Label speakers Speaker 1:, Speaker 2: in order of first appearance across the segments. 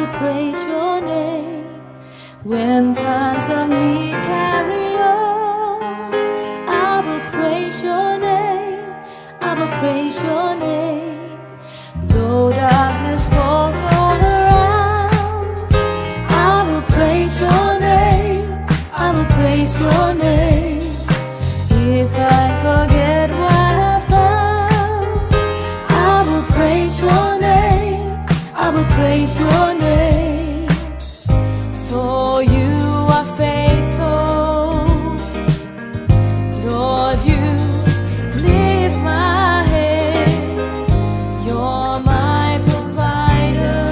Speaker 1: will praise your name. When times of need carry on, I will praise your name. I will praise your name. Though darkness falls all around, I will praise your name. I will praise your name. If I forget what I found, I will praise your name. I will praise your name. For you are faithful, Lord, you lift my head. You're my provider,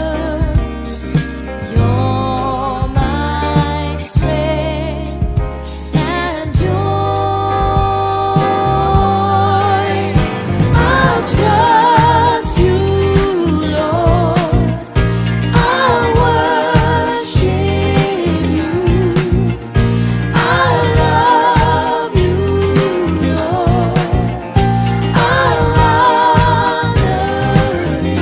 Speaker 1: you're my strength and joy. I'll trust you, Lord. I'll worship you. I love you, Lord. I'll honor you.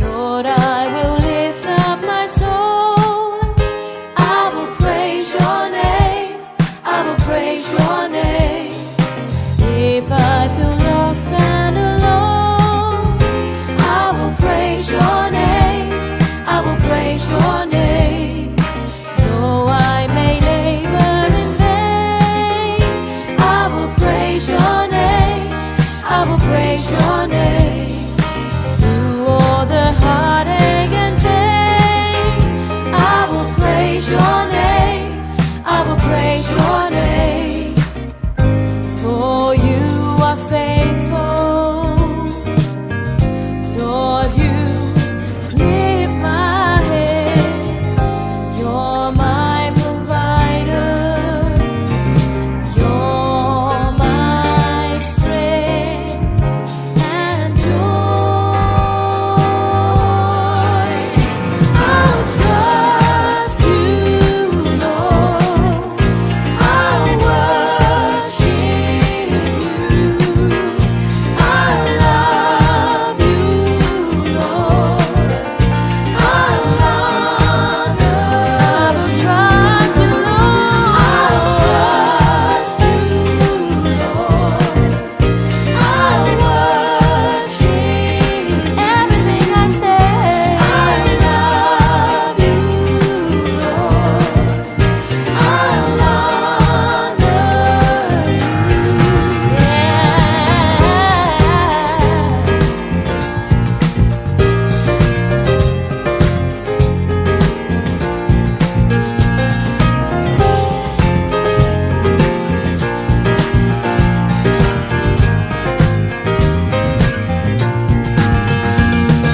Speaker 1: Lord, I will lift up my soul. I will praise your name. I will praise your name. If I feel lost and alone, I will praise your name. I will praise your name. Though I may labor in vain, I will praise your name. I will praise your name. Through all the heartache and pain, I will praise your name. I will praise your name. For you are faithful, Lord, you lift my head. You're my provider, you're my strength and joy. I'll trust you, Lord. I'll worship you. I love you, Lord. I'll honor. I will trust you, Lord. I'll trust you, Lord. I'll worship everything I say. I love you, Lord. I'll honor you.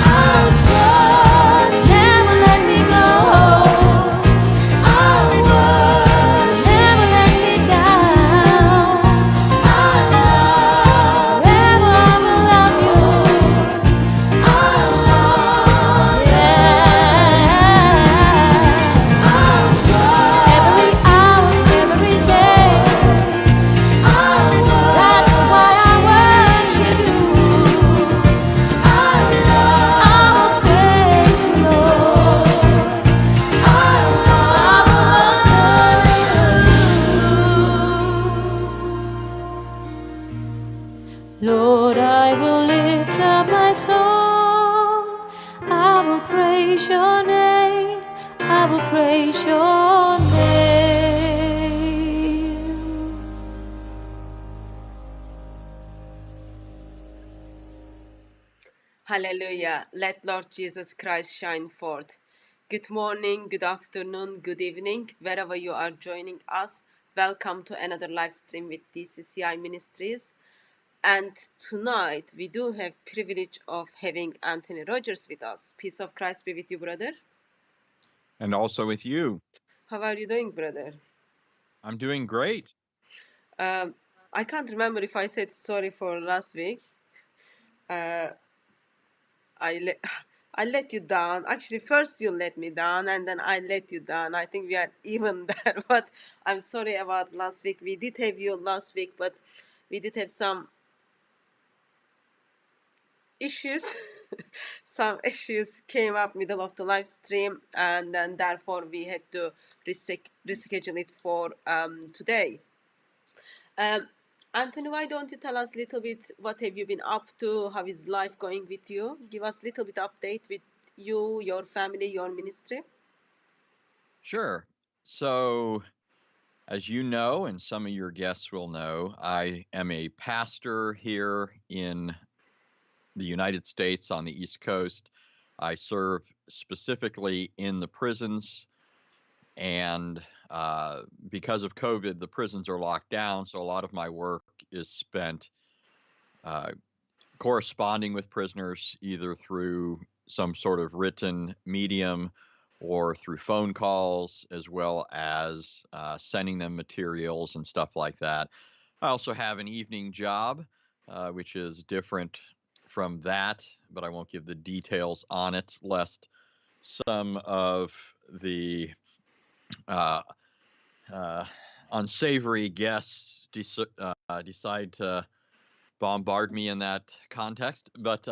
Speaker 1: I'll trust, never let me go. I'll worship, never let me down. I'll love, forever I will love you. I'll honor, I'll trust every hour, every day. I'll worship, that's why I worship you. I'll praise you, Lord. I'll honor you. Lord, I will lift up my song. I will praise your name. I will praise your name.
Speaker 2: Hallelujah. Let Lord Jesus Christ shine forth. Good morning, good afternoon, good evening, wherever you are joining us. Welcome to another live stream with DCCI Ministries. And tonight we do have privilege of having Anthony Rogers with us. Peace of Christ be with you, brother.
Speaker 3: And also with you.
Speaker 2: How are you doing, brother?
Speaker 3: I'm doing great.
Speaker 2: I can't remember if I said sorry for last week. Uh, I let I let you down. Actually, first you let me down, and then I let you down. I think we are even there. But I'm sorry about last week. We did have you last week, but we did have some issues. Some issues came up middle of the live stream, and then therefore we had to reschedule it for today. Anthony, why don't you tell us a little bit what have you been up to? How is life going with you? Give us a little bit update with you, your family, your ministry.
Speaker 3: Sure. So, as you know, and some of your guests will know, I am a pastor here in the United States on the East Coast. I serve specifically in the prisons, and because of COVID, the prisons are locked down. So, a lot of my work is spent uh, corresponding with prisoners either through some sort of written medium or through phone calls, as well as sending them materials and stuff like that. I also have an evening job, which is different from that, but I won't give the details on it, lest some of the uh, unsavory guests decide to bombard me in that context. But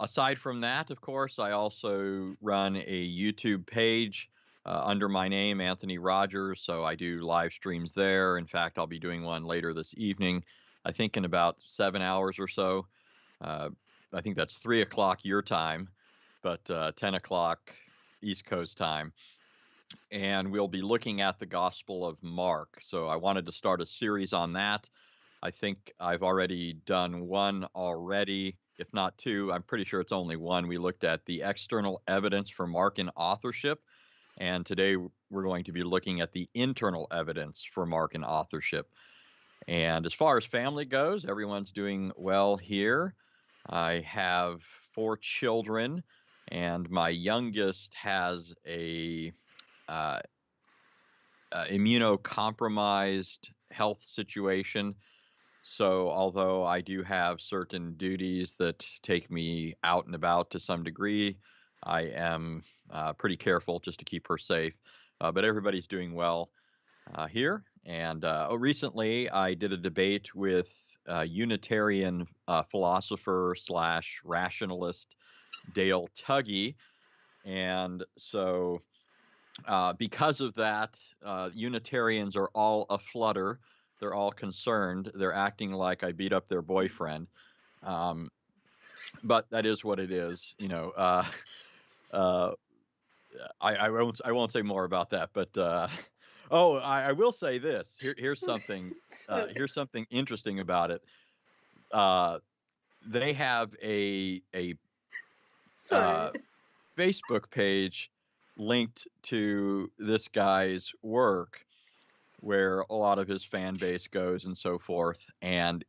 Speaker 3: aside from that, of course, I also run a YouTube page under my name, Anthony Rogers. So I do live streams there. In fact, I'll be doing one later this evening, I think in about 7 hours or so. I think that's 3 o'clock your time, but 10 o'clock East Coast time. And we'll be looking at the Gospel of Mark. So I wanted to start a series on that. I think I've already done one already, if not two. I'm pretty sure it's only one. We looked at the external evidence for Markan authorship, and today we're going to be looking at the internal evidence for Markan authorship. And as far as family goes, everyone's doing well here. I have 4 children, and my youngest has a immunocompromised health situation. So although I do have certain duties that take me out and about to some degree, I am pretty careful just to keep her safe. But everybody's doing well here. And recently I did a debate with Unitarian philosopher / rationalist Dale Tuggy. And so because of that, Unitarians are all aflutter. They're all concerned. They're acting like I beat up their boyfriend. But that is what it is. Uh, I won't say more about that. But I will say this. Here's something.
Speaker 2: Sorry.
Speaker 3: Here's something interesting about it. They have a
Speaker 2: Sorry.
Speaker 3: Facebook page linked to this guy's work, where a lot of his fan base goes and so forth. And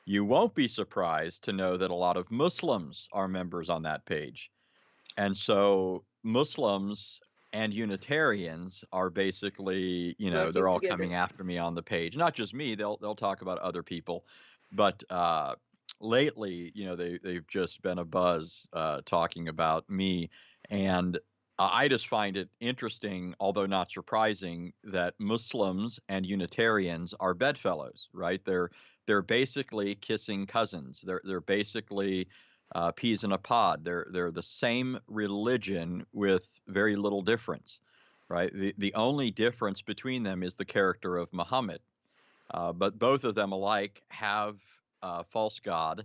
Speaker 3: you won't be surprised to know that a lot of Muslims are members on that page. And so Muslims and Unitarians are basically,
Speaker 2: Working
Speaker 3: they're all
Speaker 2: together.
Speaker 3: coming after me on the page. Not just me, they'll talk about other people. But lately, they've just been a buzz talking about me. And I just find it interesting, although not surprising, that Muslims and Unitarians are bedfellows, right? They're basically kissing cousins. They're basically peas in a pod. They're the same religion with very little difference, right? The only difference between them is the character of Muhammad. But both of them alike have false God.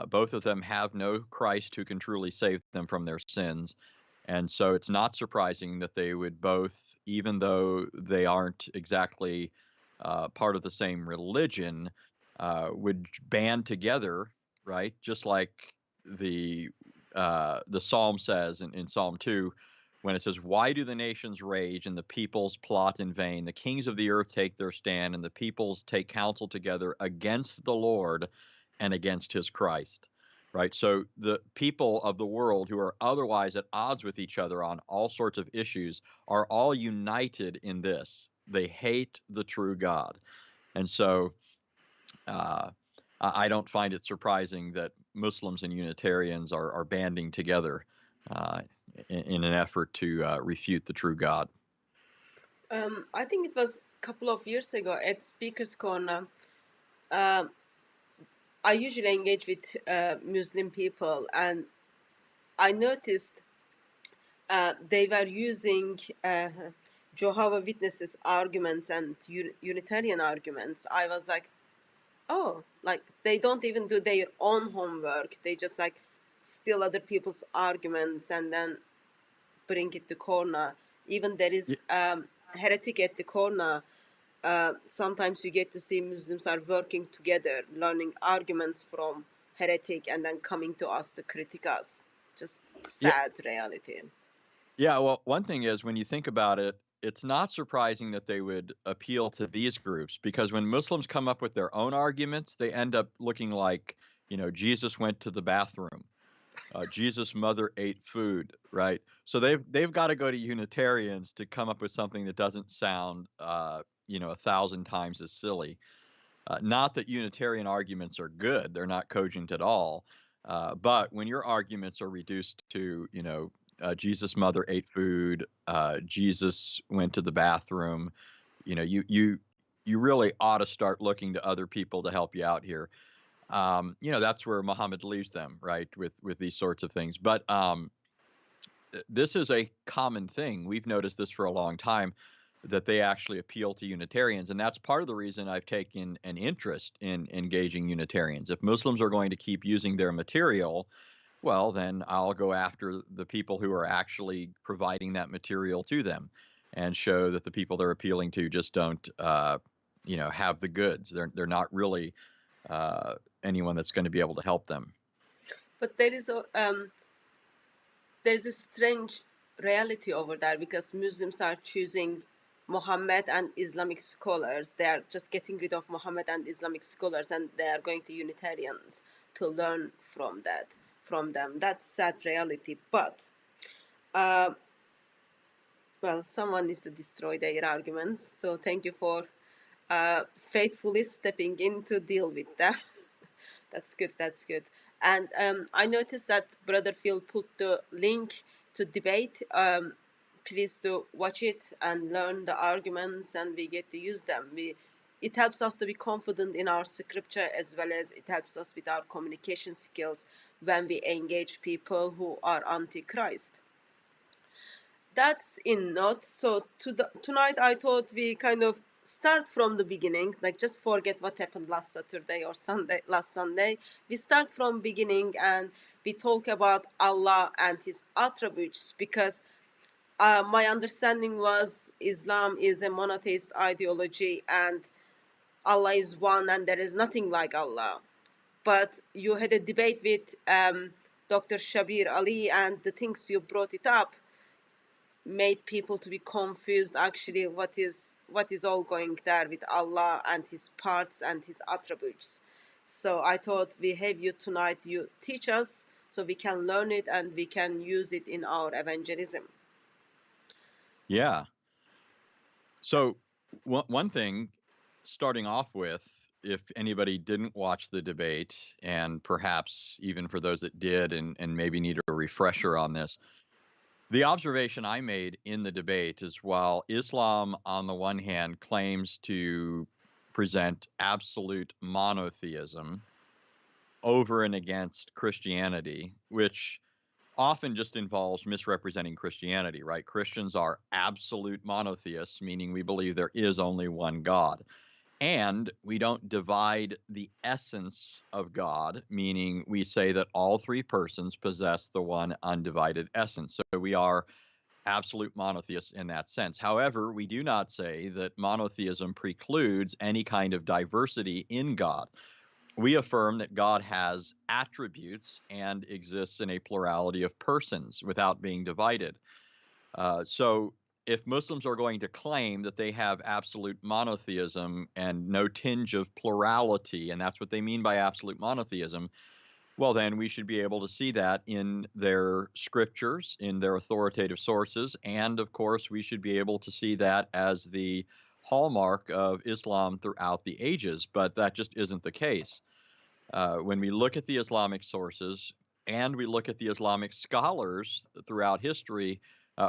Speaker 3: Both of them have no Christ who can truly save them from their sins. And so it's not surprising that they would both, even though they aren't exactly part of the same religion, would band together, right? Just like the Psalm says in Psalm 2, when it says, "Why do the nations rage and the peoples plot in vain? The kings of the earth take their stand, and the peoples take counsel together against the Lord and against his Christ." Right? So the people of the world who are otherwise at odds with each other on all sorts of issues are all united in this. They hate the true God. And so I don't find it surprising that Muslims and Unitarians are banding together in an effort to refute the true God.
Speaker 2: I think it was a couple of years ago at Speaker's Corner. Um, I usually engage with Muslim people, and I noticed they were using Jehovah Witnesses arguments and Unitarian arguments. I was like, oh, like they don't even do their own homework. They just like steal other people's arguments and then bring it to corner. Even there is heretic at the corner. Sometimes you get to see Muslims are working together, learning arguments from heretic, and then coming to us to critique us. Just
Speaker 3: Yeah,
Speaker 2: sad reality.
Speaker 3: yeah. Well, one thing is when you think about it, it's not surprising that they would appeal to these groups because when Muslims come up with their own arguments, they end up looking like, Jesus went to the bathroom. Jesus' mother ate food, right? So they've got to go to Unitarians to come up with something that doesn't sound, 1,000 times as silly. Not that Unitarian arguments are good; they're not cogent at all. But when your arguments are reduced to, Jesus' mother ate food, Jesus went to the bathroom, you really ought to start looking to other people to help you out here. That's where Muhammad leaves them, right, with these sorts of things. But this is a common thing. We've noticed this for a long time that they actually appeal to Unitarians, and that's part of the reason I've taken an interest in engaging Unitarians. If Muslims are going to keep using their material, well, then I'll go after the people who are actually providing that material to them and show that the people they're appealing to just don't, have the goods. They're not really anyone that's going to be able to help them.
Speaker 2: But there's a strange reality over there because Muslims are choosing Muhammad and Islamic scholars. They are just getting rid of Muhammad and Islamic scholars, and they are going to Unitarians to learn from them. That's sad reality. But well, someone needs to destroy their arguments. So thank you for faithfully stepping in to deal with them. That's good. That's good. And I noticed that Brother Phil put the link to debate. Please do watch it and learn the arguments, and we get to use them. It helps us to be confident in our scripture, as well as it helps us with our communication skills when we engage people who are anti-Christ. That's in note. So tonight I thought we kind of start from the beginning, like just forget what happened last Saturday or last Sunday. We start from beginning and we talk about Allah and his attributes, because my understanding was Islam is a monotheist ideology and Allah is one and there is nothing like Allah. But you had a debate with Dr. Shabir Ali, and the things you brought it up made people to be confused actually what is all going there with Allah and his parts and his attributes. So I thought we have you tonight, you teach us so we can learn it and we can use it in our evangelism.
Speaker 3: Yeah. So one thing, starting off with, if anybody didn't watch the debate, and perhaps even for those that did and maybe need a refresher on this, the observation I made in the debate is while Islam, on the one hand, claims to present absolute monotheism over and against Christianity, which often just involves misrepresenting Christianity, right? Christians are absolute monotheists, meaning we believe there is only one God. And we don't divide the essence of God, meaning we say that all three persons possess the one undivided essence. So we are absolute monotheists in that sense. However, we do not say that monotheism precludes any kind of diversity in God. We affirm that God has attributes and exists in a plurality of persons without being divided. So if Muslims are going to claim that they have absolute monotheism and no tinge of plurality, and that's what they mean by absolute monotheism, well, then we should be able to see that in their scriptures, in their authoritative sources, and of course, we should be able to see that as the hallmark of Islam throughout the ages, but that just isn't the case. When we look at the Islamic sources and we look at the Islamic scholars throughout history,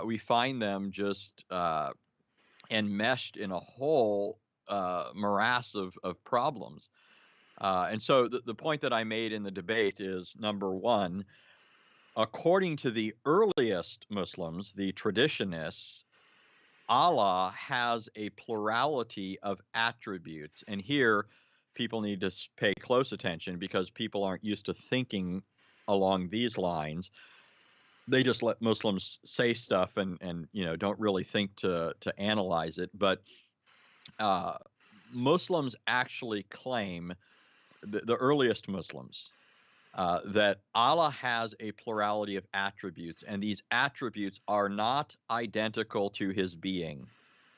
Speaker 3: we find them just enmeshed in a whole morass of problems. And so the point that I made in the debate is, number one, according to the earliest Muslims, the traditionists, Allah has a plurality of attributes. And here, people need to pay close attention because people aren't used to thinking along these lines. They just let Muslims say stuff and don't really think to analyze it. But Muslims actually claim, the earliest Muslims, that Allah has a plurality of attributes, and these attributes are not identical to his being.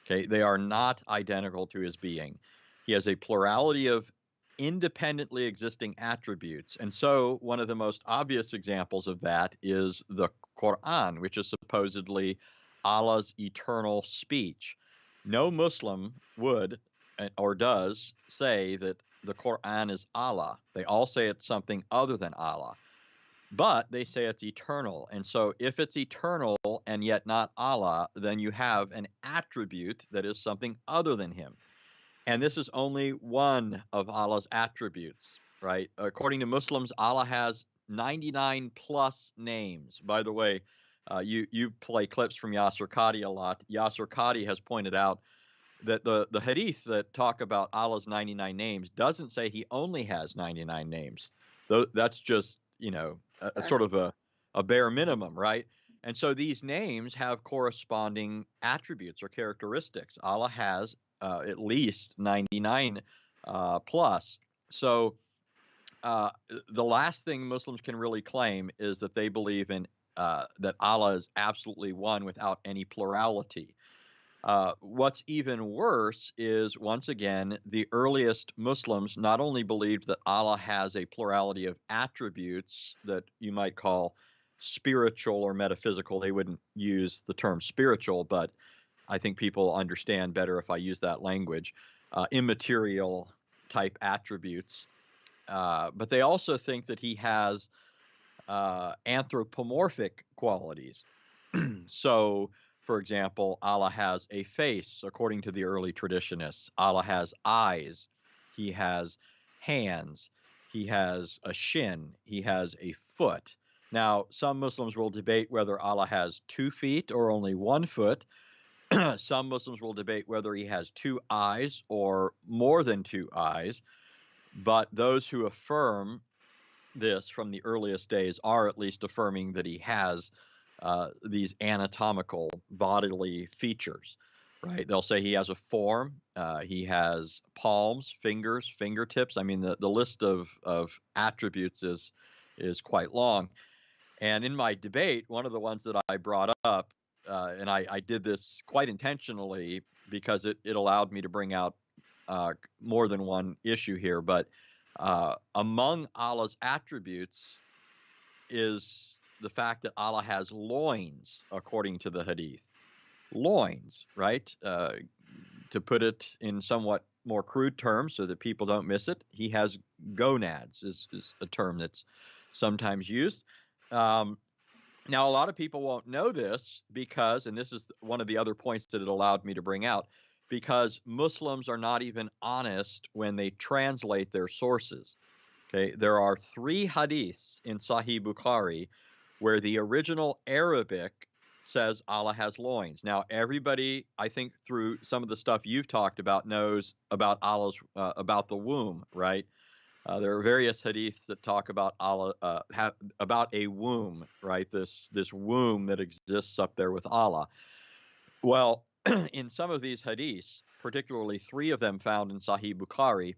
Speaker 3: Okay, they are not identical to his being. He has a plurality of independently existing attributes. And so, one of the most obvious examples of that is the Quran, which is supposedly Allah's eternal speech. No Muslim would or does say that the Quran is Allah. They all say it's something other than Allah, but they say it's eternal. And so if it's eternal and yet not Allah, then you have an attribute that is something other than him. And this is only one of Allah's attributes, right? According to Muslims, Allah has 99 plus names. By the way, you play clips from Yasser Qadi a lot. Yasser Qadi has pointed out that the hadith that talk about Allah's 99 names doesn't say he only has 99 names. That's just, a sort of a bare minimum, right? And so these names have corresponding attributes or characteristics. Allah has at least 99 plus. So the last thing Muslims can really claim is that they believe in that Allah is absolutely one without any plurality. What's even worse is, once again, the earliest Muslims not only believed that Allah has a plurality of attributes that you might call spiritual or metaphysical. They wouldn't use the term spiritual, but I think people understand better if I use that language. Immaterial type attributes. But they also think that he has anthropomorphic qualities. So, for example, Allah has a face, according to the early traditionists. Allah has eyes. He has hands. He has a shin. He has a foot. Now, some Muslims will debate whether Allah has 2 feet or only 1 foot. Some Muslims will debate whether he has 2 eyes or more than 2 eyes. But those who affirm this from the earliest days are at least affirming that he has these anatomical bodily features, right? They'll say he has a form, he has palms, fingers, fingertips. I mean, the list of attributes is quite long. And in my debate, one of the ones that I brought up, and I did this quite intentionally because it allowed me to bring out more than one issue here, but among Allah's attributes is the fact that Allah has loins, according to the Hadith. Loins, right? To put it in somewhat more crude terms so that people don't miss it, he has gonads, is a term that's sometimes used. Now, a lot of people won't know this because, and this is one of the other points that it allowed me to bring out, because Muslims are not even honest when they translate their sources. Okay, there are 3 hadiths in Sahih Bukhari where the original Arabic says Allah has loins. Now, everybody, I think, through some of the stuff you've talked about, knows about Allah's about the womb, right? There are various hadiths that talk about Allah, about a womb, right? This womb that exists up there with Allah. Well, in some of these hadiths, particularly 3 of them found in Sahih Bukhari,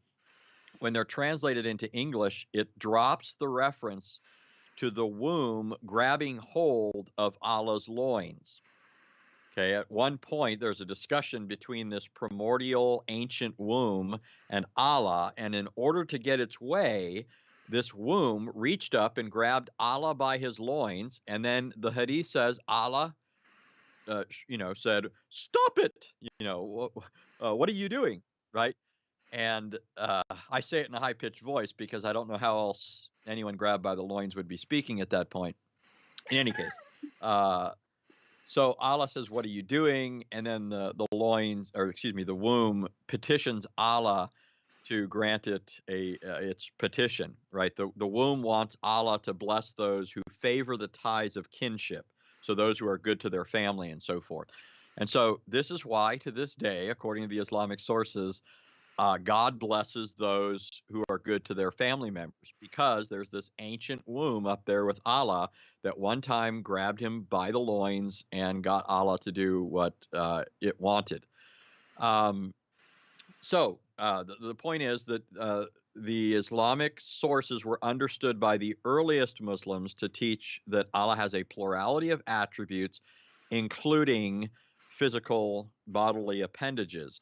Speaker 3: when they're translated into English, it drops the reference to the womb grabbing hold of Allah's loins. Okay, at one point, there's a discussion between this primordial ancient womb and Allah, and in order to get its way, this womb reached up and grabbed Allah by his loins, and then the hadith says Allah said, "Stop it! What are you doing?" Right? And I say it in a high-pitched voice because I don't know how else anyone grabbed by the loins would be speaking at that point. In any case, so Allah says, "What are you doing?" And then the loins, or excuse me, the womb petitions Allah to grant it its petition, right? The womb wants Allah to bless those who favor the ties of kinship, so those who are good to their family and so forth. And so this is why, to this day, according to the Islamic sources, God blesses those who are good to their family members, because there's this ancient womb up there with Allah that one time grabbed him by the loins and got Allah to do what it wanted. The point is that the Islamic sources were understood by the earliest Muslims to teach that Allah has a plurality of attributes, including physical bodily appendages.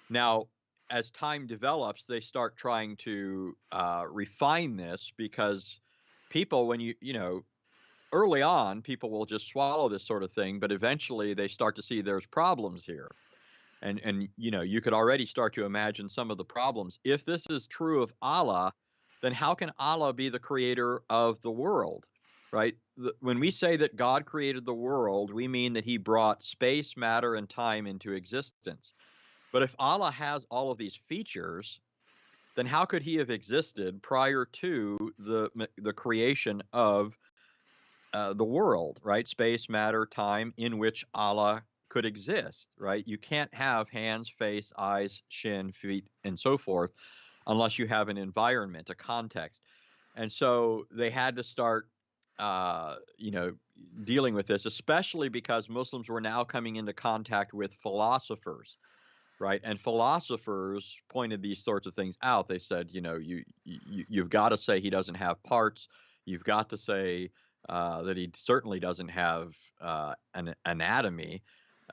Speaker 3: Now, as time develops, they start trying to refine this, because people, when early on, people will just swallow this sort of thing, but eventually they start to see there's problems here. And you could already start to imagine some of the problems. If this is true of Allah, then how can Allah be the creator of the world, right? When we say that God created the world, we mean that he brought space, matter, and time into existence. But if Allah has all of these features, then how could he have existed prior to the creation of the world, right? Space, matter, time, in which Allah could exist, right? You can't have hands, face, eyes, shin, feet, and so forth unless you have an environment, a context. And so they had to start, dealing with this, especially because Muslims were now coming into contact with philosophers, right? And philosophers pointed these sorts of things out. They said, you've got to say he doesn't have parts. You've got to say that he certainly doesn't have an anatomy.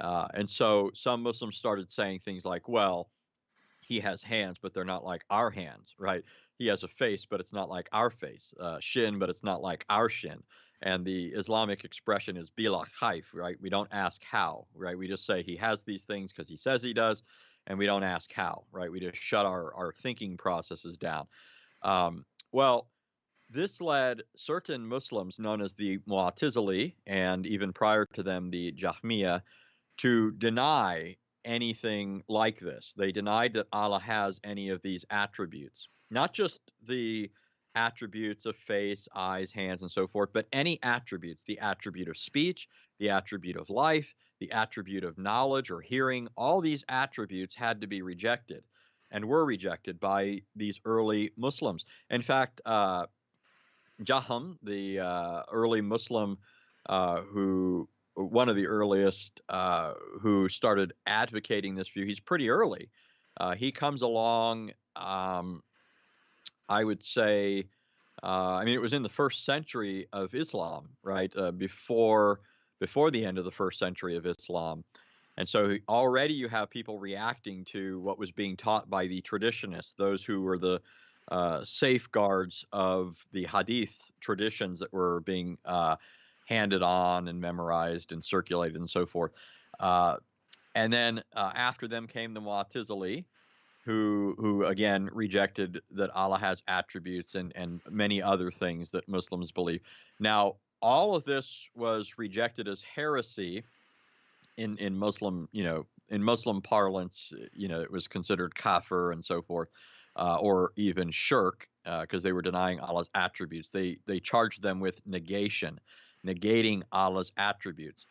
Speaker 3: And so some Muslims started saying things like, well, he has hands, but they're not like our hands, right? He has a face, but it's not like our face. Shin, but it's not like our shin. And the Islamic expression is bila khaif, right? We don't ask how, right? We just say he has these things because he says he does, and we don't ask how, right? We just shut our thinking processes down. Well, this led certain Muslims, known as the Mu'tazili, and even prior to them, the Jahmiya, to deny anything like this. They denied that Allah has any of these attributes, not just the attributes of face, eyes, hands, and so forth, but any attributes, the attribute of speech, the attribute of life, the attribute of knowledge or hearing. All these attributes had to be rejected, and were rejected by these early Muslims. In fact, Jaham, the early Muslim who one of the earliest who started advocating this view. He's pretty early. He comes along, I would say, it was in the first century of Islam, right? Before the end of the first century of Islam. And so already you have people reacting to what was being taught by the traditionists, those who were the safeguards of the Hadith traditions that were being handed on and memorized and circulated and so forth. And then after them came the Mu'tazili, who again rejected that Allah has attributes and many other things that Muslims believe. Now, all of this was rejected as heresy in Muslim, in Muslim parlance. It was considered kafir and so forth, or even shirk, because they were denying Allah's attributes. They charged them with negating Allah's attributes.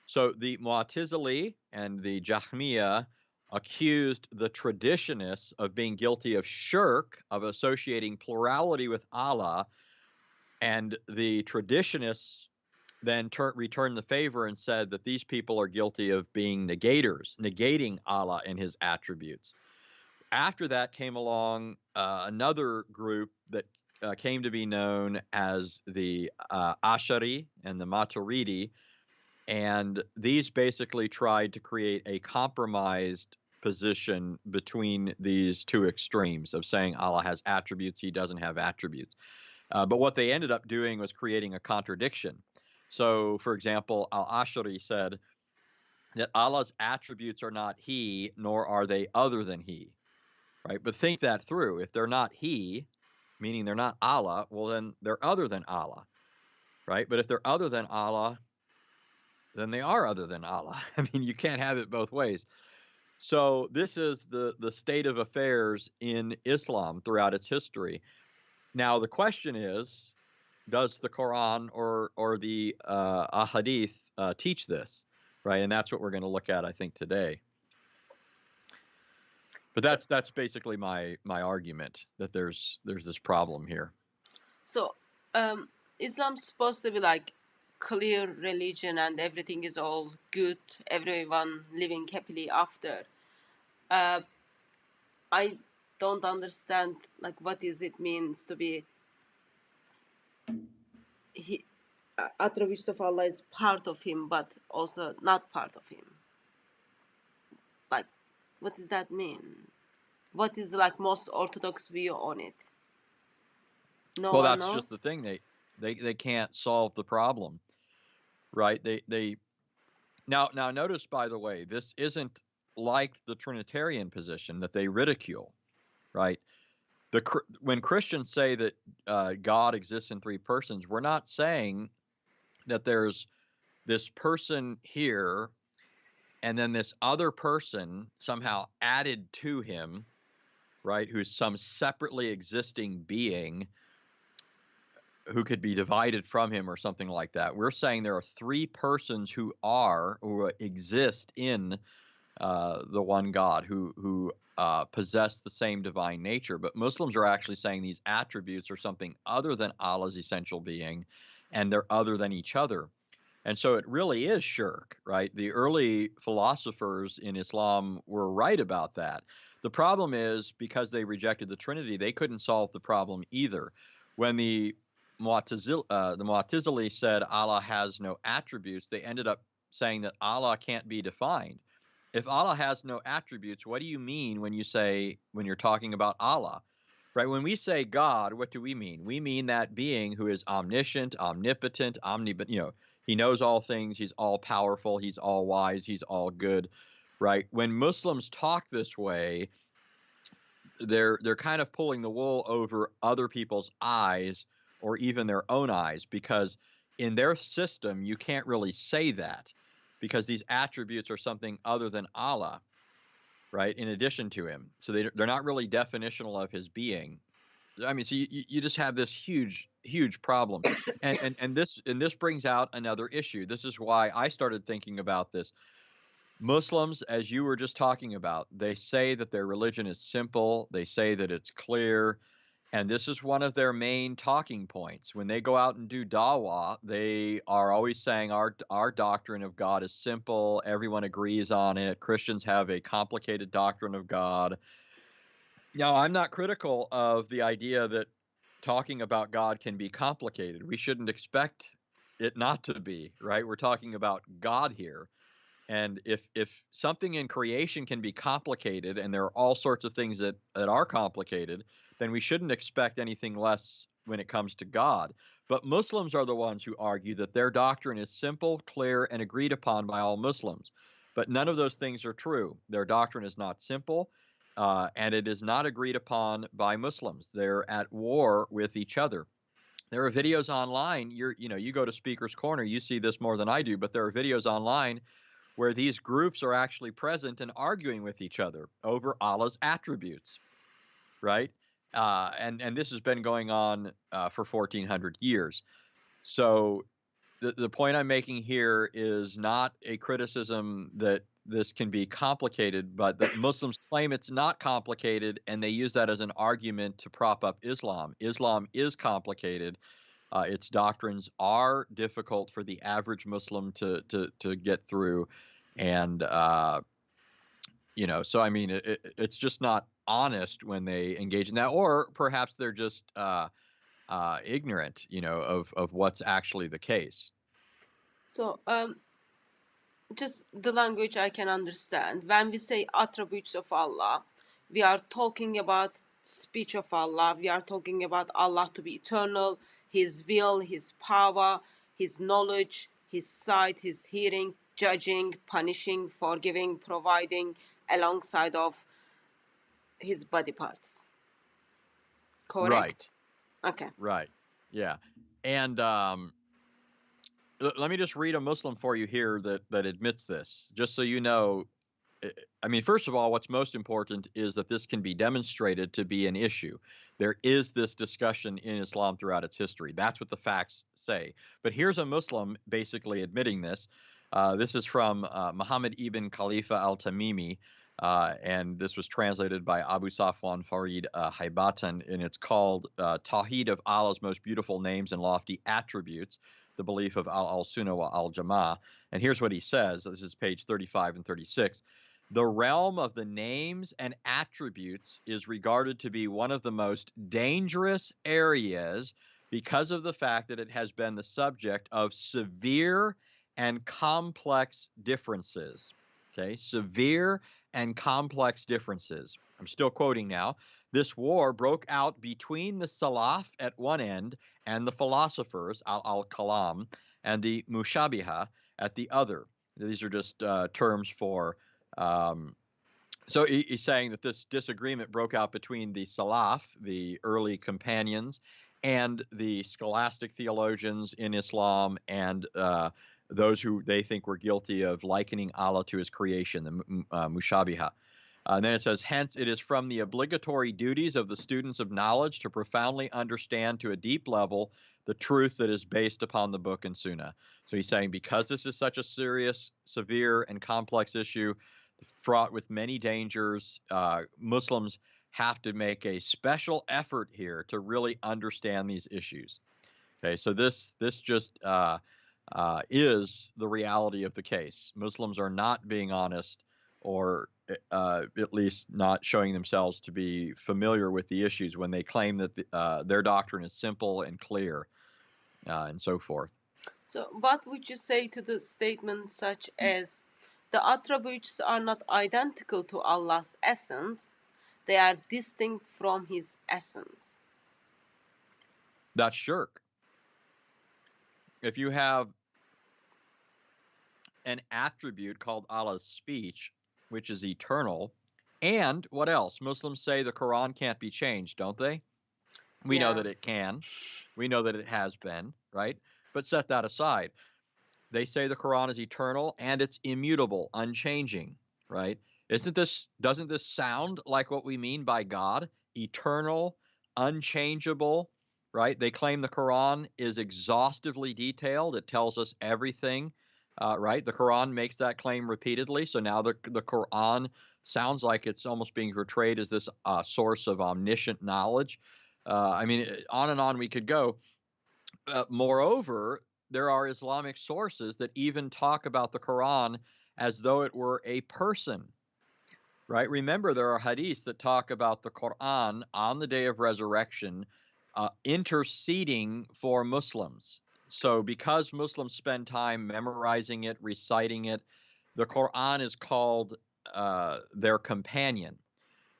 Speaker 3: So the Mu'tazili and the Jahmiya accused the traditionists of being guilty of shirk, of associating plurality with Allah, and the traditionists then returned the favor and said that these people are guilty of being negators, negating Allah and his attributes. After that came along another group that came to be known as the Ash'ari and the Maturidi, and these basically tried to create a compromised position between these two extremes of saying Allah has attributes, he doesn't have attributes. But what they ended up doing was creating a contradiction. So, for example, Al-Ash'ari said that Allah's attributes are not he, nor are they other than he, right? But think that through. If they're not he, meaning they're not Allah, well, then they're other than Allah, right? But if they're other than Allah, then they are other than Allah. You can't have it both ways. So this is the state of affairs in Islam throughout its history. Now the question is, does the Quran or the Ahadith teach this, right? And that's what we're going to look at, I think, today. But that's basically my argument, that there's this problem here.
Speaker 2: So, Islam's supposed to be like clear religion and everything is all good, everyone living happily after. Uh, I don't understand like what is it means to be he attributes of Allah is part of him, but also not part of him. Like, what does that mean? What is the like most orthodox view on it? No
Speaker 3: Well,
Speaker 2: one
Speaker 3: that's just the
Speaker 2: knows.
Speaker 3: thing. They can't solve the problem, right? They now notice, by the way, this isn't like the Trinitarian position that they ridicule, right? When Christians say that God exists in three persons, we're not saying that there's this person here and then this other person somehow added to him, right? Who's some separately existing being who could be divided from him or something like that. We're saying there are three persons who exist in the one God, who possess the same divine nature. But Muslims are actually saying these attributes are something other than Allah's essential being, and they're other than each other. And so it really is shirk, right? The early philosophers in Islam were right about that. The problem is, because they rejected the Trinity, they couldn't solve the problem either. When the Mu'tazili said Allah has no attributes, they ended up saying that Allah can't be defined. If Allah has no attributes, what do you mean when you're talking about Allah? Right? When we say God, what do we mean? We mean that being who is omniscient, omnipotent, he knows all things, he's all powerful, he's all wise, he's all good, right? When Muslims talk this way, they're kind of pulling the wool over other people's eyes or even their own eyes, because in their system you can't really say that, because these attributes are something other than Allah, right? In addition to him. So they're not really definitional of his being. I mean, so you just have this huge problem, and this brings out another issue. This is why I started thinking about this. Muslims, as you were just talking about, they say that their religion is simple. They say that it's clear, and this is one of their main talking points. When they go out and do dawah, they are always saying our doctrine of God is simple. Everyone agrees on it. Christians have a complicated doctrine of God. Now, I'm not critical of the idea that talking about God can be complicated. We shouldn't expect it not to be, right? We're talking about God here. And if something in creation can be complicated, and there are all sorts of things that are complicated, then we shouldn't expect anything less when it comes to God. But Muslims are the ones who argue that their doctrine is simple, clear, and agreed upon by all Muslims. But none of those things are true. Their doctrine is not simple, and it is not agreed upon by Muslims. They're at war with each other. There are videos online. You go to Speaker's Corner, you see this more than I do, but there are videos online where these groups are actually present and arguing with each other over Allah's attributes, right? And this has been going on for 1,400 years. So the point I'm making here is not a criticism that this can be complicated, but that Muslims claim it's not complicated, and they use that as an argument to prop up Islam. Islam is complicated. Its doctrines are difficult for the average Muslim to get through, and so I mean, it's just not honest when they engage in that, or perhaps they're just ignorant, of what's actually the case.
Speaker 2: So, just the language I can understand. When we say attributes of Allah, we are talking about speech of Allah. We are talking about Allah to be eternal, His will, His power, His knowledge, His sight, His hearing, judging, punishing, forgiving, providing, alongside of His body parts. Correct? Okay.
Speaker 3: Right. Yeah. And let me just read a Muslim for you here that admits this, just so you know I mean, first of all, what's most important is that this can be demonstrated to be an issue. There is this discussion in Islam throughout its history. That's what the facts say. But here's a Muslim basically admitting this. This is from Muhammad ibn Khalifa al-Tamimi, and this was translated by Abu Safwan Farid Haibatan, and it's called Tawheed of Allah's Most Beautiful Names and Lofty Attributes, the Belief of al-Sunnah wa al-Jama'ah. And here's what he says. This is page 35 and 36. The realm of the names and attributes is regarded to be one of the most dangerous areas because of the fact that it has been the subject of severe and complex differences. Okay, severe and complex differences. I'm still quoting now. This war broke out between the Salaf at one end and the philosophers, al-Kalam, and the Mushabiha at the other. These are just terms for so he's saying that this disagreement broke out between the Salaf, the early companions, and the scholastic theologians in Islam, and those who they think were guilty of likening Allah to his creation, the Mushabiha. And then it says, hence it is from the obligatory duties of the students of knowledge to profoundly understand to a deep level the truth that is based upon the book and Sunnah. So he's saying because this is such a serious, severe, and complex issue, fraught with many dangers, Muslims have to make a special effort here to really understand these issues. Okay, so this just is the reality of the case. Muslims are not being honest, or at least not showing themselves to be familiar with the issues when they claim that their doctrine is simple and clear, and so forth.
Speaker 2: So what would you say to the statement such as the attributes are not identical to Allah's essence, they are distinct from his essence?
Speaker 3: That's shirk. If you have an attribute called Allah's speech, which is eternal, and what else? Muslims say the Quran can't be changed, don't they? We know that it can. We know that it has been, right? But set that aside. They say the Quran is eternal and it's immutable, unchanging, right? Doesn't this sound like what we mean by God? Eternal, unchangeable, right? They claim the Quran is exhaustively detailed. It tells us everything, right? The Quran makes that claim repeatedly. So now the Quran sounds like it's almost being portrayed as this source of omniscient knowledge. I mean, on and on we could go. Moreover, there are Islamic sources that even talk about the Quran as though it were a person, right? Remember, there are hadiths that talk about the Quran on the day of resurrection interceding for Muslims. So because Muslims spend time memorizing it, reciting it, the Quran is called their companion.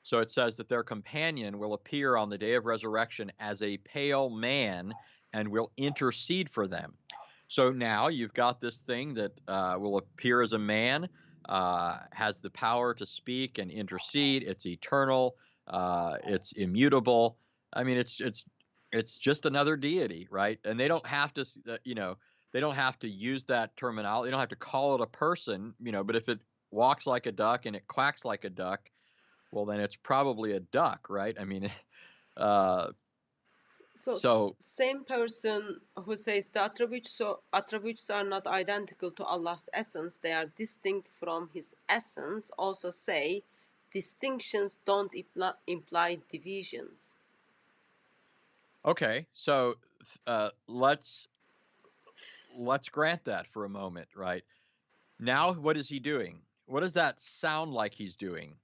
Speaker 3: So it says that their companion will appear on the day of resurrection as a pale man and will intercede for them. So now you've got this thing that will appear as a man, has the power to speak and intercede. It's eternal. It's immutable. I mean, it's just another deity, right? And they don't have to, they don't have to use that terminology. They don't have to call it a person, but if it walks like a duck and it quacks like a duck, well, then it's probably a duck, right? I mean,
Speaker 2: so same person who says the attributes are not identical to Allah's essence, they are distinct from his essence, also say distinctions don't imply divisions.
Speaker 3: Okay, so let's grant that for a moment, right? Now, what is he doing? What does that sound like he's doing?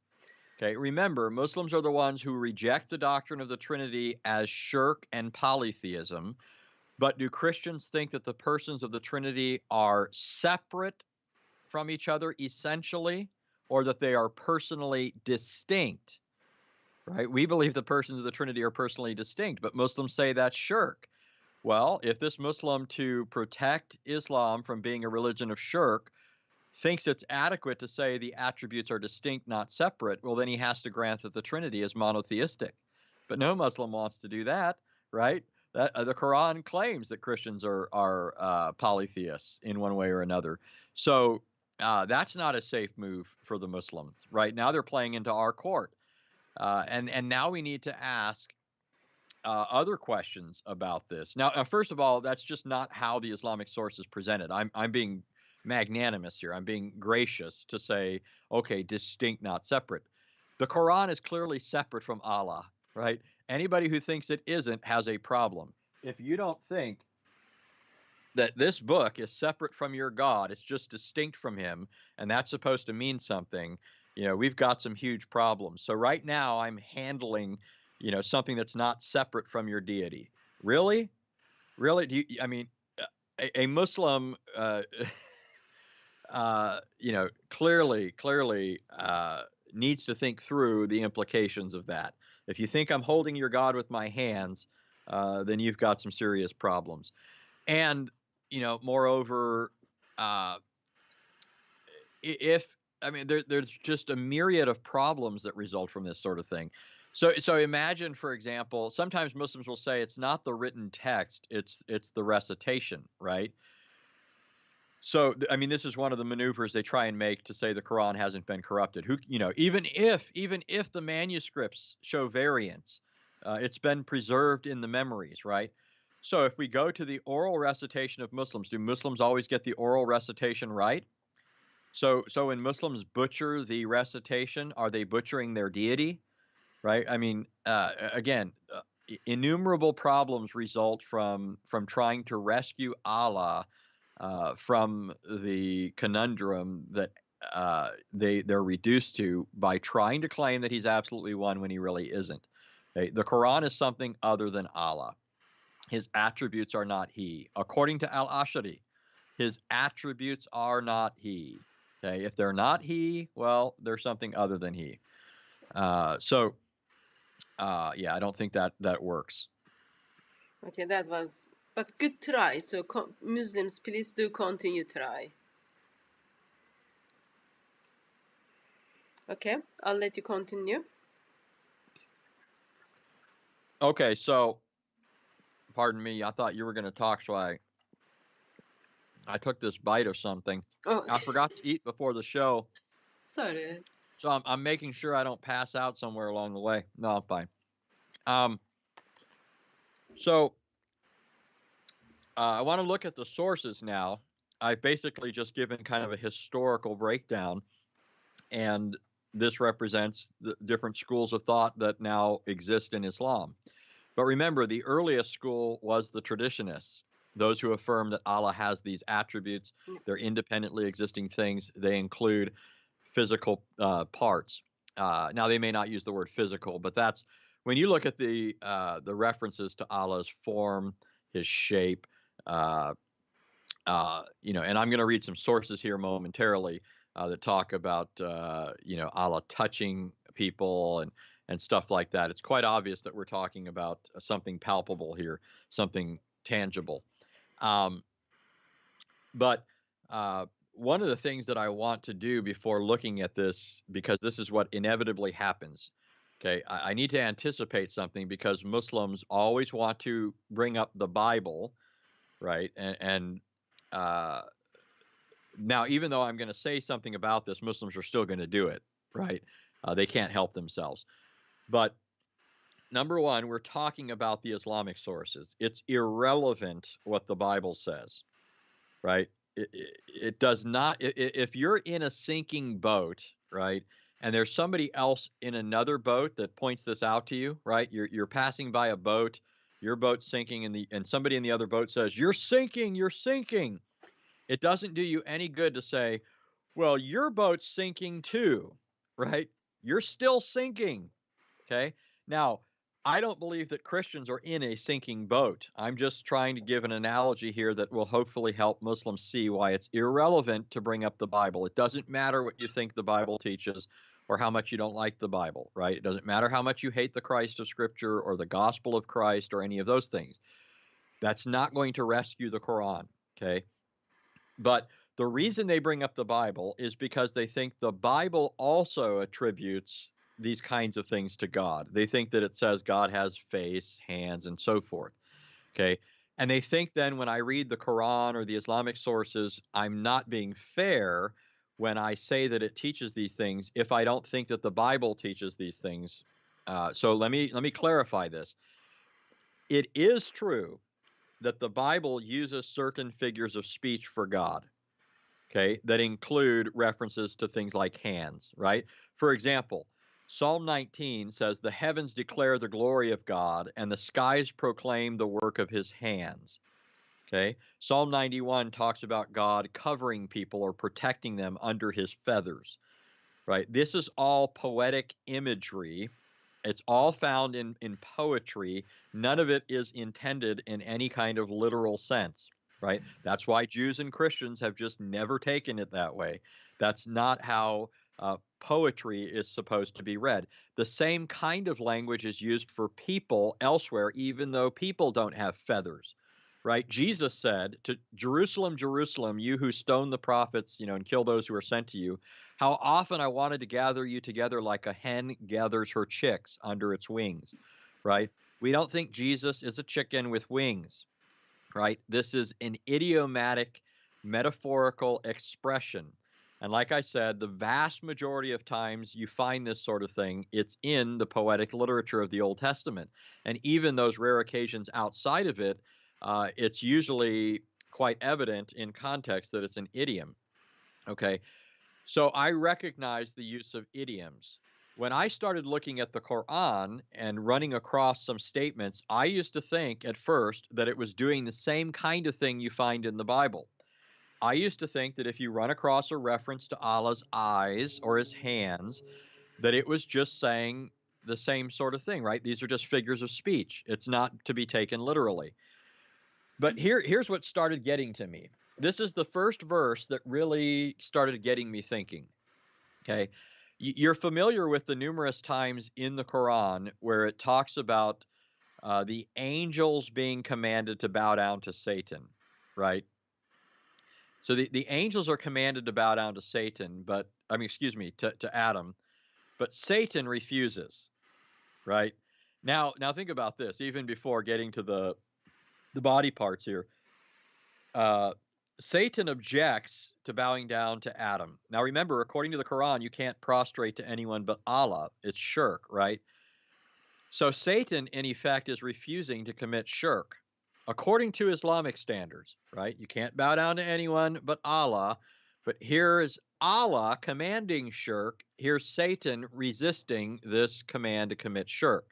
Speaker 3: Okay, remember, Muslims are the ones who reject the doctrine of the Trinity as shirk and polytheism. But do Christians think that the persons of the Trinity are separate from each other essentially, or that they are personally distinct? Right? We believe the persons of the Trinity are personally distinct, but Muslims say that's shirk. Well, if this Muslim, to protect Islam from being a religion of shirk, thinks it's adequate to say the attributes are distinct, not separate, well, then he has to grant that the Trinity is monotheistic. But no Muslim wants to do that, right? The Quran claims that Christians are polytheists in one way or another. So That's not a safe move for the Muslims. Right now, they're playing into our court, and now we need to ask other questions about this. Now, first of all, that's just not how the Islamic source is presented. I'm being magnanimous here. I'm being gracious to say, okay, distinct, not separate. The Quran is clearly separate from Allah, right? Anybody who thinks it isn't has a problem. If you don't think that this book is separate from your God, it's just distinct from him, and that's supposed to mean something, we've got some huge problems. So right now I'm handling, something that's not separate from your deity. Really? Really? A Muslim, clearly needs to think through the implications of that. If you think I'm holding your God with my hands, then you've got some serious problems. And moreover, there's just a myriad of problems that result from this sort of thing. So imagine, for example, sometimes Muslims will say it's not the written text, it's the recitation, right? So this is one of the maneuvers they try and make to say the Quran hasn't been corrupted. Even if the manuscripts show variance, it's been preserved in the memories, right? So if we go to the oral recitation of Muslims, do Muslims always get the oral recitation right? So when Muslims butcher the recitation, are they butchering their deity? Right? Again, innumerable problems result from trying to rescue Allah from the conundrum that they're reduced to by trying to claim that he's absolutely one when he really isn't. Okay? The Quran is something other than Allah. His attributes are not he. According to Al-Ashari, his attributes are not he. Okay, if they're not he, well, they're something other than he. I don't think that works.
Speaker 2: Okay, that was, but good try. So Muslims, please do continue try. Okay, I'll let you continue.
Speaker 3: Okay, so pardon me, I thought you were going to talk, so I took this bite of something.
Speaker 2: Oh,
Speaker 3: I forgot to eat before the show,
Speaker 2: sorry.
Speaker 3: so I'm making sure I don't pass out somewhere along the way. No, I'm fine. So I want to look at the sources now. I've basically just given kind of a historical breakdown, and this represents the different schools of thought that now exist in Islam. But remember, the earliest school was the traditionists, those who affirm that Allah has these attributes. They're independently existing things. They include physical parts. Now, they may not use the word physical, but that's when you look at the references to Allah's form, his shape, and I'm going to read some sources here momentarily that talk about, Allah touching people and stuff like that. It's quite obvious that we're talking about something palpable here, something tangible. But one of the things that I want to do before looking at this, because this is what inevitably happens, okay, I need to anticipate something, because Muslims always want to bring up the Bible, right? And now, even though I'm going to say something about this, Muslims are still going to do it, right? They can't help themselves. But number one, we're talking about the Islamic sources. It's irrelevant what the Bible says, right? It does not. If you're in a sinking boat, right, and there's somebody else in another boat that points this out to you, right? You're passing by a boat, your boat's sinking, and somebody in the other boat says, "You're sinking, you're sinking." It doesn't do you any good to say, "Well, your boat's sinking too," right? You're still sinking. Okay. Now, I don't believe that Christians are in a sinking boat. I'm just trying to give an analogy here that will hopefully help Muslims see why it's irrelevant to bring up the Bible. It doesn't matter what you think the Bible teaches or how much you don't like the Bible, right? It doesn't matter how much you hate the Christ of Scripture or the gospel of Christ or any of those things. That's not going to rescue the Quran, okay? But the reason they bring up the Bible is because they think the Bible also attributes these kinds of things to God. They think that it says God has face, hands, and so forth. Okay. And they think then when I read the Quran or the Islamic sources, I'm not being fair when I say that it teaches these things if I don't think that the Bible teaches these things. So let me clarify this. It is true that the Bible uses certain figures of speech for God, okay, that include references to things like hands, right? For example, Psalm 19 says, "The heavens declare the glory of God, and the skies proclaim the work of his hands." Okay. Psalm 91 talks about God covering people or protecting them under his feathers, right? This is all poetic imagery. It's all found in poetry. None of it is intended in any kind of literal sense, right? That's why Jews and Christians have just never taken it that way. That's not how poetry is supposed to be read. The same kind of language is used for people elsewhere, even though people don't have feathers, right? Jesus said to Jerusalem, Jerusalem, you who stone the prophets, and kill those who are sent to you, how often I wanted to gather you together like a hen gathers her chicks under its wings, right? We don't think Jesus is a chicken with wings, right? This is an idiomatic, metaphorical expression. And like I said, the vast majority of times you find this sort of thing, it's in the poetic literature of the Old Testament. And even those rare occasions outside of it, it's usually quite evident in context that it's an idiom. Okay. So I recognize the use of idioms. When I started looking at the Quran and running across some statements, I used to think at first that it was doing the same kind of thing you find in the Bible. I used to think that if you run across a reference to Allah's eyes or his hands, that it was just saying the same sort of thing, right? These are just figures of speech. It's not to be taken literally. But here's what started getting to me. This is the first verse that really started getting me thinking. Okay. You're familiar with the numerous times in the Quran where it talks about the angels being commanded to bow down to Satan, right? So the angels are commanded to bow down to Satan, but I mean, excuse me, to Adam, but Satan refuses, right? Now think about this, even before getting to the body parts here. Uh, Satan objects to bowing down to Adam. Now remember, according to the Quran, you can't prostrate to anyone but Allah. It's shirk, right? So Satan, in effect, is refusing to commit shirk. According to Islamic standards, right? You can't bow down to anyone but Allah. But here's Allah commanding shirk. Here's Satan resisting this command to commit shirk.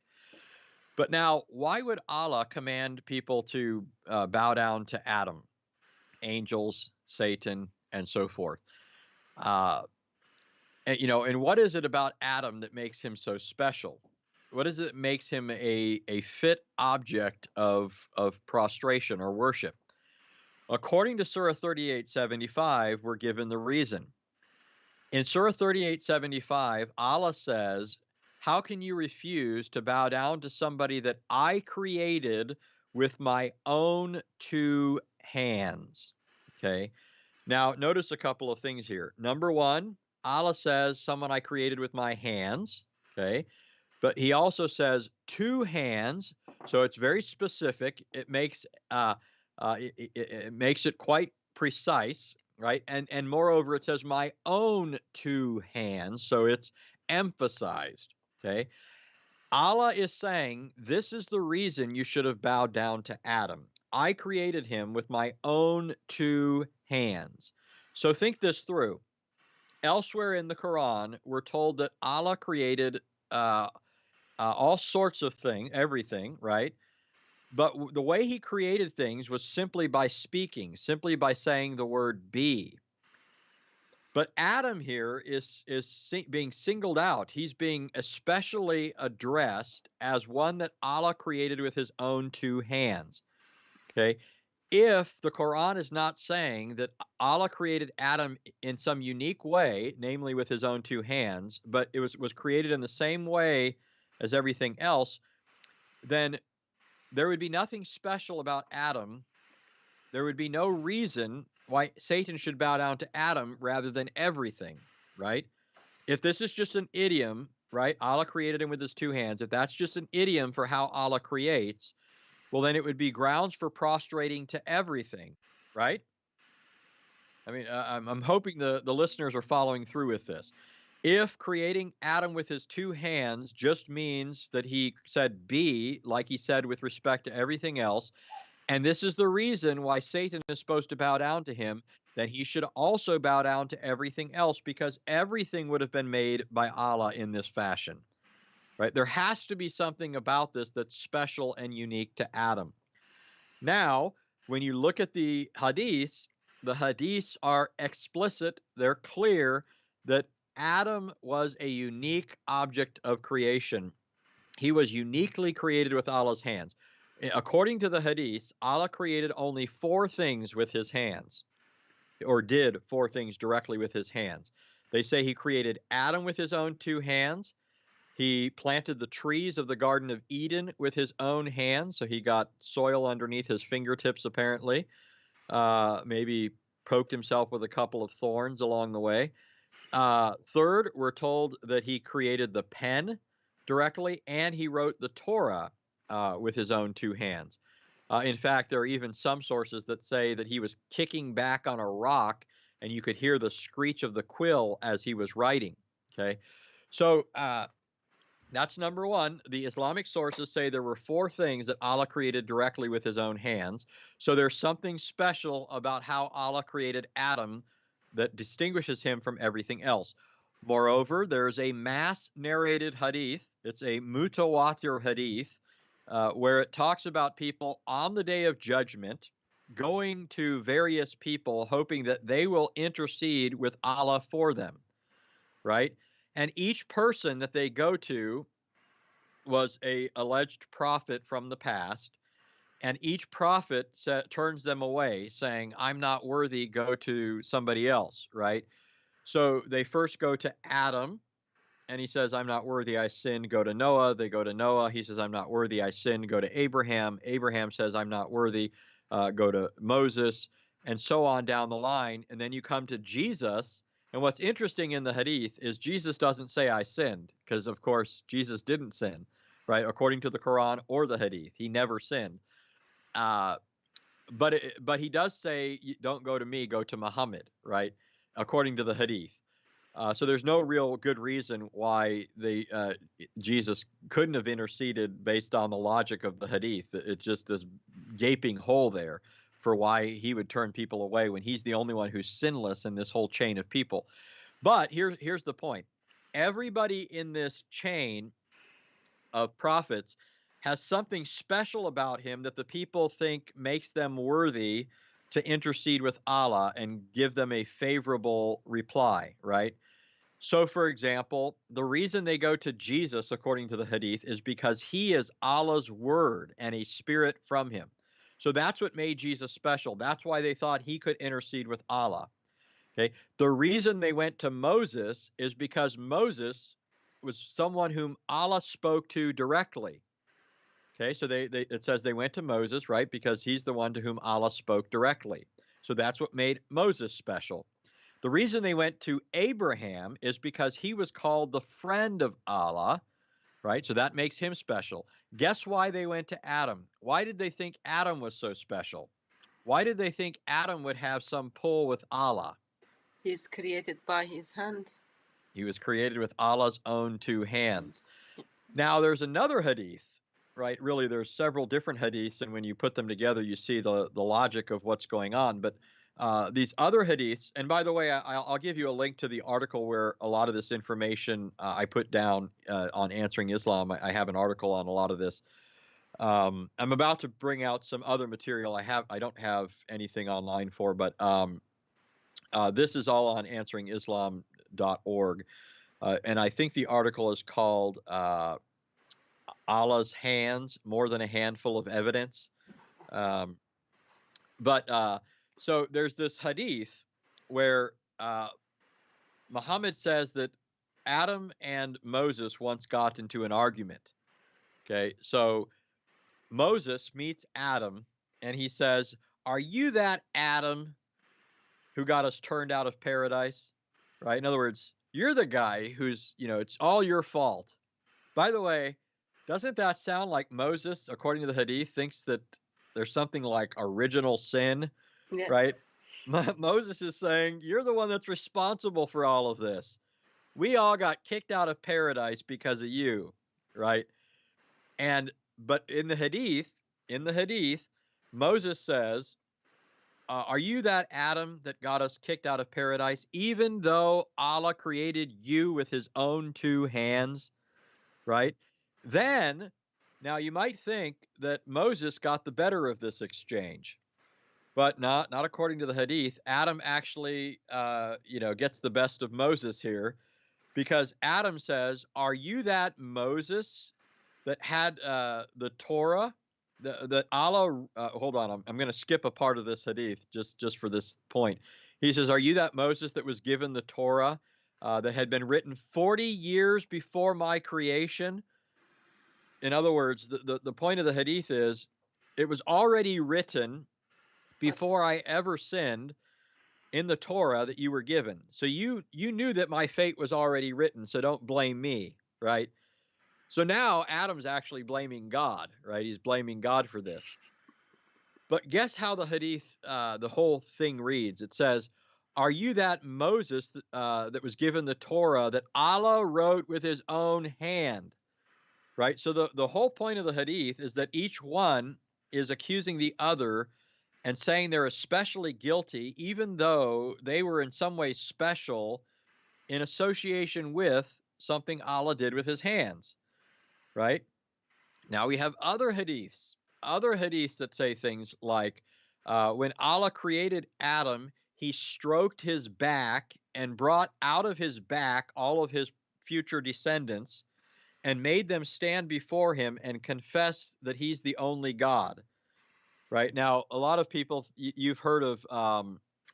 Speaker 3: But now, why would Allah command people to bow down to Adam? Angels, Satan, and so forth. Uh, and what is it about Adam that makes him so special? What is it that makes him a fit object of prostration or worship? According to Surah 38:75, we're given the reason. In Surah 38:75, Allah says, "How can you refuse to bow down to somebody that I created with my own two hands?" Okay. Now, notice a couple of things here. Number one, Allah says, "Someone I created with my hands." Okay. But he also says two hands. So it's very specific. It makes it makes it quite precise, right? And moreover, it says my own two hands. So it's emphasized. Okay. Allah is saying, this is the reason you should have bowed down to Adam. I created him with my own two hands. So think this through. Elsewhere in the Quran, we're told that Allah created all sorts of things, everything, right? But the way he created things was simply by speaking, simply by saying the word be. But Adam here is being singled out. He's being especially addressed as one that Allah created with his own two hands. Okay. If the Quran is not saying that Allah created Adam in some unique way, namely with his own two hands, but it was created in the same way as everything else, then there would be nothing special about Adam. There would be no reason why Satan should bow down to Adam rather than everything, right? If this is just an idiom, right? Allah created him with his two hands. If that's just an idiom for how Allah creates, well, then it would be grounds for prostrating to everything, right? I mean, I'm hoping the listeners are following through with this. If creating Adam with his two hands just means that he said be, like he said with respect to everything else, and this is the reason why Satan is supposed to bow down to him, then he should also bow down to everything else, because everything would have been made by Allah in this fashion, right? There has to be something about this that's special and unique to Adam. Now, when you look at the Hadiths are explicit, they're clear that Adam was a unique object of creation. He was uniquely created with Allah's hands. According to the Hadiths, Allah created only four things with his hands, or did four things directly with his hands. They say he created Adam with his own two hands. He planted the trees of the Garden of Eden with his own hands, so he got soil underneath his fingertips, apparently. Maybe poked himself with a couple of thorns along the way. Third, we're told that he created the pen directly, and he wrote the Torah with his own two hands. In fact, there are even some sources that say that he was kicking back on a rock, and you could hear the screech of the quill as he was writing. Okay, so that's number one. The Islamic sources say there were four things that Allah created directly with his own hands. So there's something special about how Allah created Adam that distinguishes him from everything else. Moreover, there's a mass narrated hadith. It's a mutawatir hadith where it talks about people on the day of judgment going to various people hoping that they will intercede with Allah for them, right? And each person that they go to was a alleged prophet from the past, and each prophet turns them away, saying, "I'm not worthy, go to somebody else," right? So they first go to Adam, and he says, "I'm not worthy, I sinned, go to Noah." They go to Noah, he says, "I'm not worthy, I sinned, go to Abraham." Abraham says, "I'm not worthy, go to Moses," and so on down the line. And then you come to Jesus. And what's interesting in the hadith is Jesus doesn't say I sinned, because of course Jesus didn't sin, right? According to the Quran or the hadith, he never sinned. But he does say, "Don't go to me, go to Muhammad," right? According to the hadith. So there's no real good reason why Jesus couldn't have interceded based on the logic of the hadith. It's just this gaping hole there for why he would turn people away when he's the only one who's sinless in this whole chain of people. But here's the point. Everybody in this chain of prophets has something special about him that the people think makes them worthy to intercede with Allah and give them a favorable reply, right? So, for example, the reason they go to Jesus, according to the hadith, is because he is Allah's word and a spirit from him. So that's what made Jesus special. That's why they thought he could intercede with Allah. Okay. The reason they went to Moses is because Moses was someone whom Allah spoke to directly. Okay. So it says they went to Moses, right? Because he's the one to whom Allah spoke directly. So that's what made Moses special. The reason they went to Abraham is because he was called the friend of Allah, right? So that makes him special. Guess why they went to Adam? Why did they think Adam was so special? Why did they think Adam would have some pull with Allah?
Speaker 2: He's created by his hand.
Speaker 3: He was created with Allah's own two hands. Now, there's another hadith, right? Really, there's several different hadiths, and when you put them together, you see the logic of what's going on. But these other hadiths, and by the way, I'll give you a link to the article where a lot of this information I put down on Answering Islam. I have an article on a lot of this. I'm about to bring out some other material I don't have anything online for, but this is all on answeringislam.org. And I think the article is called Allah's Hands, More Than a Handful of Evidence. So there's this hadith where Muhammad says that Adam and Moses once got into an argument. Okay, so Moses meets Adam and he says, "Are you that Adam who got us turned out of paradise?" Right? In other words, you're the guy who's, it's all your fault. By the way, doesn't that sound like Moses, according to the hadith, thinks that there's something like original sin,
Speaker 2: Yeah.
Speaker 3: right? Moses is saying, you're the one that's responsible for all of this. We all got kicked out of paradise because of you, right? But in the Hadith, Moses says, are you that Adam that got us kicked out of paradise, even though Allah created you with his own two hands, right? Then, now you might think that Moses got the better of this exchange, but not according to the Hadith. Adam actually, gets the best of Moses here, because Adam says, are you that Moses that had the Torah, that Allah, hold on, I'm going to skip a part of this Hadith just for this point. He says, are you that Moses that was given the Torah that had been written 40 years before my creation? In other words, the point of the Hadith is, it was already written before I ever sinned in the Torah that you were given. So you knew that my fate was already written, so don't blame me, right? So now Adam's actually blaming God, right? He's blaming God for this. But guess how the Hadith, the whole thing reads? It says, are you that Moses that was given the Torah that Allah wrote with his own hand, right? So the whole point of the Hadith is that each one is accusing the other and saying they're especially guilty, even though they were in some way special in association with something Allah did with his hands, right? Now we have other hadiths that say things like, when Allah created Adam, he stroked his back and brought out of his back all of his future descendants and made them stand before him and confess that he's the only God. Right now, a lot of people, you've heard of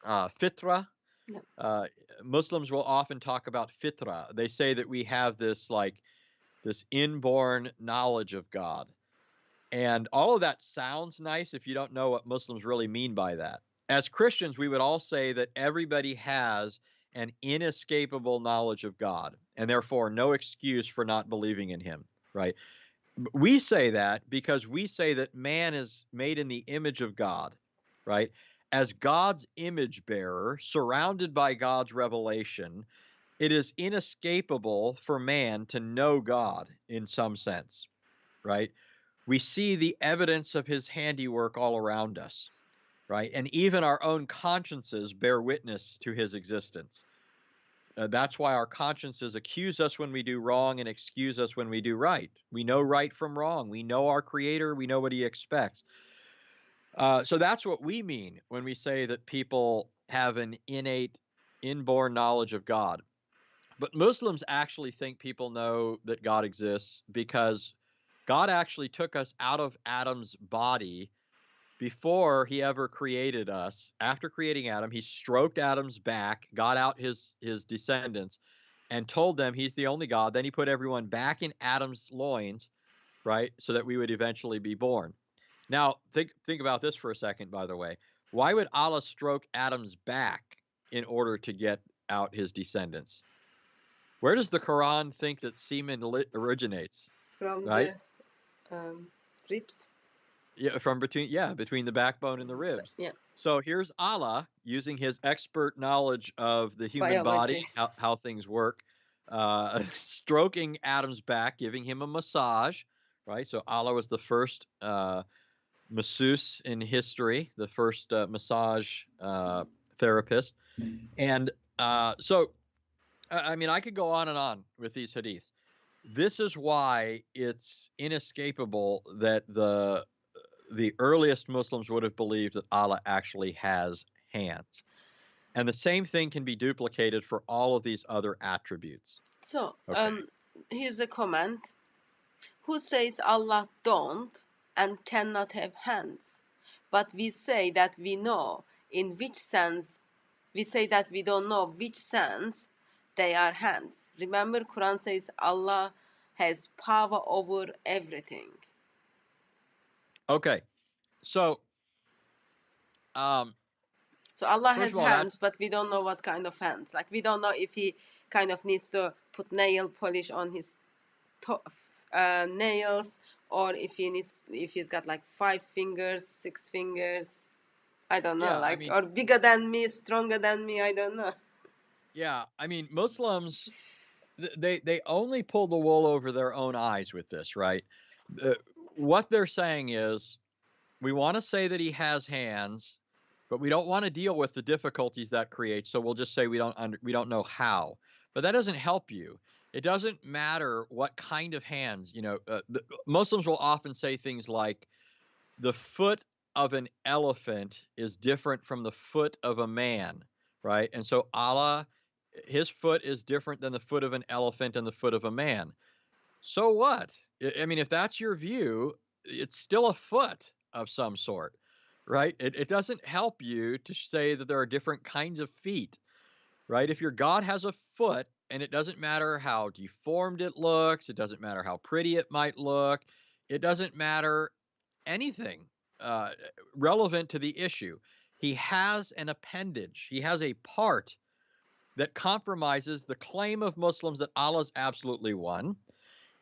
Speaker 3: fitra.
Speaker 2: Yep.
Speaker 3: Muslims will often talk about fitra. They say that we have this inborn knowledge of God. And all of that sounds nice if you don't know what Muslims really mean by that. As Christians, we would all say that everybody has an inescapable knowledge of God, and therefore no excuse for not believing in him, right? We say that because we say that man is made in the image of God, right? As God's image bearer, surrounded by God's revelation, it is inescapable for man to know God in some sense, right? We see the evidence of his handiwork all around us, right? And even our own consciences bear witness to his existence. That's why our consciences accuse us when we do wrong and excuse us when we do right. We know right from wrong. We know our Creator. We know what he expects. So that's what we mean when we say that people have an innate, inborn knowledge of God. But Muslims actually think people know that God exists because God actually took us out of Adam's body before he ever created us. After creating Adam, he stroked Adam's back, got out his descendants, and told them he's the only God. Then he put everyone back in Adam's loins, right, so that we would eventually be born. Now, think about this for a second, by the way. Why would Allah stroke Adam's back in order to get out his descendants? Where does the Quran think that semen originates?
Speaker 2: From
Speaker 3: Right?
Speaker 2: the ribs.
Speaker 3: Yeah, between the backbone and the ribs.
Speaker 2: Yeah.
Speaker 3: So here's Allah using his expert knowledge of the human body,
Speaker 2: Biology.
Speaker 3: how things work, stroking Adam's back, giving him a massage, right? So Allah was the first masseuse in history, the first massage therapist. And so, I mean, I could go on and on with these hadiths. This is why it's inescapable that the earliest Muslims would have believed that Allah actually has hands. And the same thing can be duplicated for all of these other attributes.
Speaker 2: So,
Speaker 3: Okay.
Speaker 2: here's a comment. Who says Allah don't and cannot have hands? But we say that we know in which sense. We say that we don't know which sense they are hands. Remember, Quran says Allah has power over everything.
Speaker 3: Okay. So,
Speaker 2: So Allah
Speaker 3: first
Speaker 2: has
Speaker 3: of all,
Speaker 2: hands, but we don't know what kind of hands. Like, we don't know if he kind of needs to put nail polish on his nails, or if he's got like 5 fingers, 6 fingers. I don't know,
Speaker 3: Yeah, I
Speaker 2: like,
Speaker 3: mean,
Speaker 2: or bigger than me, stronger than me, I don't know.
Speaker 3: yeah, I mean, Muslims, they only pull the wool over their own eyes with this, right? Uh, what they're saying is, we want to say that he has hands, but we don't want to deal with the difficulties that creates. So we'll just say we don't know how. But that doesn't help you. It doesn't matter what kind of hands. Muslims will often say things like, the foot of an elephant is different from the foot of a man, right? And so Allah, his foot is different than the foot of an elephant and the foot of a man. So what? I mean, if that's your view, it's still a foot of some sort, right? It doesn't help you to say that there are different kinds of feet, right? If your God has a foot, and it doesn't matter how deformed it looks, it doesn't matter how pretty it might look, it doesn't matter anything uh, relevant to the issue. He has an appendage, he has a part that compromises the claim of Muslims that Allah's absolutely one.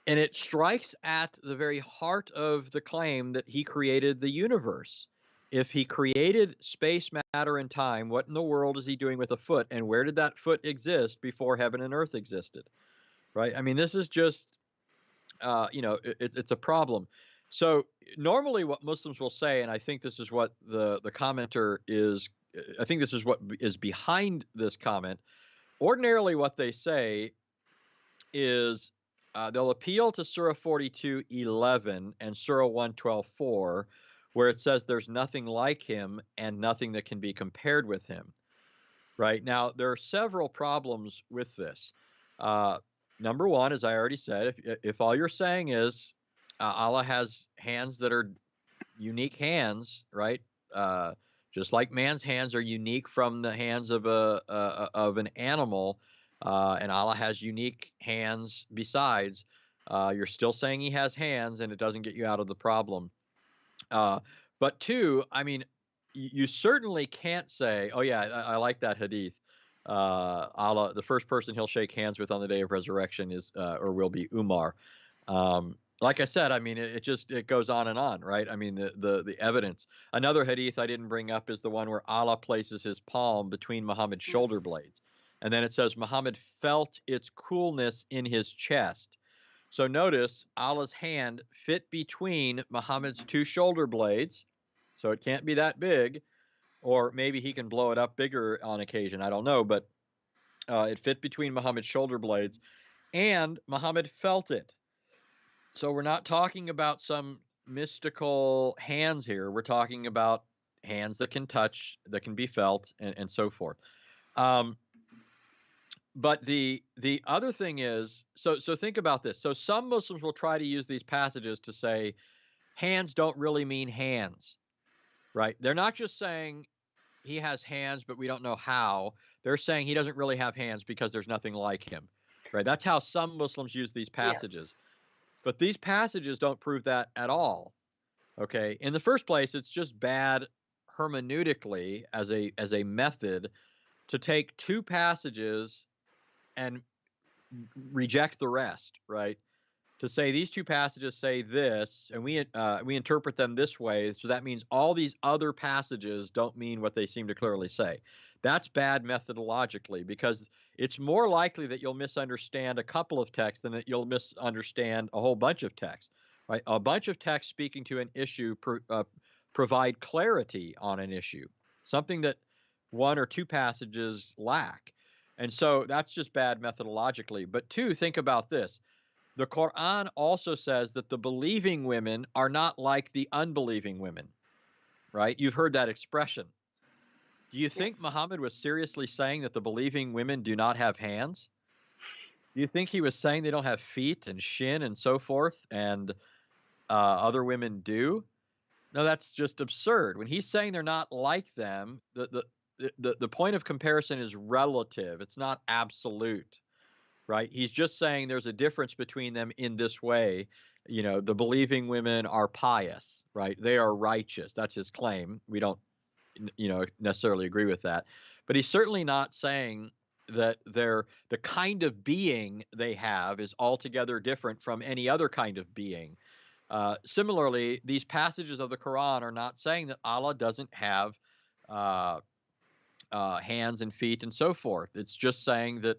Speaker 3: And it strikes at the very heart of the claim that he created the universe. If he created space, matter, and time, what in the world is he doing with a foot? And where did that foot exist before heaven and earth existed? Right? I mean, this is just, it's a problem. So normally what Muslims will say, and I think this is what the commenter is, I think this is what is behind this comment. Ordinarily what they say is they'll appeal to Surah 42:11 and Surah 112:4, where it says there's nothing like him and nothing that can be compared with him. Right now, there are several problems with this. Uh, Number one, as I already said, if all you're saying is Allah has hands that are unique hands, right? Uh, just like man's hands are unique from the hands of an animal, and Allah has unique hands besides. You're still saying he has hands, and it doesn't get you out of the problem. Uh, but two, I mean, you certainly can't say, "Oh yeah, I like that hadith." Allah, the first person he'll shake hands with on the day of resurrection is or will be Umar. Like I said, I mean, it goes on and on, right? I mean, the evidence. Another hadith I didn't bring up is the one where Allah places his palm between Muhammad's shoulder blades, and then it says Muhammad felt its coolness in his chest. So notice Allah's hand fit between Muhammad's two shoulder blades, so it can't be that big, or maybe he can blow it up bigger on occasion. I don't know, but it fit between Muhammad's shoulder blades, and Muhammad felt it. So we're not talking about some mystical hands here. We're talking about hands that can touch, that can be felt, and so forth. Um, but the other thing is, so think about this. So some Muslims will try to use these passages to say hands don't really mean hands, right? They're not just saying he has hands, but we don't know how. They're saying he doesn't really have hands because there's nothing like him, right? That's how some Muslims use these
Speaker 2: Yeah.
Speaker 3: passages. But these passages don't prove that at all. Okay. In the first place, it's just bad hermeneutically as a method to take two passages and reject the rest, right? To say these two passages say this, and we interpret them this way, so that means all these other passages don't mean what they seem to clearly say. That's bad methodologically, because it's more likely that you'll misunderstand a couple of texts than that you'll misunderstand a whole bunch of texts. Right? A bunch of texts speaking to an issue provide clarity on an issue, something that one or two passages lack. And so that's just bad methodologically. But two, think about this. The Quran also says that the believing women are not like the unbelieving women, right? You've heard that expression. Do you
Speaker 2: Yeah.
Speaker 3: think Muhammad was seriously saying that the believing women do not have hands? Do you think he was saying they don't have feet and shin and so forth, and other women do? No, that's just absurd. When he's saying they're not like them, the point of comparison is relative. It's not absolute, right? He's just saying there's a difference between them in this way. The believing women are pious, right? They are righteous. That's his claim. We don't, necessarily agree with that. But he's certainly not saying that the kind of being they have is altogether different from any other kind of being. Similarly, these passages of the Quran are not saying that Allah doesn't have uh, hands and feet and so forth. It's just saying that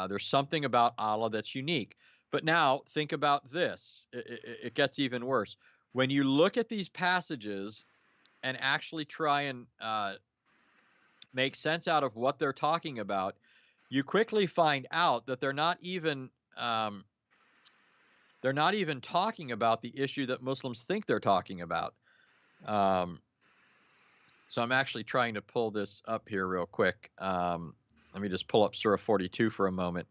Speaker 3: there's something about Allah that's unique. But now think about this. It gets even worse. When you look at these passages and actually try and make sense out of what they're talking about, you quickly find out that they're not even talking about the issue that Muslims think they're talking about. So I'm actually trying to pull this up here real quick. Let me just pull up Surah 42 for a moment.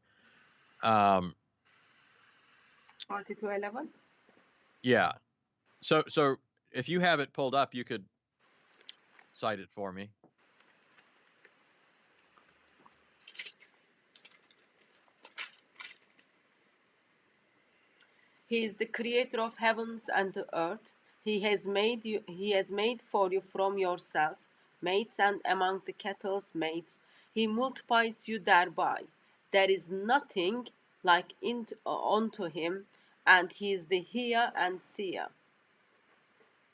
Speaker 2: 42:11.
Speaker 3: Yeah. So if you have it pulled up, you could cite it for me.
Speaker 2: He is the creator of heavens and the earth. He has made for you from yourself mates, and among the cattle's mates. He multiplies you thereby. There is nothing like unto him, and he is the hearer and seer.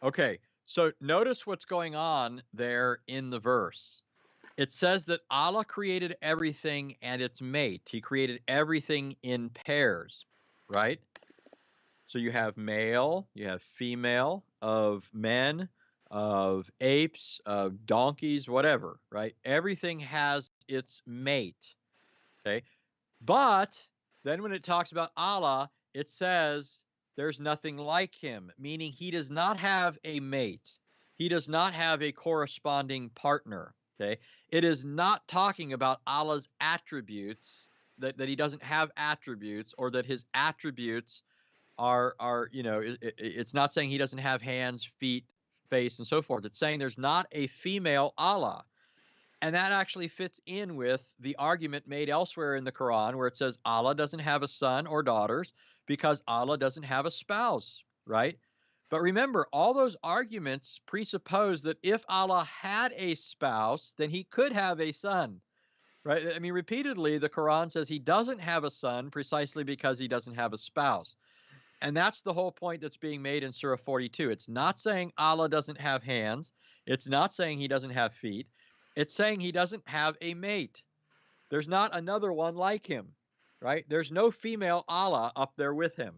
Speaker 3: Okay. So notice what's going on there in the verse. It says that Allah created everything and its mate. He created everything in pairs, right? So you have male, you have female, of men, of apes, of donkeys, whatever, right? Everything has its mate, okay? But then when it talks about Allah, it says there's nothing like him, meaning he does not have a mate. He does not have a corresponding partner, okay? It is not talking about Allah's attributes, that he doesn't have attributes, or that his attributes are it's not saying he doesn't have hands, feet, face, and so forth. It's saying there's not a female Allah. And that actually fits in with the argument made elsewhere in the Quran where it says Allah doesn't have a son or daughters because Allah doesn't have a spouse, right? But remember, all those arguments presuppose that if Allah had a spouse, then he could have a son, right? I mean, repeatedly, the Quran says he doesn't have a son precisely because he doesn't have a spouse. And that's the whole point that's being made in Surah 42. It's not saying Allah doesn't have hands. It's not saying he doesn't have feet. It's saying he doesn't have a mate. There's not another one like him, right? There's no female Allah up there with him.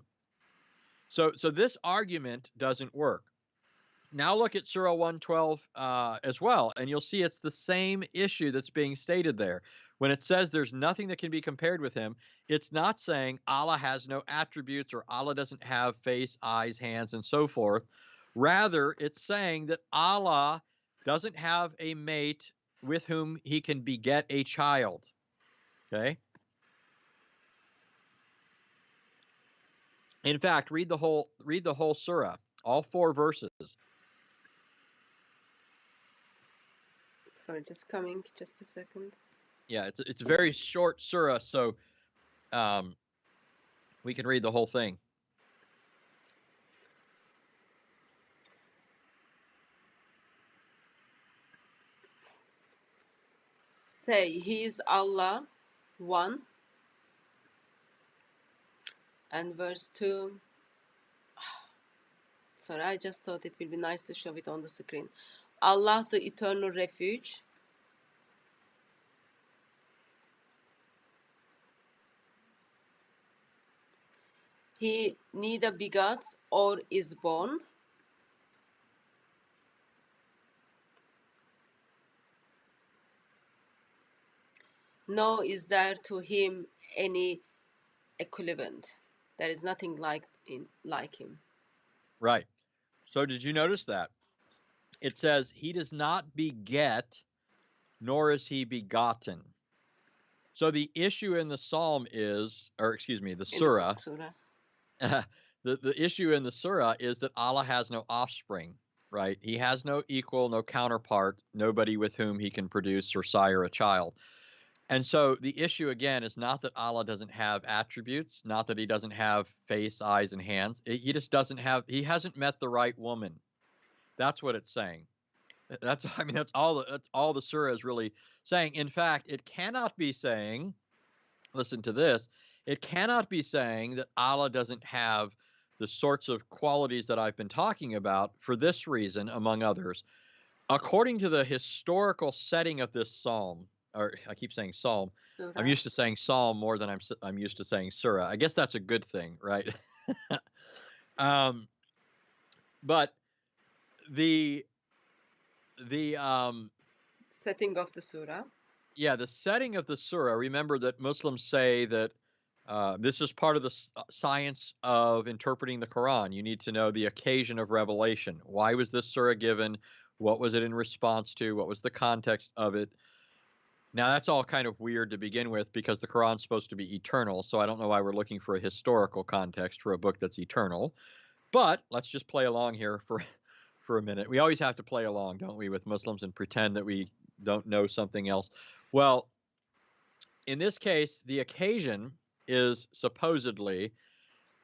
Speaker 3: So this argument doesn't work. Now look at Surah 112 as well, and you'll see it's the same issue that's being stated there. When it says there's nothing that can be compared with him, it's not saying Allah has no attributes or Allah doesn't have face, eyes, hands, and so forth. Rather, it's saying that Allah doesn't have a mate with whom he can beget a child. Okay? In fact, read the whole surah, all 4 verses.
Speaker 2: Sorry, just coming, just a second.
Speaker 3: Yeah, it's a very short surah, so we can read the whole thing.
Speaker 2: Say, He is Allah, one. And verse 2. Sorry, I just thought it will be nice to show it on the screen. Allah, the eternal refuge. He neither begots or is born. Nor is there to him any equivalent. There is nothing like him.
Speaker 3: Right. So did you notice that? It says he does not beget, nor is he begotten. So the issue in the psalm is, or excuse me, the surah, the issue in the surah is that Allah has no offspring, right? He has no equal, no counterpart, nobody with whom he can produce or sire a child. And so the issue again is not that Allah doesn't have attributes, not that he doesn't have face, eyes, and hands. He just doesn't have, he hasn't met the right woman. That's what it's saying. That's all the surah is really saying. In fact, it cannot be saying, listen to this, it cannot be saying that Allah doesn't have the sorts of qualities that I've been talking about for this reason, among others. according to the historical setting of this psalm, or I keep saying psalm, I'm
Speaker 2: Surah.
Speaker 3: used to saying psalm more than I'm used to saying surah. I guess that's a good thing, right? But the
Speaker 2: Setting of the surah.
Speaker 3: yeah, the setting of the surah. Remember that Muslims say that this is part of the science of interpreting the Quran. You need to know the occasion of revelation. Why was this surah given? What was it in response to? What was the context of it? Now, that's all kind of weird to begin with because the Quran's supposed to be eternal. So I don't know why we're looking for a historical context for a book that's eternal. But let's just play along here for a minute. We always have to play along, don't we, with Muslims and pretend that we don't know something else. Well, in this case, the occasion is supposedly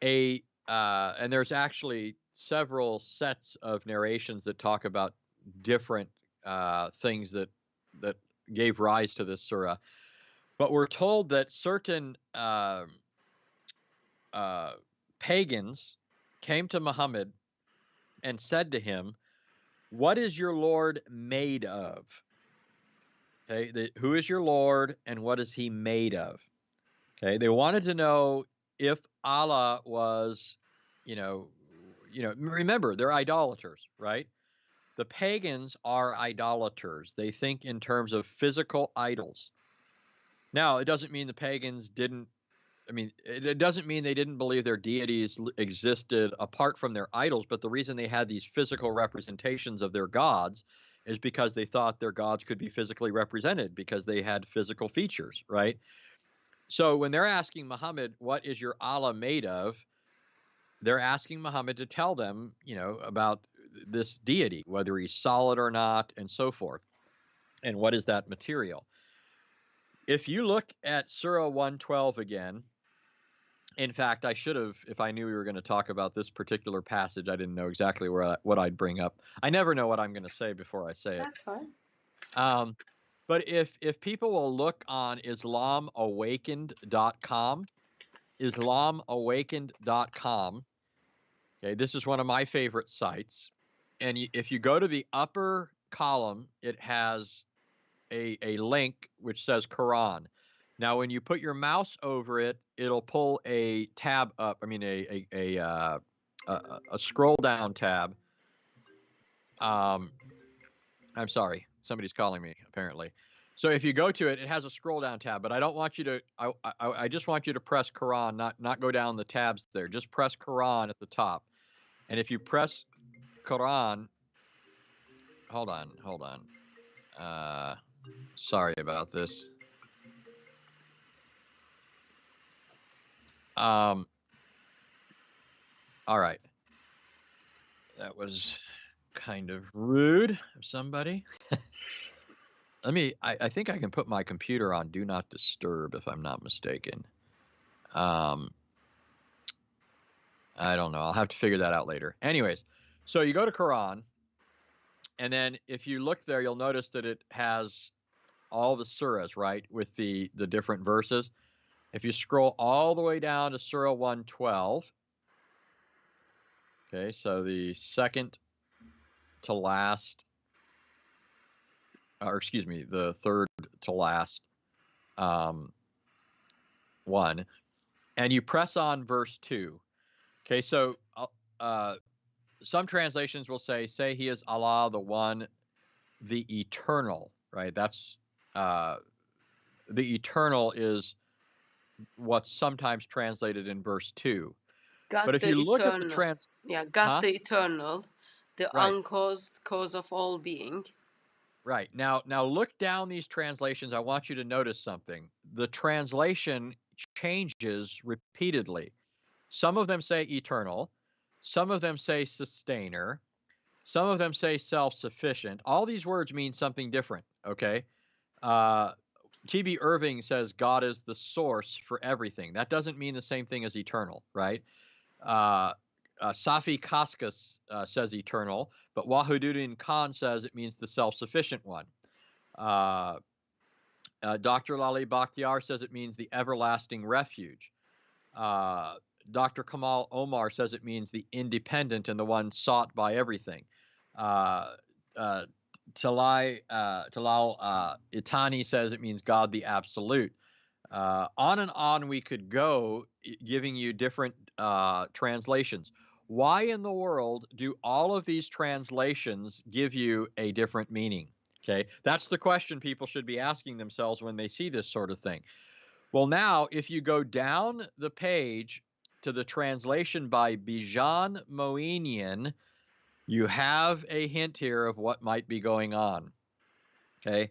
Speaker 3: and there's actually several sets of narrations that talk about different things that gave rise to this surah. But we're told that certain pagans came to Muhammad and said to him, "What is your Lord made of?" Okay, who is your Lord and what is he made of? Okay, they wanted to know if Allah was, remember, they're idolaters, right? The pagans are idolaters. They think in terms of physical idols. Now, it doesn't mean the pagans didn't, it doesn't mean they didn't believe their deities existed apart from their idols, but the reason they had these physical representations of their gods is because they thought their gods could be physically represented because they had physical features, right? So when they're asking Muhammad, what is your Allah made of? They're asking Muhammad to tell them, about this deity, whether he's solid or not, and so forth. And what is that material? If you look at Surah 112 again, in fact, I should have, if I knew we were going to talk about this particular passage, I didn't know exactly what I'd bring up. I never know what I'm going to say before I say it.
Speaker 2: That's fine.
Speaker 3: But if people will look on islamawakened.com, islamawakened.com, okay, this is one of my favorite sites. And if you go to the upper column, it has a link which says Quran. Now, when you put your mouse over it, it'll pull a tab up. I mean, a scroll down tab. I'm sorry, somebody's calling me apparently. So if you go to it, it has a scroll down tab. But I don't want you to. I just want you to press Quran, not go down the tabs there. Just press Quran at the top. And if you press Quran, hold on. Sorry about this. All right. That was kind of rude of somebody. I think I can put my computer on do not disturb if I'm not mistaken. I don't know. I'll have to figure that out later. Anyways, so you go to Quran, and then if you look there, you'll notice that it has all the surahs, right, with the different verses. If you scroll all the way down to Surah 112, okay, so the second to last, or excuse me, the third to last one, and you press on verse 2. Okay, so some translations will say he is Allah, the one, the eternal, right? That's the eternal is what's sometimes translated in verse 2.
Speaker 2: God
Speaker 3: But if
Speaker 2: the
Speaker 3: you look at the
Speaker 2: eternal. Yeah, God the eternal, the
Speaker 3: Right.
Speaker 2: uncaused cause of all being.
Speaker 3: Right. Now look down these translations. I want you to notice something. The translation changes repeatedly. Some of them say eternal. Some of them say sustainer. Some of them say self-sufficient. All these words mean something different, okay? T.B. Irving says God is the source for everything. That doesn't mean the same thing as eternal, right? Safi Kaskas says eternal, but Wahiduddin Khan says it means the self-sufficient one. Dr. Lali Bakhtiar says it means the everlasting refuge. Dr. Kamal Omar says it means the independent and the one sought by everything. Talal Itani says it means God the absolute. On and on we could go, giving you different translations. Why in the world do all of these translations give you a different meaning? Okay, that's the question people should be asking themselves when they see this sort of thing. Well, now, if you go down the page to the translation by Bijan Moinian, you have a hint here of what might be going on. Okay.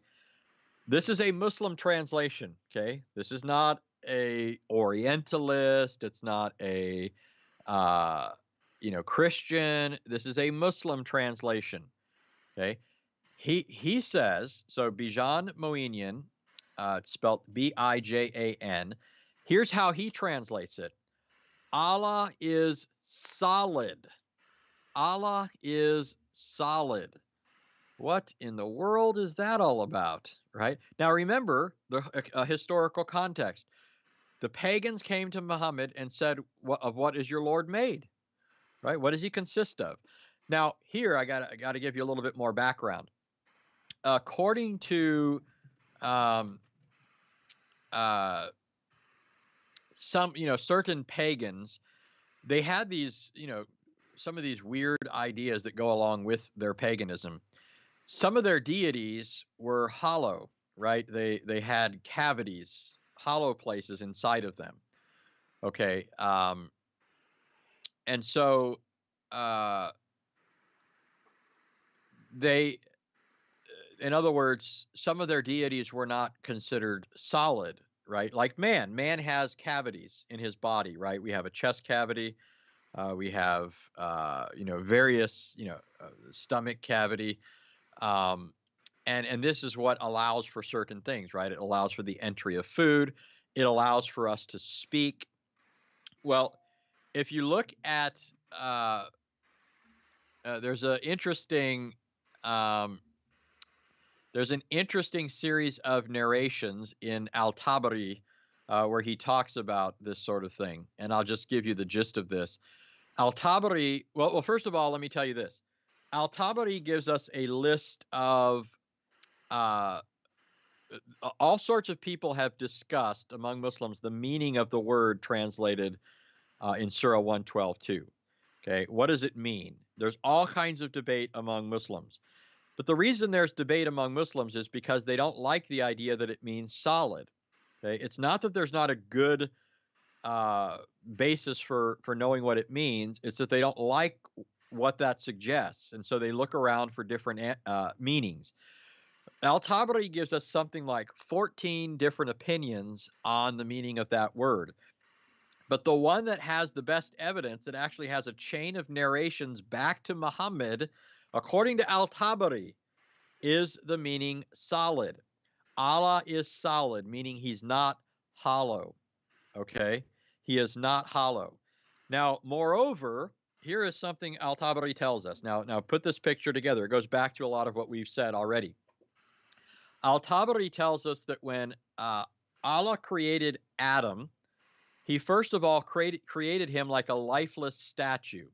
Speaker 3: This is a Muslim translation. Okay. This is not a Orientalist. It's not a, Christian. This is a Muslim translation. Okay. He says, so Bijan Moinian, it's spelled Bijan. Here's how he translates it. Allah is solid. Allah is solid. What in the world is that all about? Right? Now remember the historical context. The pagans came to Muhammad and said, of what is your Lord made? Right? What does he consist of? Now here I got to give you a little bit more background. According to some, certain pagans, they had these, some of these weird ideas that go along with their paganism. Some of their deities were hollow, right? They had cavities, hollow places inside of them. Okay. And so in other words, some of their deities were not considered solid, right? Like man has cavities in his body, right? We have a chest cavity. We have, various, stomach cavity. And this is what allows for certain things, right? It allows for the entry of food. It allows for us to speak. Well, if you look at, there's an interesting series of narrations in Al-Tabari where he talks about this sort of thing. And I'll just give you the gist of this. Al-Tabari, well, first of all, let me tell you this. Al-Tabari gives us a list of all sorts of people have discussed among Muslims the meaning of the word translated in Surah 112:2. Okay, what does it mean? There's all kinds of debate among Muslims. But the reason there's debate among Muslims is because they don't like the idea that it means solid. Okay, it's not that there's not a good basis for knowing what it means. It's that they don't like what that suggests, and so they look around for different meanings. Al-Tabari gives us something like 14 different opinions on the meaning of that word. But the one that has the best evidence, it actually has a chain of narrations back to Muhammad, according to Al-Tabari, is the meaning solid. Allah is solid, meaning he's not hollow. Okay? He is not hollow. Now, moreover, here is something Al-Tabari tells us. Now put this picture together. It goes back to a lot of what we've said already. Al-Tabari tells us that when Allah created Adam, he first of all created him like a lifeless statue.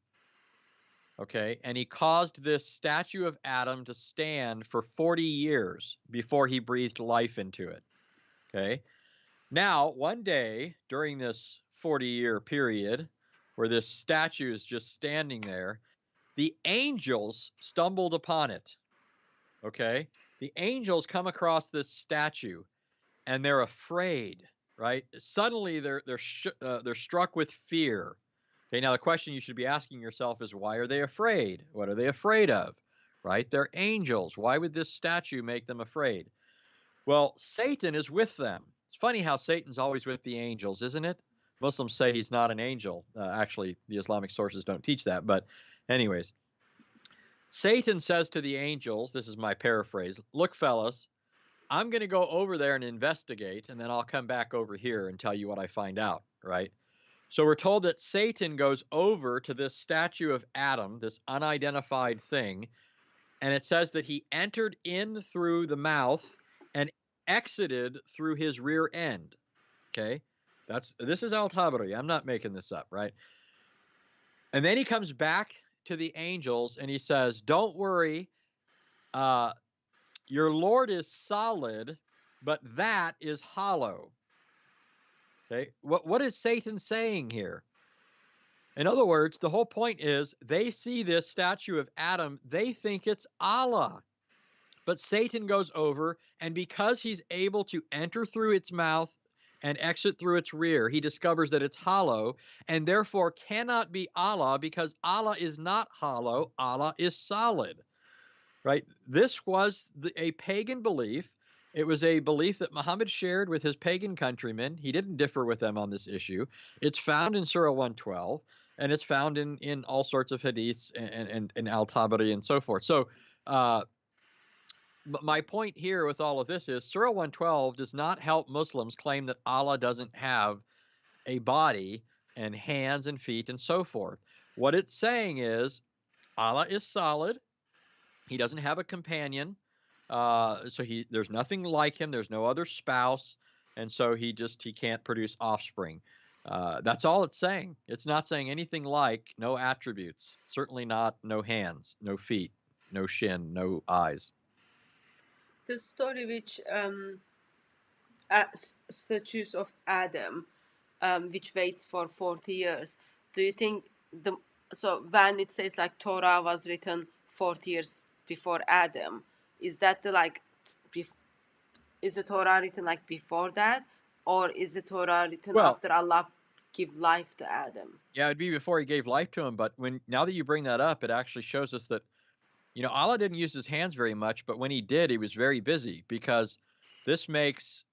Speaker 3: Okay, and he caused this statue of Adam to stand for 40 years before he breathed life into it. Okay, now one day during this 40-year period where this statue is just standing there, the angels stumbled upon it. Okay, the angels come across this statue and they're afraid, right? Suddenly they're struck with fear. Okay, now the question you should be asking yourself is, why are they afraid? What are they afraid of? Right? They're angels. Why would this statue make them afraid? Well, Satan is with them. It's funny how Satan's always with the angels, isn't it? Muslims say he's not an angel. Actually, the Islamic sources don't teach that. But anyways, Satan says to the angels, this is my paraphrase, look, fellas, I'm going to go over there and investigate, and then I'll come back over here and tell you what I find out, right? So we're told that Satan goes over to this statue of Adam, this unidentified thing, and it says that he entered in through the mouth and exited through his rear end. Okay? This is Al-Tabari. I'm not making this up, right? And then he comes back to the angels and he says, don't worry, your Lord is solid, but that is hollow. Okay, what is Satan saying here? In other words, the whole point is they see this statue of Adam, they think it's Allah. But Satan goes over, and because he's able to enter through its mouth and exit through its rear, he discovers that it's hollow and therefore cannot be Allah, because Allah is not hollow, Allah is solid. Right? This was a pagan belief. It was a belief that Muhammad shared with his pagan countrymen. He didn't differ with them on this issue. It's found in Surah 112, and it's found in all sorts of hadiths and al-Tabari and so forth. So my point here with all of this is Surah 112 does not help Muslims claim that Allah doesn't have a body and hands and feet and so forth. What it's saying is Allah is solid. He doesn't have a companion. So there's nothing like him. There's no other spouse. And so he can't produce offspring. That's all it's saying. It's not saying anything like no attributes, certainly not no hands, no feet, no shin, no eyes.
Speaker 2: The story which statues of Adam, which waits for 40 years. Do you think so when it says like Torah was written 40 years before Adam, is that is the Torah written like before that, or is the Torah written after Allah give life to Adam?
Speaker 3: Yeah, it'd be before he gave life to him. But now that you bring that up, it actually shows us that, Allah didn't use his hands very much, but when he did, he was very busy, because this makes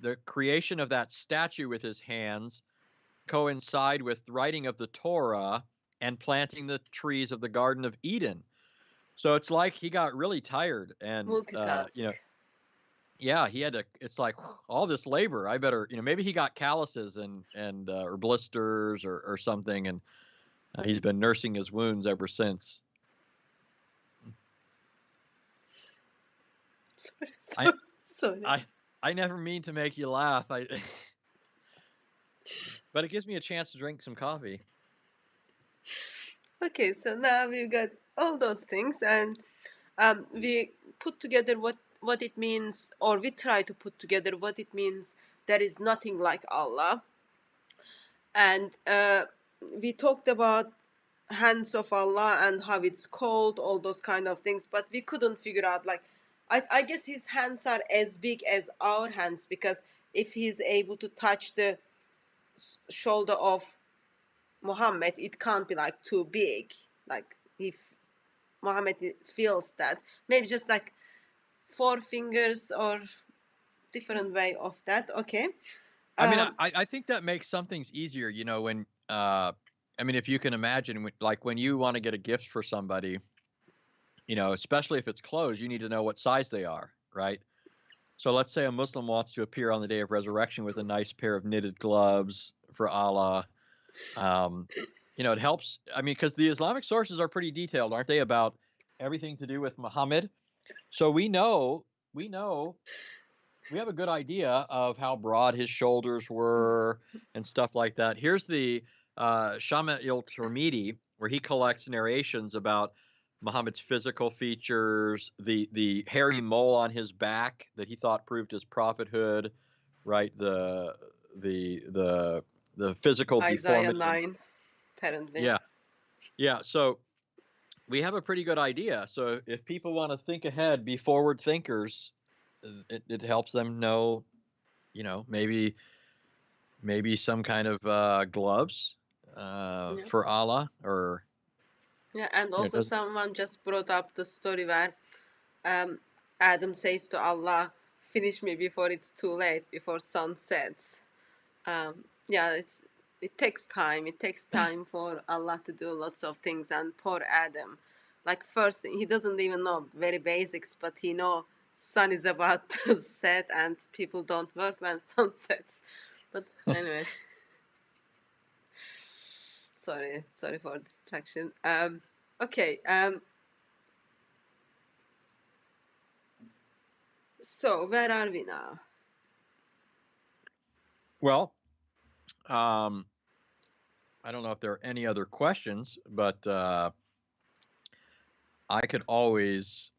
Speaker 3: the creation of that statue with his hands coincide with the writing of the Torah and planting the trees of the Garden of Eden. So it's like he got really tired and,
Speaker 2: Multitask.
Speaker 3: yeah, he had to, it's like all this labor, I better, maybe he got calluses and or blisters or something, and he's been nursing his wounds ever since.
Speaker 2: Sorry.
Speaker 3: I never mean to make you laugh. But it gives me a chance to drink some coffee.
Speaker 2: Okay, so now we've got all those things, and we put together what it means, or we try to put together what it means there is nothing like Allah. And we talked about hands of Allah and how it's called, all those kind of things, but we couldn't figure out, like, I guess his hands are as big as our hands, because if he's able to touch the shoulder of Muhammad, it can't be like too big. Like if Muhammad feels that, maybe just like 4 fingers or different way of that. Okay.
Speaker 3: I mean, I think that makes some things easier, when if you can imagine, like when you want to get a gift for somebody, especially if it's clothes, you need to know what size they are, right? So let's say a Muslim wants to appear on the day of resurrection with a nice pair of knitted gloves for Allah. It helps. I mean, because the Islamic sources are pretty detailed, aren't they, about everything to do with Muhammad? So we have a good idea of how broad his shoulders were and stuff like that. Here's the shamounia, where he collects narrations about Muhammad's physical features, the hairy mole on his back that he thought proved his prophethood, right? The physical
Speaker 2: Isaiah
Speaker 3: deformity.
Speaker 2: 9, apparently.
Speaker 3: Yeah. So we have a pretty good idea. So if people want to think ahead, be forward thinkers, it helps them know, maybe some kind of gloves for Allah, or
Speaker 2: and also someone just brought up the story where Adam says to Allah, "Finish me before it's too late, before sun sets." It takes time. It takes time for Allah to do lots of things, and poor Adam, like first he doesn't even know very basics, but he know sun is about to set and people don't work when sun sets. But anyway, sorry for distraction. Okay. So where are we now?
Speaker 3: Well, I don't know if there are any other questions, but I could always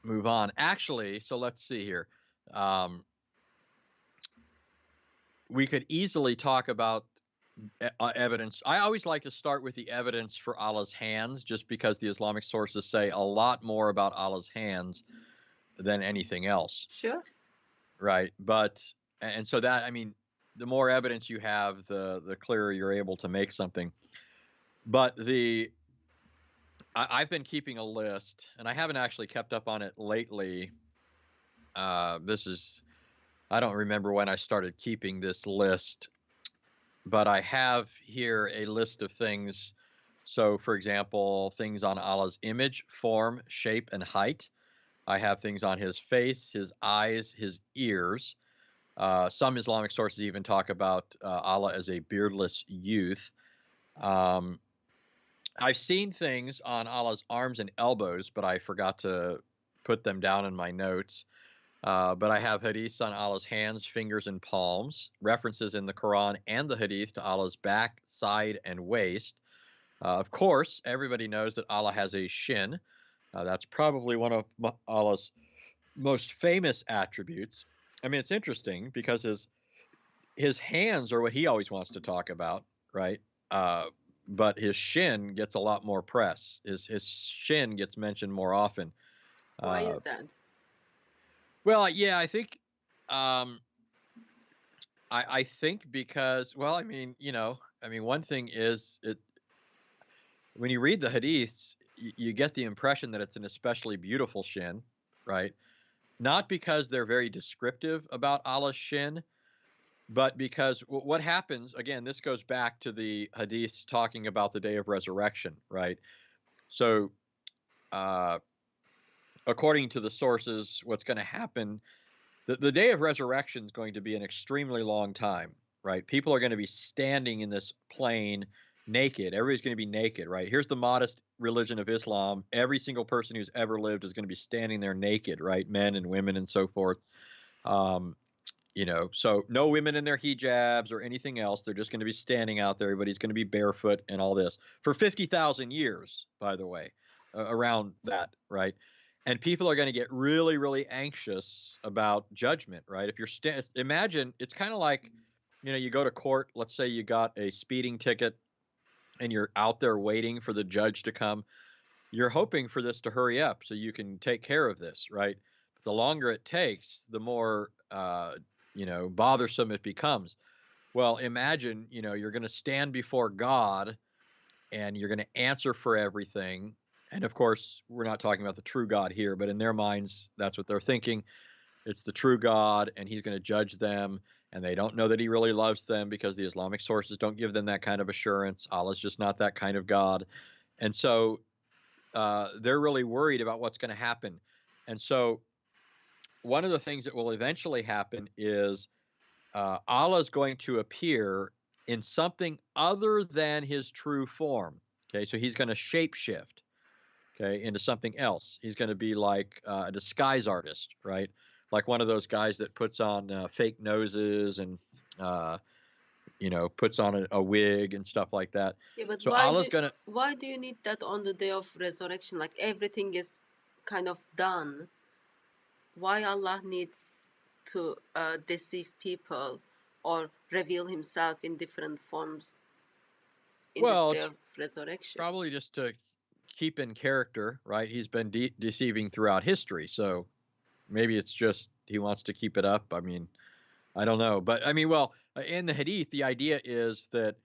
Speaker 3: move on. Actually, so let's see here. Um, we could easily talk about evidence. I always like to start with the evidence for Allah's hands, just because the Islamic sources say a lot more about Allah's hands than anything else,
Speaker 2: Sure.
Speaker 3: right? But and so that, I mean, the more evidence you have, the clearer you're able to make something. But I've been keeping a list, and I haven't actually kept up on it lately. This is, I don't remember when I started keeping this list, but I have here a list of things. So, for example, things on Allah's image, form, shape, and height. I have things on his face, his eyes, his ears. Some Islamic sources even talk about Allah as a beardless youth. Um, I've seen things on Allah's arms and elbows, but I forgot to put them down in my notes. But I have hadiths on Allah's hands, fingers, and palms, references in the Quran and the hadith to Allah's back, side, and waist. Of course, everybody knows that Allah has a shin. That's probably one of Allah's most famous attributes. I mean, it's interesting because his hands are what he always wants to talk about, right? But his shin gets a lot more press. His shin gets mentioned more often.
Speaker 2: Why is that?
Speaker 3: Well, yeah, I think um, I think because, well, I mean, one thing is it when you read the hadiths, you get the impression that it's an especially beautiful shin, right? Not because they're very descriptive about Allah's shin, but because what happens, again, this goes back to the hadiths talking about the day of resurrection, right? So, uh, according to the sources, what's going to happen, the day of resurrection is going to be an extremely long time, right? People are going to be standing in this plain naked. Everybody's going to be naked, right? Here's the modest religion of Islam. Every single person who's ever lived is going to be standing there naked, right? Men and women and so forth. So no women in their hijabs or anything else. They're just going to be standing out there. Everybody's going to be barefoot and all this for 50,000 years, by the way, around that, right? And people are going to get really, really anxious about judgment, right? If you're imagine it's kind of like, you go to court. Let's say you got a speeding ticket and you're out there waiting for the judge to come. You're hoping for this to hurry up so you can take care of this, right? But the longer it takes, the more bothersome it becomes. Well, imagine, you're going to stand before God and you're going to answer for everything. And of course, we're not talking about the true God here, but in their minds, that's what they're thinking. It's the true God, and he's going to judge them. And they don't know that he really loves them because the Islamic sources don't give them that kind of assurance. Allah's just not that kind of God. And so they're really worried about what's going to happen. And so one of the things that will eventually happen is Allah is going to appear in something other than his true form. Okay, so he's going to shapeshift, okay, into something else. He's going to be like a disguise artist, right? Like one of those guys that puts on fake noses and puts on a wig and stuff like that.
Speaker 2: Yeah, but
Speaker 3: So Allah's going to.
Speaker 2: why do you need that on the day of resurrection? Like everything is kind of done. Why Allah needs to deceive people or reveal himself in different forms in the day
Speaker 3: It's
Speaker 2: of resurrection?
Speaker 3: probably just to keep in character, right? He's been deceiving throughout history, so maybe it's just he wants to keep it up. I mean, I don't know, but I mean, well, in the hadith, the idea is that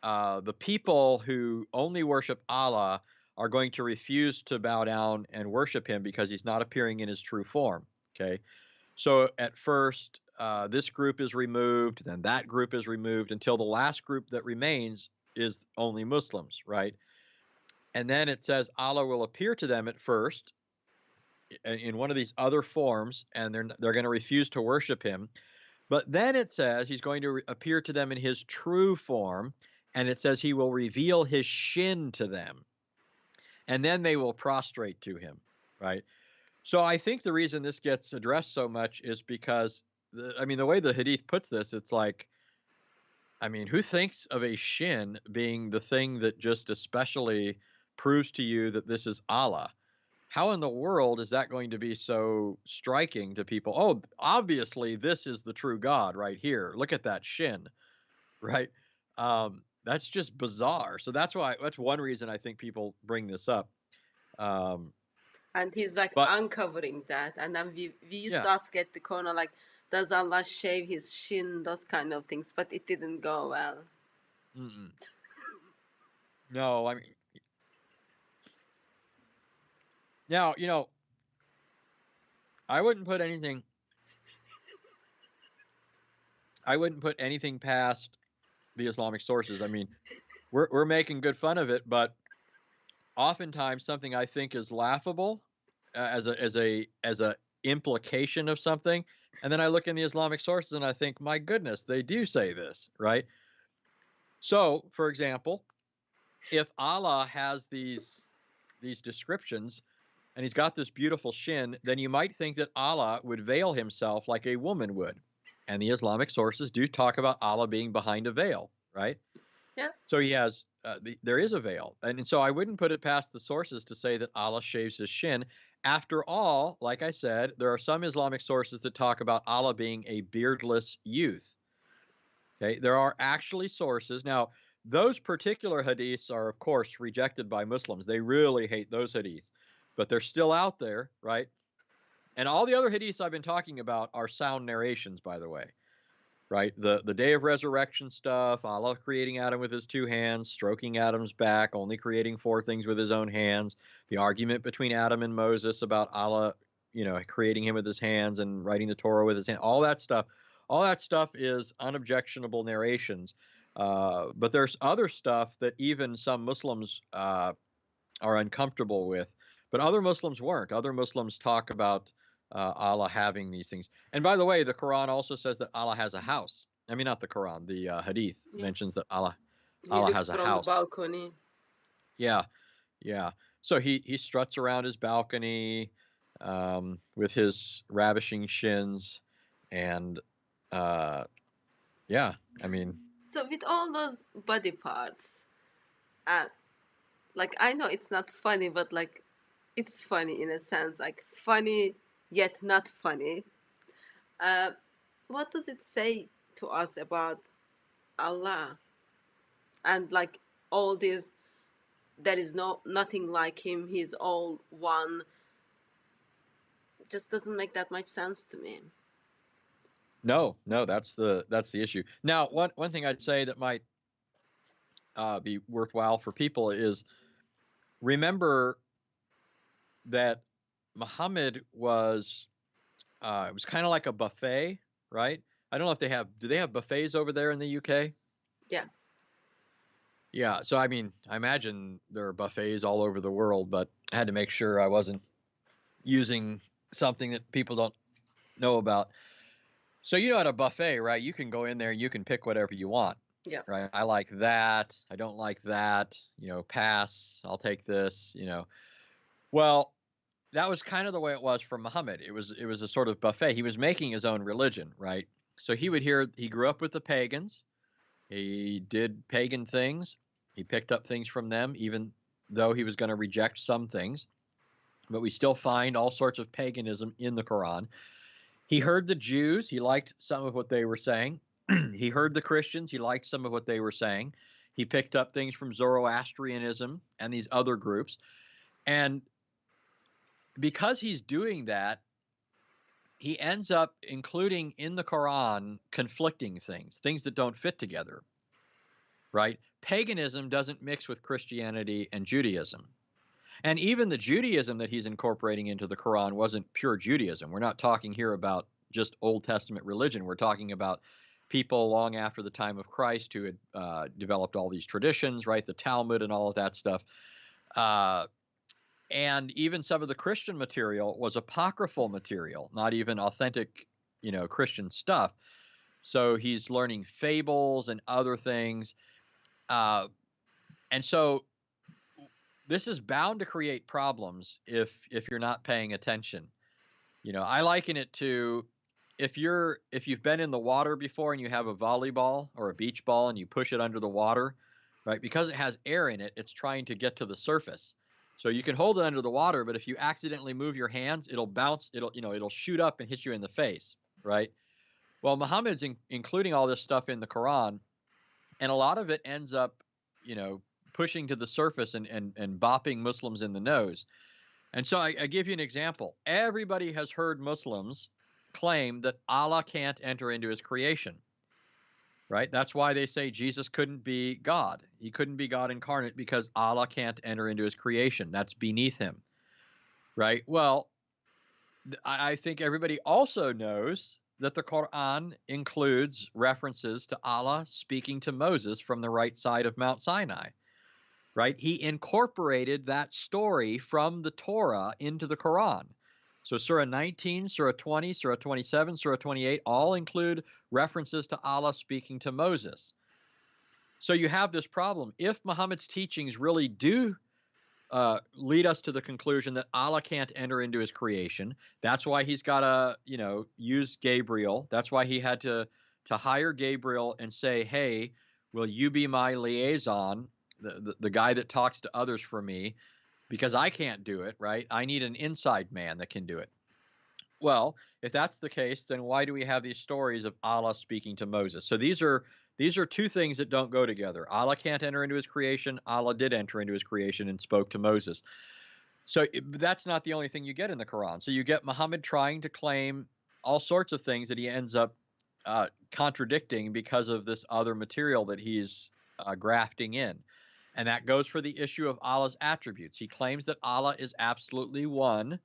Speaker 3: the people who only worship Allah are going to refuse to bow down and worship him because he's not appearing in his true form. Okay, so at first this group is removed, then that group is removed until the last group that remains is only Muslims, right? And then it says Allah will appear to them at first in one of these other forms, and they're going to refuse to worship him. But then it says he's going to appear to them in his true form, and it says he will reveal his shin to them, and then they will prostrate to him, right? So I think the reason this gets addressed so much is because, the way the hadith puts this, it's like, who thinks of a shin being the thing that just especially proves to you that this is Allah? how in the world is that going to be so striking to people? Oh, obviously this is the true God right here. Look at that shin, right? That's just bizarre. So that's one reason I think people bring this up. Um,
Speaker 2: And he's like
Speaker 3: but
Speaker 2: uncovering that. And then we used
Speaker 3: yeah,
Speaker 2: to ask at the corner, like, does Allah shave his shin, those kind of things, but it didn't go well.
Speaker 3: mm-mm. No, I mean, now, I wouldn't put anything, past the Islamic sources. I mean, we're making good fun of it, but oftentimes something I think is laughable as a implication of something, and then I look in the Islamic sources and I think, my goodness, they do say this, right? So, for example, if Allah has these descriptions and he's got this beautiful shin, then you might think that Allah would veil himself like a woman would. And the Islamic sources do talk about Allah being behind a veil, right?
Speaker 2: Yeah.
Speaker 3: So he has, there is a veil. And so I wouldn't put it past the sources to say that Allah shaves his shin. After all, like I said, there are some Islamic sources that talk about Allah being a beardless youth. Okay, there are actually sources. Now, those particular hadiths are, of course, rejected by Muslims. They really hate those hadiths, but they're still out there, right? And all the other hadiths I've been talking about are sound narrations, by the way, right? The day of resurrection stuff, Allah creating Adam with his two hands, stroking Adam's back, only creating four things with his own hands, the argument between Adam and Moses about Allah, creating him with his hands and writing the Torah with his hand, all that stuff is unobjectionable narrations. But there's other stuff that even some Muslims are uncomfortable with, but other Muslims weren't. Other Muslims talk about Allah having these things. And by the way, the Quran also says that Allah has a house. I mean, not the Quran, the Hadith
Speaker 2: Yeah.
Speaker 3: mentions that Allah
Speaker 2: He looks
Speaker 3: has a
Speaker 2: from the
Speaker 3: house.
Speaker 2: balcony.
Speaker 3: Yeah, yeah. So he struts around his balcony with his ravishing shins, and yeah, I mean,
Speaker 2: So with all those body parts, like, I know it's not funny, but like, it's funny in a sense, like funny yet not funny. What does it say to us about Allah? And like all this, there is nothing like him. He's all one. Just doesn't make that much sense to me.
Speaker 3: no, that's the issue. Now, one thing I'd say that might be worthwhile for people is, remember that Muhammad was it was kind of like a buffet, right? I don't know if do they have buffets over there in the UK?
Speaker 2: Yeah.
Speaker 3: Yeah, so I mean, I imagine there are buffets all over the world, but I had to make sure I wasn't using something that people don't know about. So at a buffet, right, you can go in there and you can pick whatever you want.
Speaker 2: Yeah.
Speaker 3: Right? I like that. I don't like that. Pass. I'll take this. Well, that was kind of the way it was for Muhammad. It was a sort of buffet. He was making his own religion, right? So he grew up with the pagans. He did pagan things. He picked up things from them, even though he was going to reject some things. But we still find all sorts of paganism in the Quran. He heard the Jews. He liked some of what they were saying. He heard the Christians. He liked some of what they were saying. He picked up things from Zoroastrianism and these other groups. And because he's doing that, he ends up including in the Quran conflicting things that don't fit together, right? Paganism doesn't mix with Christianity and Judaism. And even the Judaism that he's incorporating into the Quran wasn't pure Judaism. We're not talking here about just Old Testament religion. We're talking about people long after the time of Christ who had developed all these traditions, right? The Talmud and all of that stuff. And even some of the Christian material was apocryphal material, not even authentic, Christian stuff. So he's learning fables and other things. And so this is bound to create problems if you're not paying attention. I liken it to if you've been in the water before and you have a volleyball or a beach ball and you push it under the water, right? Because it has air in it, it's trying to get to the surface. So you can hold it under the water, but if you accidentally move your hands, it'll bounce, it'll shoot up and hit you in the face, right? Well, Muhammad's including all this stuff in the Quran, and a lot of it ends up, pushing to the surface and bopping Muslims in the nose. And so I give you an example. Everybody has heard Muslims claim that Allah can't enter into his creation, right? That's why they say Jesus couldn't be God. He couldn't be God incarnate because Allah can't enter into his creation. That's beneath him, right? Well, I think everybody also knows that the Quran includes references to Allah speaking to Moses from the right side of Mount Sinai, right? He incorporated that story from the Torah into the Quran. So Surah 19, Surah 20, Surah 27, Surah 28 all include references to Allah speaking to Moses. So you have this problem. If Muhammad's teachings really do lead us to the conclusion that Allah can't enter into his creation, that's why he's got to, use Gabriel. That's why he had to hire Gabriel and say, hey, will you be my liaison, the guy that talks to others for me, because I can't do it, right? I need an inside man that can do it. Well, if that's the case, then why do we have these stories of Allah speaking to Moses? So these are two things that don't go together. Allah can't enter into his creation. Allah did enter into his creation and spoke to Moses. So that's not the only thing you get in the Quran. So you get Muhammad trying to claim all sorts of things that he ends up contradicting because of this other material that he's grafting in. And that goes for the issue of Allah's attributes. He claims that Allah is absolutely one.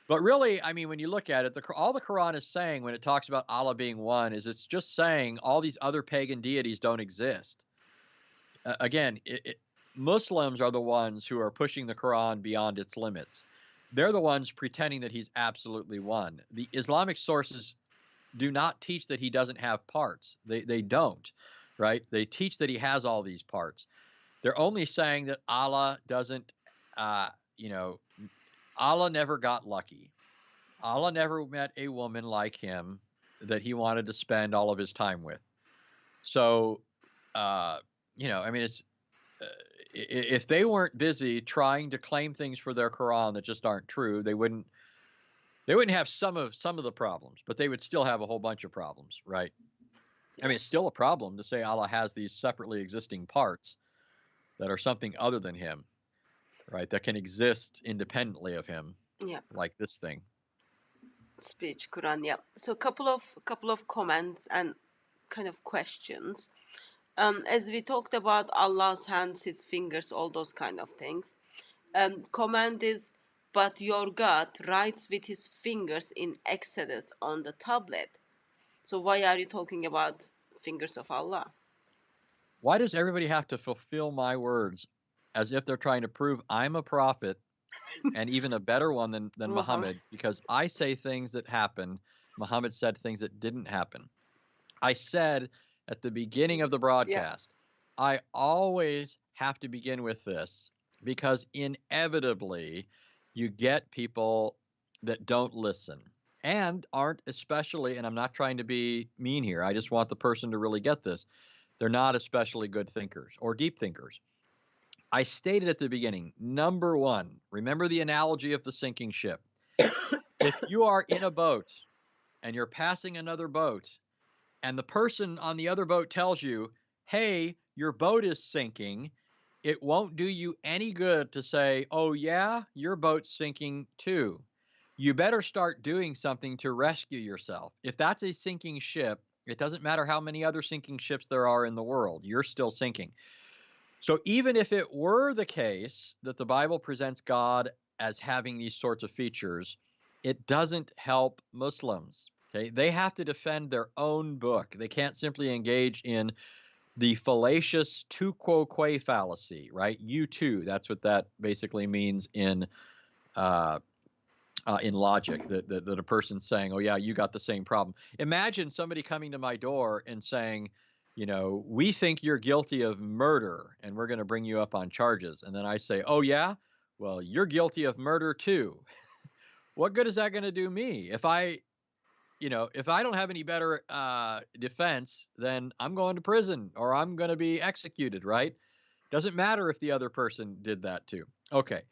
Speaker 3: But really, I mean, when you look at it, all the Quran is saying when it talks about Allah being one is it's just saying all these other pagan deities don't exist. Again, Muslims are the ones who are pushing the Quran beyond its limits. They're the ones pretending that he's absolutely one. The Islamic sources do not teach that he doesn't have parts. They don't, right? They teach that he has all these parts. They're only saying that Allah doesn't, Allah never got lucky. Allah never met a woman like him that he wanted to spend all of his time with. So, I mean, it's if they weren't busy trying to claim things for their Quran that just aren't true, they wouldn't have some of the problems, but they would still have a whole bunch of problems, right? I mean, it's still a problem to say Allah has these separately existing parts that are something other than him, right? That can exist independently of him, like this thing.
Speaker 2: Speech Quran, yeah. So couple of comments and kind of questions. As we talked about Allah's hands, his fingers, all those kind of things. Comment is, but your God writes with his fingers in Exodus on the tablet. So why are you talking about fingers of Allah?
Speaker 3: Why does everybody have to fulfill my words as if they're trying to prove I'm a prophet and even a better one than Muhammad? Because I say things that happen. Muhammad said things that didn't happen. I said at the beginning of the broadcast, I always have to begin with this because inevitably you get people that don't listen and aren't especially, and I'm not trying to be mean here, I just want the person to really get this. They're not especially good thinkers or deep thinkers. I stated at the beginning, number one, remember the analogy of the sinking ship. If you are in a boat and you're passing another boat and the person on the other boat tells you, hey, your boat is sinking, it won't do you any good to say, oh yeah, your boat's sinking too. You better start doing something to rescue yourself. If that's a sinking ship, it doesn't matter how many other sinking ships there are in the world, you're still sinking. So even if it were the case that the Bible presents God as having these sorts of features, it doesn't help Muslims. Okay, they have to defend their own book. They can't simply engage in the fallacious tu quo que fallacy, right? You too. That's what that basically means in logic. That a person's saying, "Oh yeah, you got the same problem." Imagine somebody coming to my door and saying, we think you're guilty of murder, and we're going to bring you up on charges. And then I say, "Oh yeah, well you're guilty of murder too." What good is that going to do me if I don't have any better defense, then I'm going to prison or I'm going to be executed, right? Doesn't matter if the other person did that too. Okay.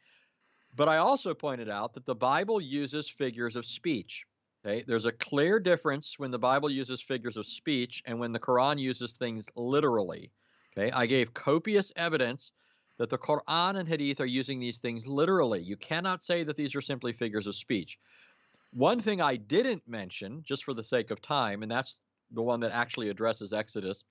Speaker 3: But I also pointed out that the Bible uses figures of speech. Okay? There's a clear difference when the Bible uses figures of speech and when the Quran uses things literally. Okay? I gave copious evidence that the Quran and Hadith are using these things literally. You cannot say that these are simply figures of speech. One thing I didn't mention, just for the sake of time, and that's the one that actually addresses Exodus,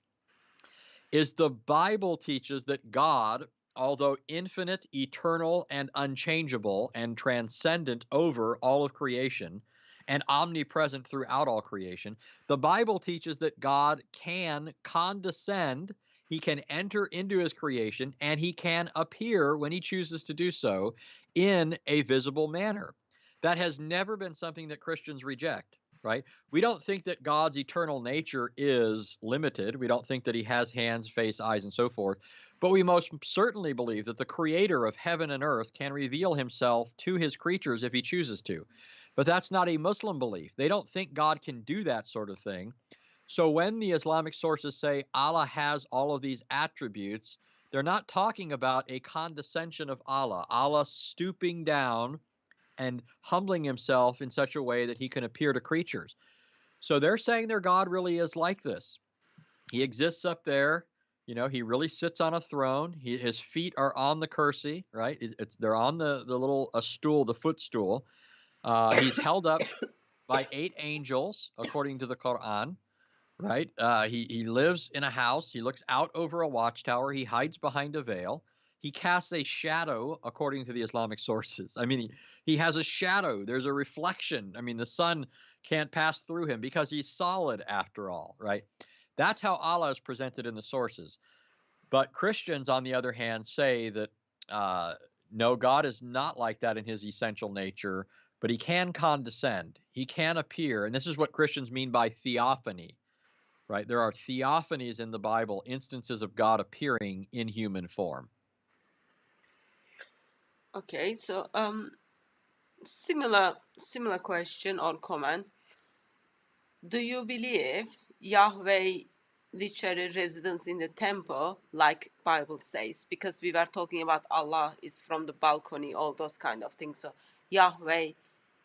Speaker 3: is the Bible teaches that God, although infinite, eternal, and unchangeable, and transcendent over all of creation, and omnipresent throughout all creation, the Bible teaches that God can condescend, he can enter into his creation, and he can appear when he chooses to do so in a visible manner. That has never been something that Christians reject, right? We don't think that God's eternal nature is limited. We don't think that he has hands, face, eyes, and so forth. But we most certainly believe that the creator of heaven and earth can reveal himself to his creatures if he chooses to. But that's not a Muslim belief. They don't think God can do that sort of thing. So when the Islamic sources say Allah has all of these attributes, they're not talking about a condescension of Allah, Allah stooping down and humbling himself in such a way that he can appear to creatures. So they're saying their God really is like this. He exists up there. You know, he really sits on a throne. His feet are on the kursi, right? They're on the little stool, the footstool. He's held up by 8 angels, according to the Quran, right? He lives in a house. He looks out over a watchtower. He hides behind a veil. He casts a shadow, according to the Islamic sources. I mean, he has a shadow. There's a reflection. I mean, the sun can't pass through him because he's solid after all, right? That's how Allah is presented in the sources. But Christians, on the other hand, say that no, God is not like that in his essential nature, but he can condescend. He can appear. And this is what Christians mean by theophany, right? There are theophanies in the Bible, instances of God appearing in human form.
Speaker 2: Okay, so similar question or comment. Do you believe Yahweh literally residence in the temple, like Bible says? Because we were talking about Allah is from the balcony, all those kind of things. So Yahweh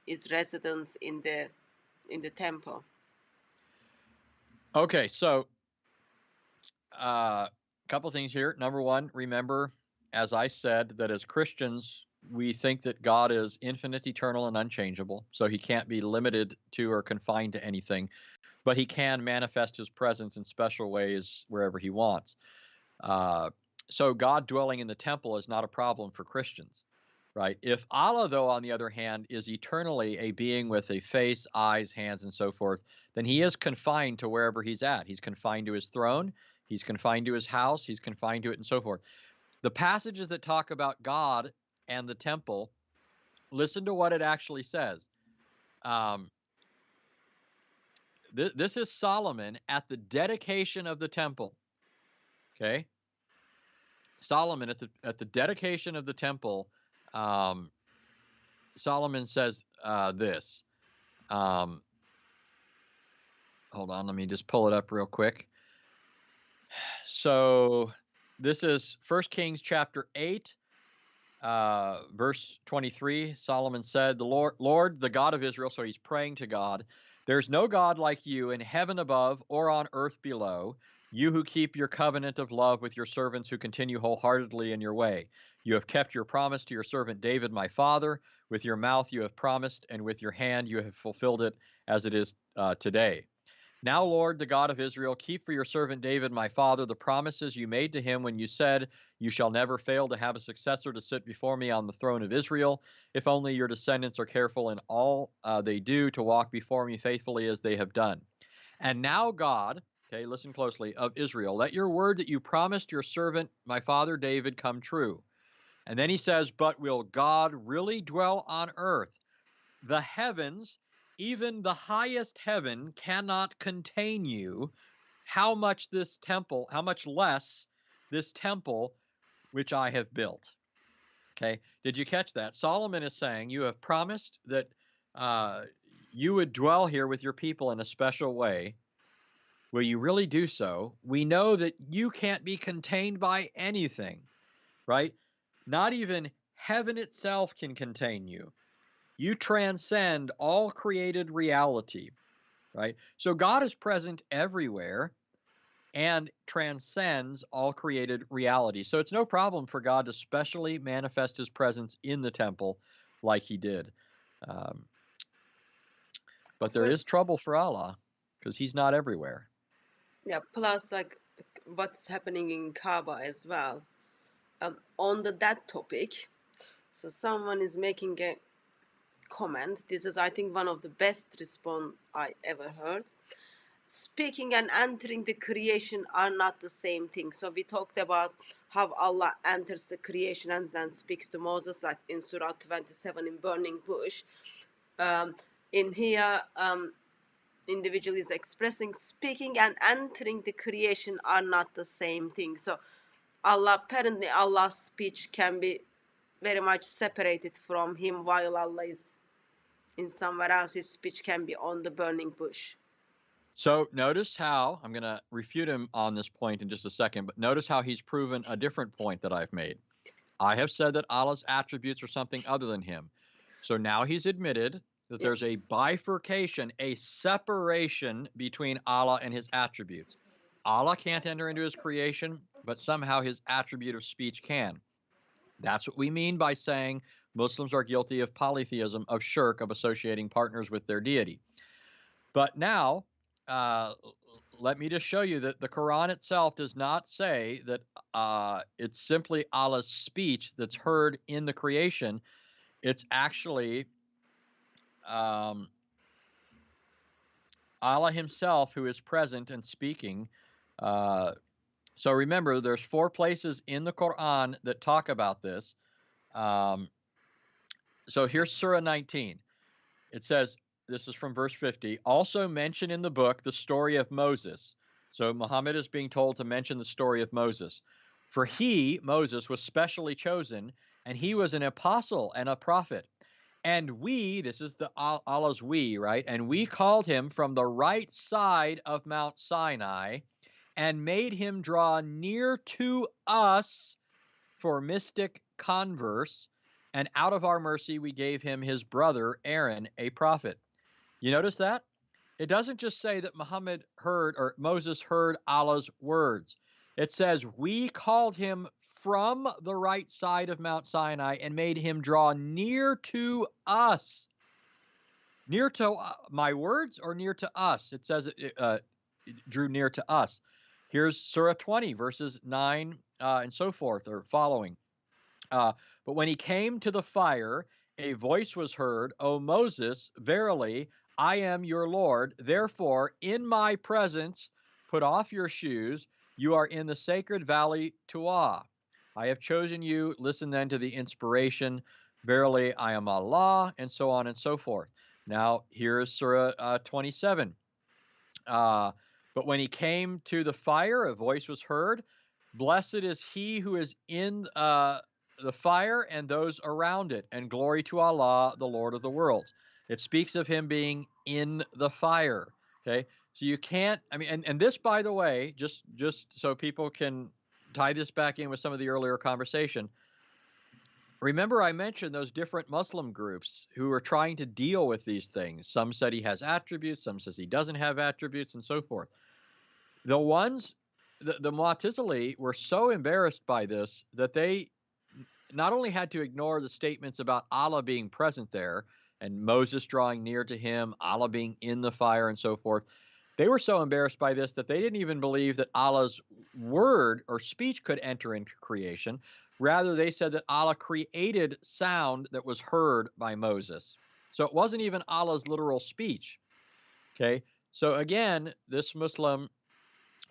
Speaker 2: is residence in the temple.
Speaker 3: Okay, so a couple things here. Number one, remember, as I said, that as Christians, we think that God is infinite, eternal, and unchangeable. So he can't be limited to or confined to anything, but he can manifest his presence in special ways wherever he wants. So God dwelling in the temple is not a problem for Christians, right? If Allah, though, on the other hand, is eternally a being with a face, eyes, hands, and so forth, then he is confined to wherever he's at. He's confined to his throne. He's confined to his house. He's confined to it, and so forth. The passages that talk about God and the temple, listen to what it actually says. This is Solomon at the dedication of the temple. Okay, Solomon at the dedication of the temple. Solomon says this. Hold on, let me just pull it up real quick. So this is 1 Kings chapter 8, verse 23. Solomon said, "The Lord, the God of Israel," so he's praying to God, "there's no God like you in heaven above or on earth below, you who keep your covenant of love with your servants who continue wholeheartedly in your way. You have kept your promise to your servant David, my father. With your mouth you have promised, and with your hand you have fulfilled it as it is today. Now, Lord, the God of Israel, keep for your servant David, my father, the promises you made to him when you said, you shall never fail to have a successor to sit before me on the throne of Israel, if only your descendants are careful in all they do to walk before me faithfully as they have done. And now, God," okay, listen closely, "of Israel, let your word that you promised your servant, my father David, come true." And then he says, "But will God really dwell on earth? The heavens, even the highest heaven, cannot contain you. How much less this temple which I have built?" Okay, did you catch that? Solomon is saying, you have promised that you would dwell here with your people in a special way. Will you really do so? We know that you can't be contained by anything. right? Not even heaven itself can contain you. You transcend all created reality, right? So God is present everywhere and transcends all created reality. So it's no problem for God to specially manifest his presence in the temple like he did. Um, but
Speaker 2: Of
Speaker 3: there
Speaker 2: course.
Speaker 3: is trouble for Allah because he's not everywhere.
Speaker 2: Yeah, plus like what's happening in Kaaba as well. On that topic, so someone is making a comment. This is, I think, one of the best response I ever heard. Speaking and entering the creation are not the same thing. So we talked about how Allah enters the creation and then speaks to Moses, like in Surah 27 in burning bush. In here, individual is expressing speaking and entering the creation are not the same thing. So apparently Allah's speech can be very much separated from him, while Allah is in somewhere else. His speech can be on the burning bush.
Speaker 3: So notice how, I'm going to refute him on this point in just a second, but notice how he's proven a different point that I've made. I have said that Allah's attributes are something other than him. So now he's admitted that
Speaker 2: Yeah.
Speaker 3: there's a bifurcation, a separation between Allah and his attributes. Allah can't enter into his creation, but somehow his attribute of speech can. That's what we mean by saying Muslims are guilty of polytheism, of shirk, of associating partners with their deity. But now, let me just show you that the Quran itself does not say that it's simply Allah's speech that's heard in the creation. It's actually Allah himself who is present and speaking. So remember, there's 4 places in the Quran that talk about this. So here's Surah 19. It says, this is from verse 50, also mention in the book the story of Moses. So Muhammad is being told to mention the story of Moses. For he, Moses, was specially chosen, and he was an apostle and a prophet. And we, this is the Allah's we, right? And we called him from the right side of Mount Sinai and made him draw near to us for mystic converse. And out of our mercy, we gave him his brother Aaron, a prophet. You notice that? It doesn't just say that Muhammad heard or Moses heard Allah's words. It says, we called him from the right side of Mount Sinai and made him draw near to us. Near to my words or near to us? It says it drew near to us. Here's Surah 20, verses 9 and so forth, or following. But when he came to the fire, a voice was heard, O Moses, verily, I am your Lord. Therefore, in my presence, put off your shoes. You are in the sacred valley Tuah. I have chosen you. Listen then to the inspiration. Verily, I am Allah, and so on and so forth. Now, here's Surah 27. But when he came to the fire, a voice was heard. Blessed is he who is in the fire and those around it, and glory to Allah, the Lord of the worlds. It speaks of him being in the fire. Okay, so you can't. I mean, and this, by the way, just so people can tie this back in with some of the earlier conversation. Remember, I mentioned those different Muslim groups who are trying to deal with these things. Some said he has attributes, some says he doesn't have attributes, and so forth. The ones, the Mu'tazili were so embarrassed by this that they not only had to ignore the statements about Allah being present there and Moses drawing near to him, Allah being in the fire and so forth. They were so embarrassed by this that they didn't even believe that Allah's word or speech could enter into creation. Rather, they said that Allah created sound that was heard by Moses. So it wasn't even Allah's literal speech. Okay. So again, this Muslim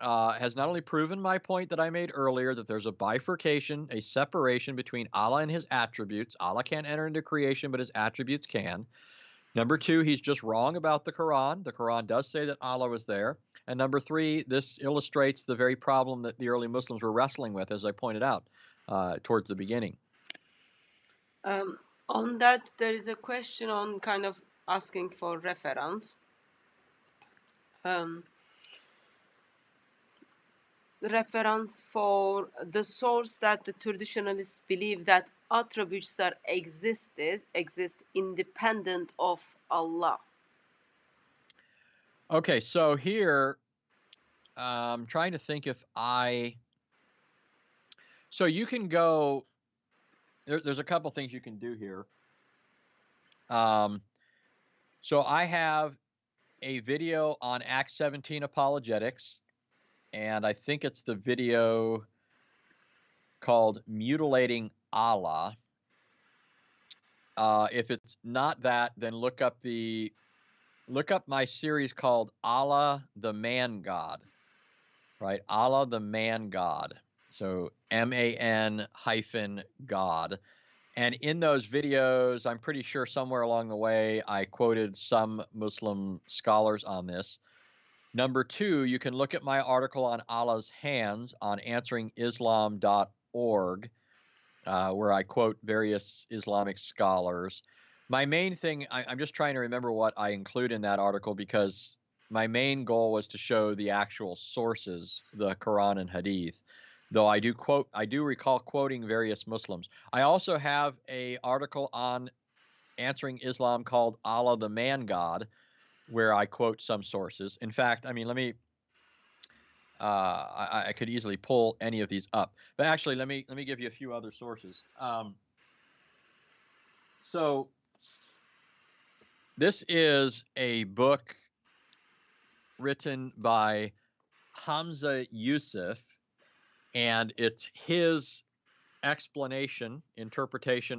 Speaker 3: has not only proven my point that I made earlier, that there's a bifurcation, a separation between Allah and his attributes. Allah can't enter into creation, but his attributes can. Number 2, he's just wrong about the Quran. The Quran does say that Allah was there. And number 3, this illustrates the very problem that the early Muslims were wrestling with, as I pointed out towards the beginning.
Speaker 2: On that, there is a question on kind of asking for reference. reference for the source that the traditionalists believe that attributes are exist independent of Allah.
Speaker 3: Okay, so here I'm trying to think if so you can go, there's a couple things you can do here. So I have a video on Acts 17 apologetics, and I think it's the video called Mutilating Allah. If it's not that, then look up my series called Allah the Man God, right? Allah the Man God. So MAN hyphen God. And in those videos, I'm pretty sure somewhere along the way, I quoted some Muslim scholars on this. Number two, you can look at my article on Allah's hands on answeringislam.org, where I quote various Islamic scholars. My main thing, I'm just trying to remember what I include in that article, because my main goal was to show the actual sources, the Quran and Hadith. Though I do recall quoting various Muslims. I also have an article on Answering Islam called Allah the Man God, where I quote some sources. In fact, I mean, let me. I could easily pull any of these up, but actually, let me give you a few other sources. So this is a book written by Hamza Yusuf, and it's his interpretation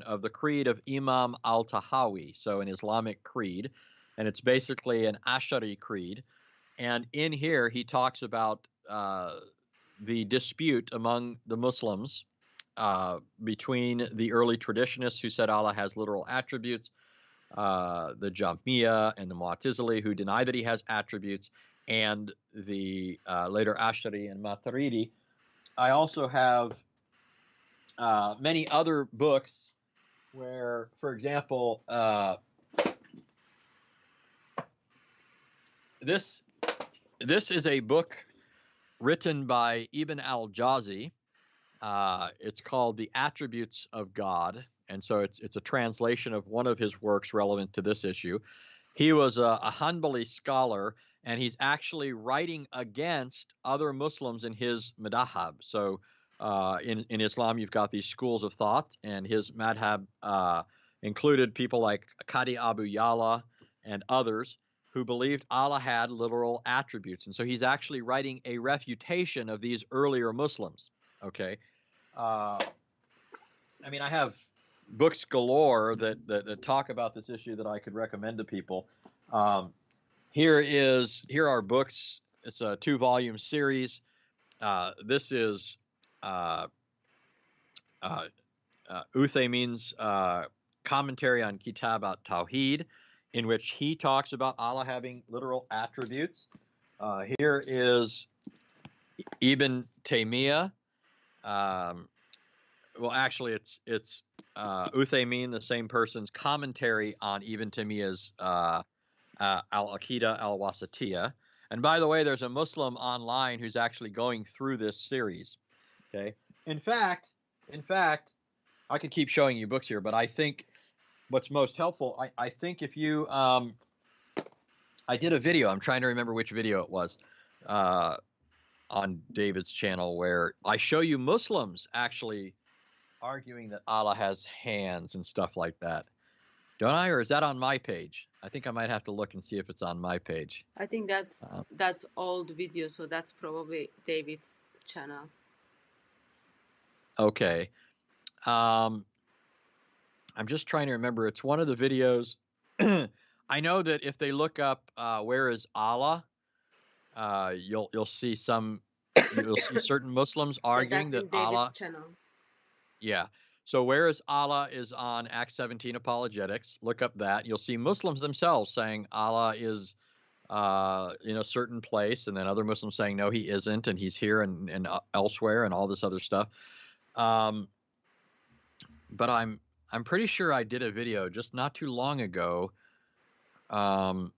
Speaker 3: of the creed of Imam al-Tahawi, so an Islamic creed, and it's basically an Ash'ari creed. And in here, he talks about the dispute among the Muslims between the early traditionists who said Allah has literal attributes, the Jahmiya and the Mu'tazili who deny that he has attributes, and the later Ash'ari and Maturidi. I also have many other books where, for example, this is a book written by Ibn al-Jawzi. It's called The Attributes of God, and so it's a translation of one of his works relevant to this issue. He was a Hanbali scholar, and he's actually writing against other Muslims in his madhab. So in Islam, you've got these schools of thought, and his madhab included people like Qadi Abu Yala and others who believed Allah had literal attributes. And so he's actually writing a refutation of these earlier Muslims. Okay. I mean, I have books galore that talk about this issue that I could recommend to people. Here are books. It's a 2-volume series. This is Uthaymeen's commentary on Kitab at-Tawhid, in which he talks about Allah having literal attributes. Here is Ibn Taymiyyah. Well, actually, it's Uthaymeen, the same person's commentary on Ibn Taymiyyah's Al-Aqidah al-Wasatiyah. And by the way, there's a Muslim online who's actually going through this series. Okay. In fact, I could keep showing you books here, but I think what's most helpful, I think if you, I did a video, I'm trying to remember which video it was, on David's channel, where I show you Muslims actually arguing that Allah has hands and stuff like that. Don't I? Or is that on my page? I think I might have to look and see if it's on my page.
Speaker 2: I think that's old video, so that's probably David's channel.
Speaker 3: Okay. I'm just trying to remember. It's one of the videos. I know that if they look up where is Allah, you'll see certain Muslims arguing
Speaker 2: that's
Speaker 3: that
Speaker 2: in
Speaker 3: Allah.
Speaker 2: David's channel.
Speaker 3: Yeah. So where is Allah is on Acts 17 apologetics. Look up that. You'll see Muslims themselves saying Allah is in a certain place, and then other Muslims saying no, he isn't, and he's here and elsewhere, and all this other stuff. But I'm pretty sure I did a video just not too long ago, and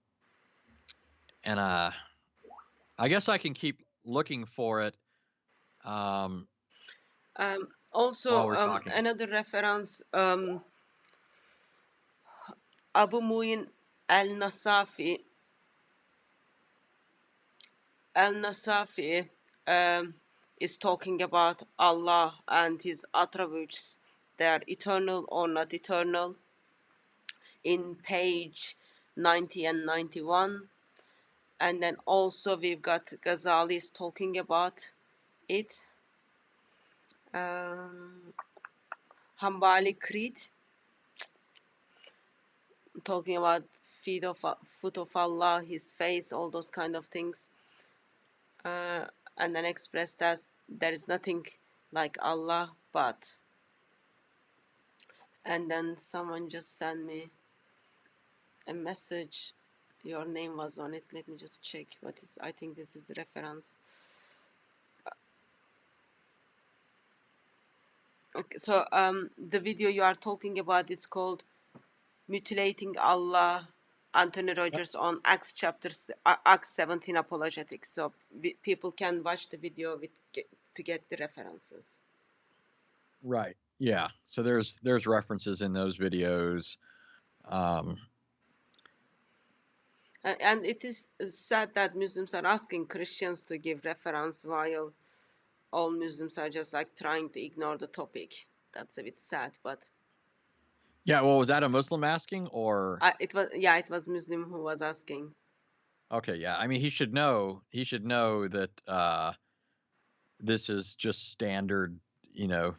Speaker 3: I guess I can keep looking for it Um,
Speaker 2: Also,
Speaker 3: while we're talking.
Speaker 2: another reference, Abu Muin al-Nasafi, al-Nasafi is talking about Allah and his attributes. They are eternal or not eternal. In page 90 and 91. And then also we've got Ghazali's talking about it. Somalichriqued talking about foot of Allah, his face, all those kind of things. And then express that there is nothing like Allah but. And then someone just sent me a message. Your name was on it. Let me just check what is. I think this is the reference. Okay, so the video you are talking about, it's called Mutilating Allah, Anthony Rogers on Acts 17 apologetics. So people can watch the video to get the references.
Speaker 3: Right. Yeah. So there's references in those videos.
Speaker 2: And it is sad that Muslims are asking Christians to give reference while all Muslims are just like trying to ignore the topic. That's a bit sad, but
Speaker 3: Yeah. Well, was that a Muslim asking or?
Speaker 2: it was Muslim who was asking.
Speaker 3: Okay. Yeah. I mean, he should know. He should know that this is just standard,
Speaker 2: Yeah.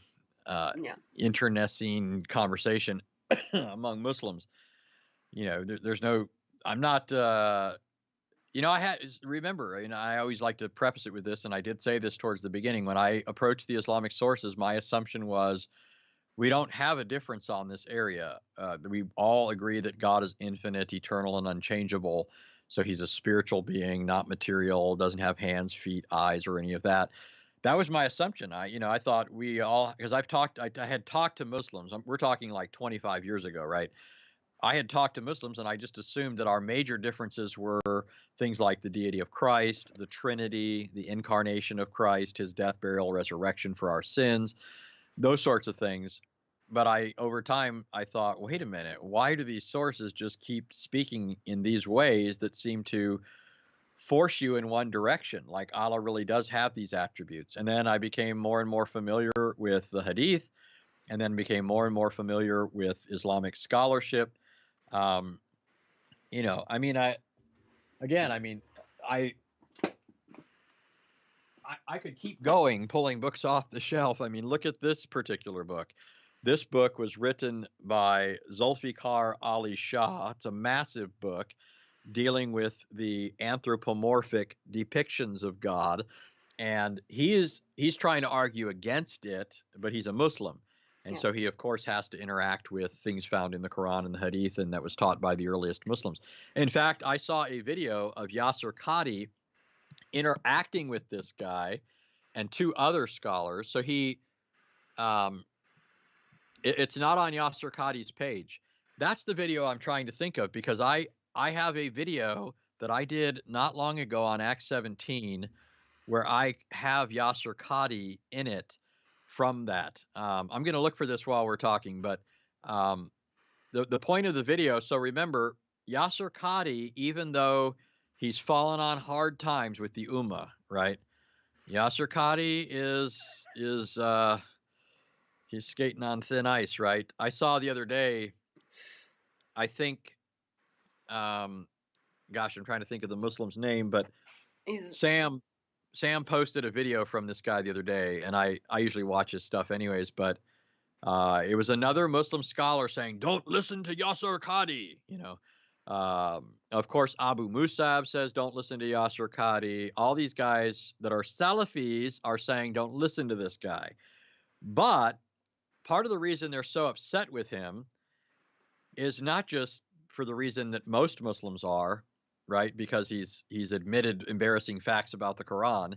Speaker 3: internecine conversation among Muslims. There's no. I'm not. Remember, I always like to preface it with this, and I did say this towards the beginning. When I approached the Islamic sources, my assumption was we don't have a difference on this area. We all agree that God is infinite, eternal, and unchangeable. So he's a spiritual being, not material, doesn't have hands, feet, eyes, or any of that. That was my assumption. I thought we all, because I had talked to Muslims. We're talking like 25 years ago, right? I had talked to Muslims and I just assumed that our major differences were things like the deity of Christ, the Trinity, the incarnation of Christ, his death, burial, resurrection for our sins, those sorts of things. But over time, I thought, wait a minute, why do these sources just keep speaking in these ways that seem to force you in one direction? Like Allah really does have these attributes. And then I became more and more familiar with the Hadith, and then became more and more familiar with Islamic scholarship. Um, I mean, I could keep going, pulling books off the shelf. I mean, look at this particular book. This book was written by Zulfikar Ali Shah. It's a massive book dealing with the anthropomorphic depictions of God, and he's trying to argue against it, but he's a Muslim. And
Speaker 2: Yeah.
Speaker 3: so he, of course, has to interact with things found in the Quran and the Hadith, and that was taught by the earliest Muslims. In fact, I saw a video of Yasser Qadi interacting with this guy and two other scholars. So it's not on Yasser Qadi's page. That's the video I'm trying to think of, because I have a video that I did not long ago on Acts 17 where I have Yasser Qadi in it from that. I'm going to look for this while we're talking, but the point of the video, so remember, Yasser Qadi, even though he's fallen on hard times with the Ummah, right? Yasser Qadi is he's skating on thin ice, right? I saw the other day, I think, gosh, I'm trying to think of the Muslim's name, but Sam posted a video from this guy the other day, and I usually watch his stuff anyways, but it was another Muslim scholar saying, don't listen to Yasser Qadi, of course, Abu Musab says, don't listen to Yasser Qadi. All these guys that are Salafis are saying, don't listen to this guy. But part of the reason they're so upset with him is not just for the reason that most Muslims are, right? Because he's admitted embarrassing facts about the Quran.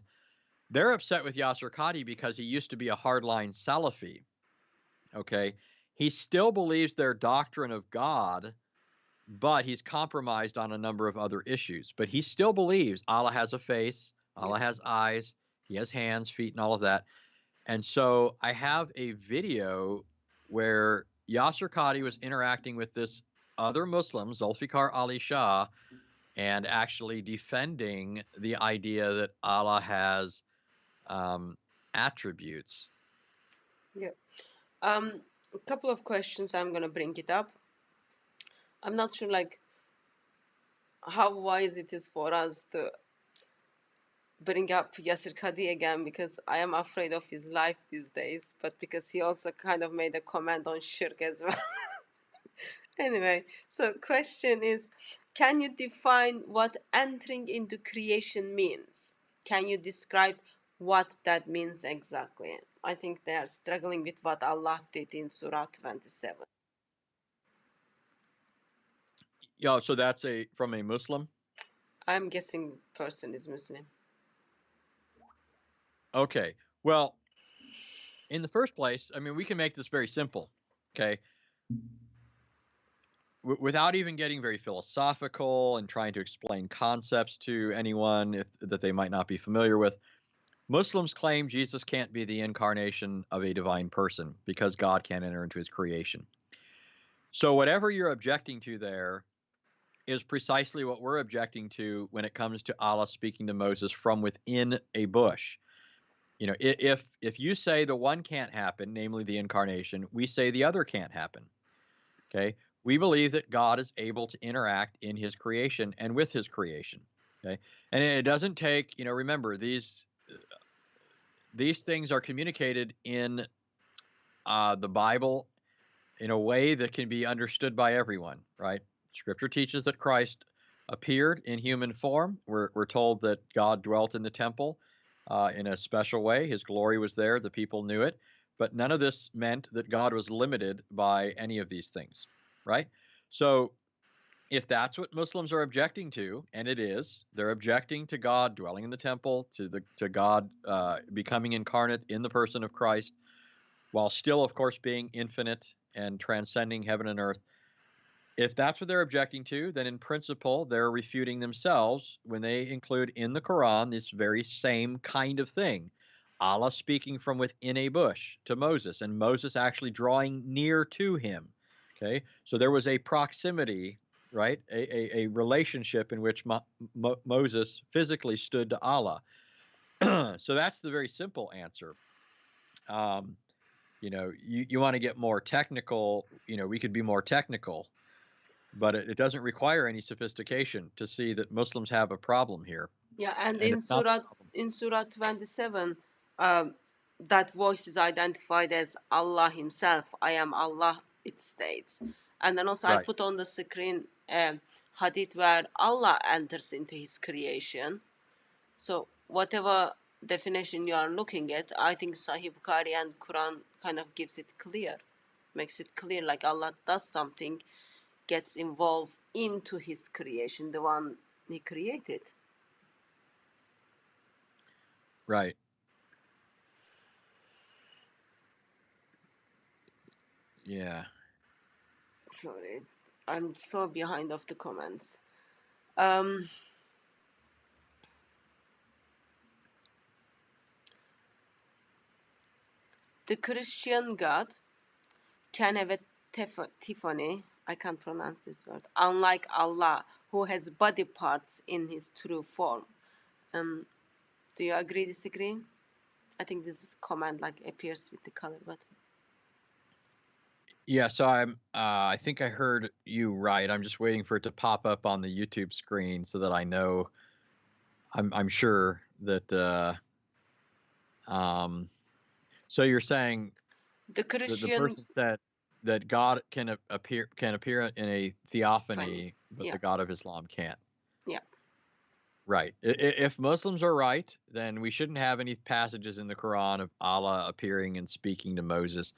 Speaker 3: They're upset with Yasser Qadi because he used to be a hardline Salafi. Okay. He still believes their doctrine of God, but he's compromised on a number of other issues. But he still believes Allah has a face, Allah has eyes, He has hands, feet, and all of that. And so I have a video where Yasser Qadi was interacting with this other Muslim, Zulfikar Ali Shah, and actually defending the idea that Allah has attributes.
Speaker 2: Yeah. A couple of questions. I'm gonna bring it up. I'm not sure, like, how wise it is for us to bring up Yasser Qadi again, because I am afraid of his life these days, but because he also kind of made a comment on shirk as well. Anyway, so question is, can you define what entering into creation means? Can you describe what that means exactly? I think they are struggling with what Allah did in Surah 27.
Speaker 3: Yeah, so that's from a Muslim?
Speaker 2: I'm guessing person is Muslim.
Speaker 3: Okay. Well, in the first place, I mean, we can make this very simple, okay? Without even getting very philosophical and trying to explain concepts to anyone that they might not be familiar with, Muslims claim Jesus can't be the incarnation of a divine person because God can't enter into his creation. So whatever you're objecting to there is precisely what we're objecting to when it comes to Allah speaking to Moses from within a bush. You know, if you say the one can't happen, namely the incarnation, we say the other can't happen. Okay? We believe that God is able to interact in his creation and with his creation. Okay? And it doesn't take, you know, remember these things are communicated in the Bible in a way that can be understood by everyone, right? Scripture teaches that Christ appeared in human form. We're told that God dwelt in the temple in a special way. His glory was there. The people knew it. But none of this meant that God was limited by any of these things, right? So if that's what Muslims are objecting to, and it is, they're objecting to God dwelling in the temple, to God becoming incarnate in the person of Christ, while still, of course, being infinite and transcending heaven and earth. If that's what they're objecting to, then in principle, they're refuting themselves when they include in the Quran this very same kind of thing. Allah speaking from within a bush to Moses, and Moses actually drawing near to him. Okay, so there was a proximity, right? A relationship in which Moses physically stood to Allah. So that's the very simple answer. You know, you want to get more technical, you know, we could be more technical, but it doesn't require any sophistication to see that Muslims have a problem here.
Speaker 2: Yeah, and
Speaker 3: And it's not a problem.
Speaker 2: in Surah 27, um, that voice is identified as Allah Himself. I am Allah, it states. And then also I
Speaker 3: Right.
Speaker 2: put on the screen a hadith where Allah enters into His creation. So whatever definition you are looking at, I think Sahih Bukhari and Quran kind of gives it clear, makes it clear, like Allah does something, gets involved into His creation, the one He created.
Speaker 3: Right. Yeah.
Speaker 2: Sorry, I'm so behind of the comments. The Christian God can have a Tiffany, I can't pronounce this word, unlike Allah, who has body parts in his true form. Do you agree, disagree? I think this comment like appears with the color, but
Speaker 3: Yeah, so I think I heard you right. I'm just waiting for it to pop up on the YouTube screen so that I know. I'm sure that so you're saying
Speaker 2: the
Speaker 3: that the
Speaker 2: Christian,
Speaker 3: person said that God can appear in a
Speaker 2: funny,
Speaker 3: theophany, but
Speaker 2: yeah,
Speaker 3: the God of Islam can't.
Speaker 2: yeah.
Speaker 3: Right. If Muslims are right, then we shouldn't have any passages in the Quran of Allah appearing and speaking to Moses.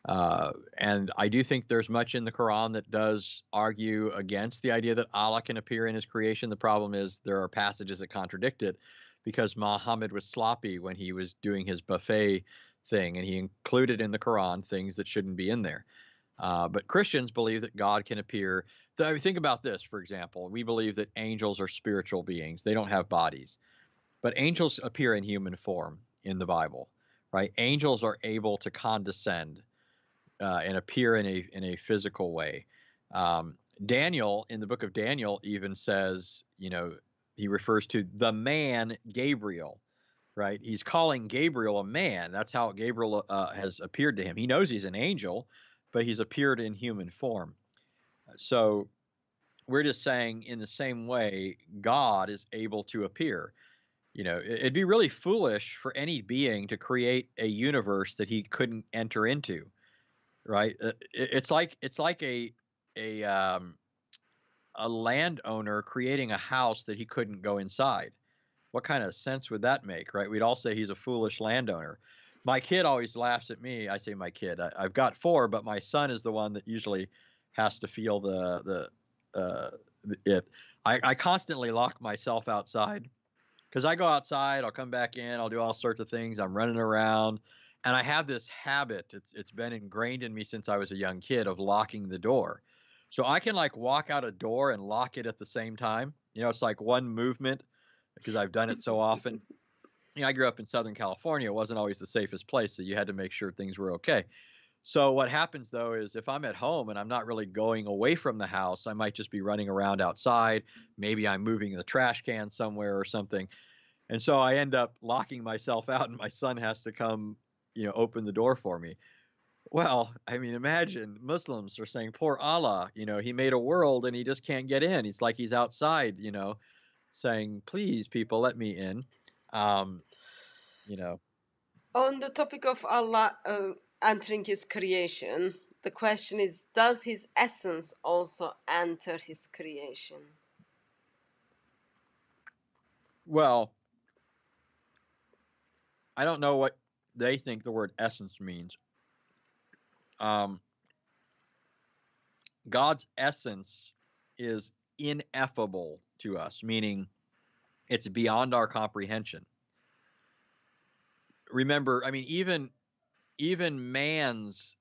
Speaker 3: And I do think there's much in the Quran that does argue against the idea that Allah can appear in his creation. The problem is there are passages that contradict it because Muhammad was sloppy when he was doing his buffet thing, and he included in the Quran things that shouldn't be in there. But Christians believe that God can appear. Think about this, for example. We believe that angels are spiritual beings. They don't have bodies. but angels appear in human form in the Bible, right? Angels are able to condescend and appear in a physical way. Daniel, in the book of Daniel, even says, he refers to the man Gabriel, right? He's calling Gabriel a man. That's how Gabriel has appeared to him. He knows he's an angel, but he's appeared in human form. So we're just saying, in the same way, God is able to appear. It'd be really foolish for any being to create a universe that he couldn't enter into, right? It's like a a landowner creating a house that he couldn't go inside. What kind of sense would that make, right? We'd all say he's a foolish landowner. My kid always laughs at me. I say my kid. I've got four, but my son is the one that usually has to feel it. I constantly lock myself outside because I go outside, I'll come back in, I'll do all sorts of things. I'm running around, and I have this habit. It's been ingrained in me since I was a young kid of locking the door. So I can like walk out a door and lock it at the same time. It's like one movement because I've done it so often. I grew up in Southern California. It wasn't always the safest place, so you had to make sure things were okay. So what happens though is if I'm at home and I'm not really going away from the house, I might just be running around outside. Maybe I'm moving the trash can somewhere or something. And so I end up locking myself out and my son has to come, open the door for me. Well, I mean, imagine Muslims are saying, poor Allah, he made a world and he just can't get in. It's like he's outside, saying, please, people, let me in. You know.
Speaker 2: On the topic of Allah entering his creation, the question is, does his essence also enter his creation?
Speaker 3: Well, I don't know what they think the word essence means. God's essence is ineffable to us, meaning it's beyond our comprehension. Remember, I mean, even man's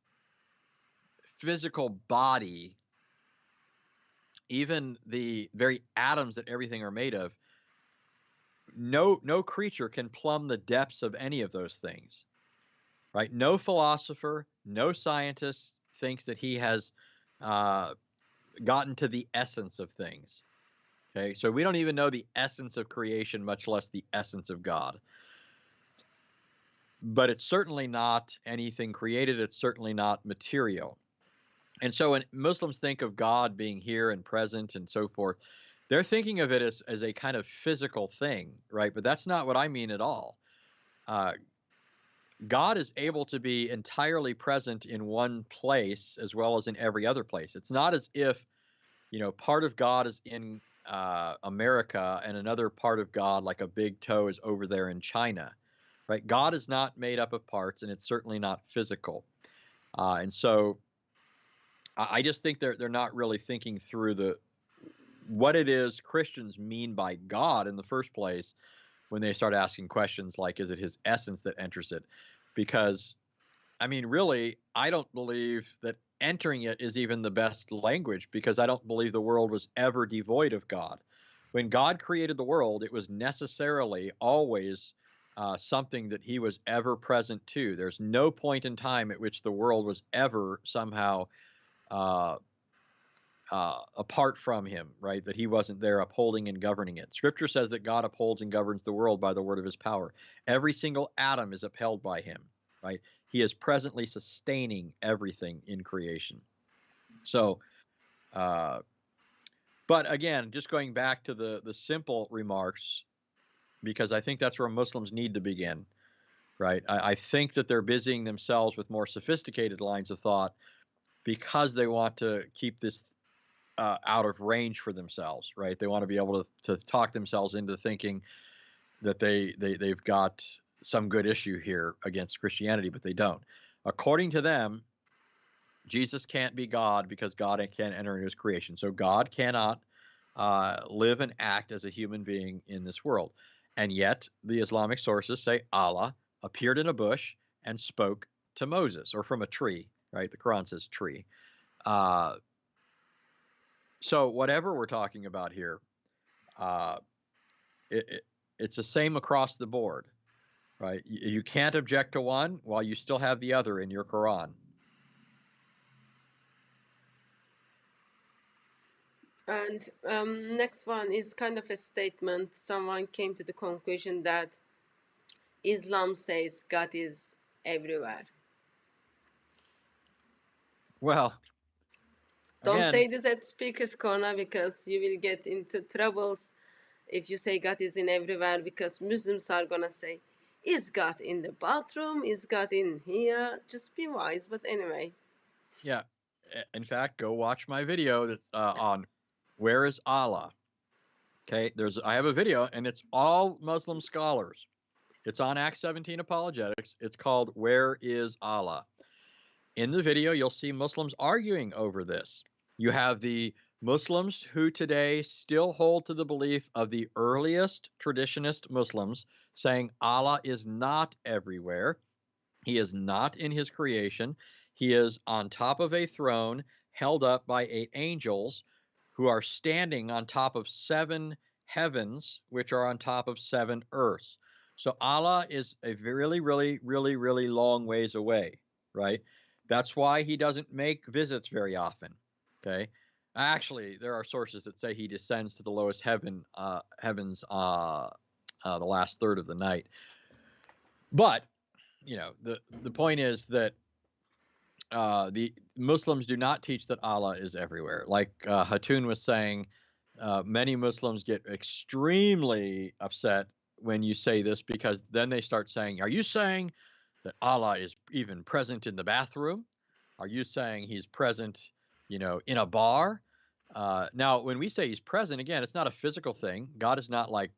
Speaker 3: physical body, even the very atoms that everything are made of, no creature can plumb the depths of any of those things, right? No philosopher, no scientist thinks that he has gotten to the essence of things. Okay, so we don't even know the essence of creation, much less the essence of God. But it's certainly not anything created. It's certainly not material. And so when Muslims think of God being here and present and so forth, they're thinking of it as a kind of physical thing, right? But that's not what I mean at all. God is able to be entirely present in one place as well as in every other place. It's not as if, part of God is in America and another part of God, like a big toe, is over there in China, right? God is not made up of parts, and it's certainly not physical. And so I just think they're not really thinking through what it is Christians mean by God in the first place when they start asking questions like, is it his essence that enters it? Because, I mean, really, I don't believe that entering it is even the best language, because I don't believe the world was ever devoid of God. When God created the world, it was necessarily always something that he was ever present to. There's no point in time at which the world was ever somehow apart from him, right? That he wasn't there upholding and governing it. Scripture says that God upholds and governs the world by the word of his power. Every single atom is upheld by him, right? He is presently sustaining everything in creation. So, but again, just going back to the simple remarks, because I think that's where Muslims need to begin, right? I think that they're busying themselves with more sophisticated lines of thought because they want to keep this out of range for themselves, right? They want to be able to talk themselves into thinking that they've got some good issue here against Christianity, but they don't. According to them, Jesus can't be God because God can't enter into his creation. So God cannot live and act as a human being in this world. And yet the Islamic sources say Allah appeared in a bush and spoke to Moses, or from a tree, right? The Quran says tree. So whatever we're talking about here, it It's the same across the board, right? You can't object to one while you still have the other in your Quran.
Speaker 2: And next one is kind of a statement. Someone came to the conclusion that Islam says God is everywhere.
Speaker 3: Well,
Speaker 2: Don't
Speaker 3: again,
Speaker 2: say this at Speaker's Corner because you will get into troubles if you say God is in everywhere, because Muslims are gonna say, is God in the bathroom? Is God in here? Just be wise. But anyway.
Speaker 3: yeah. In fact, go watch my video that's on where is Allah. Okay, I have a video, and it's all Muslim scholars. It's on Acts 17 apologetics. It's called Where is Allah? In the video, you'll see Muslims arguing over this. You have the Muslims who today still hold to the belief of the earliest traditionist Muslims, saying Allah is not everywhere. He is not in his creation. He is on top of a throne held up by 8 angels who are standing on top of 7 heavens, which are on top of 7 earths. So Allah is a really, really, really, really long ways away, right? That's why he doesn't make visits very often, okay? Actually, there are sources that say he descends to the lowest heavens the last third of the night. But the point is that the Muslims do not teach that Allah is everywhere. Like Hatun was saying, many Muslims get extremely upset when you say this, because then they start saying, are you saying that Allah is even present in the bathroom? Are you saying he's present, in a bar? Now, when we say he's present, again, it's not a physical thing. God is not like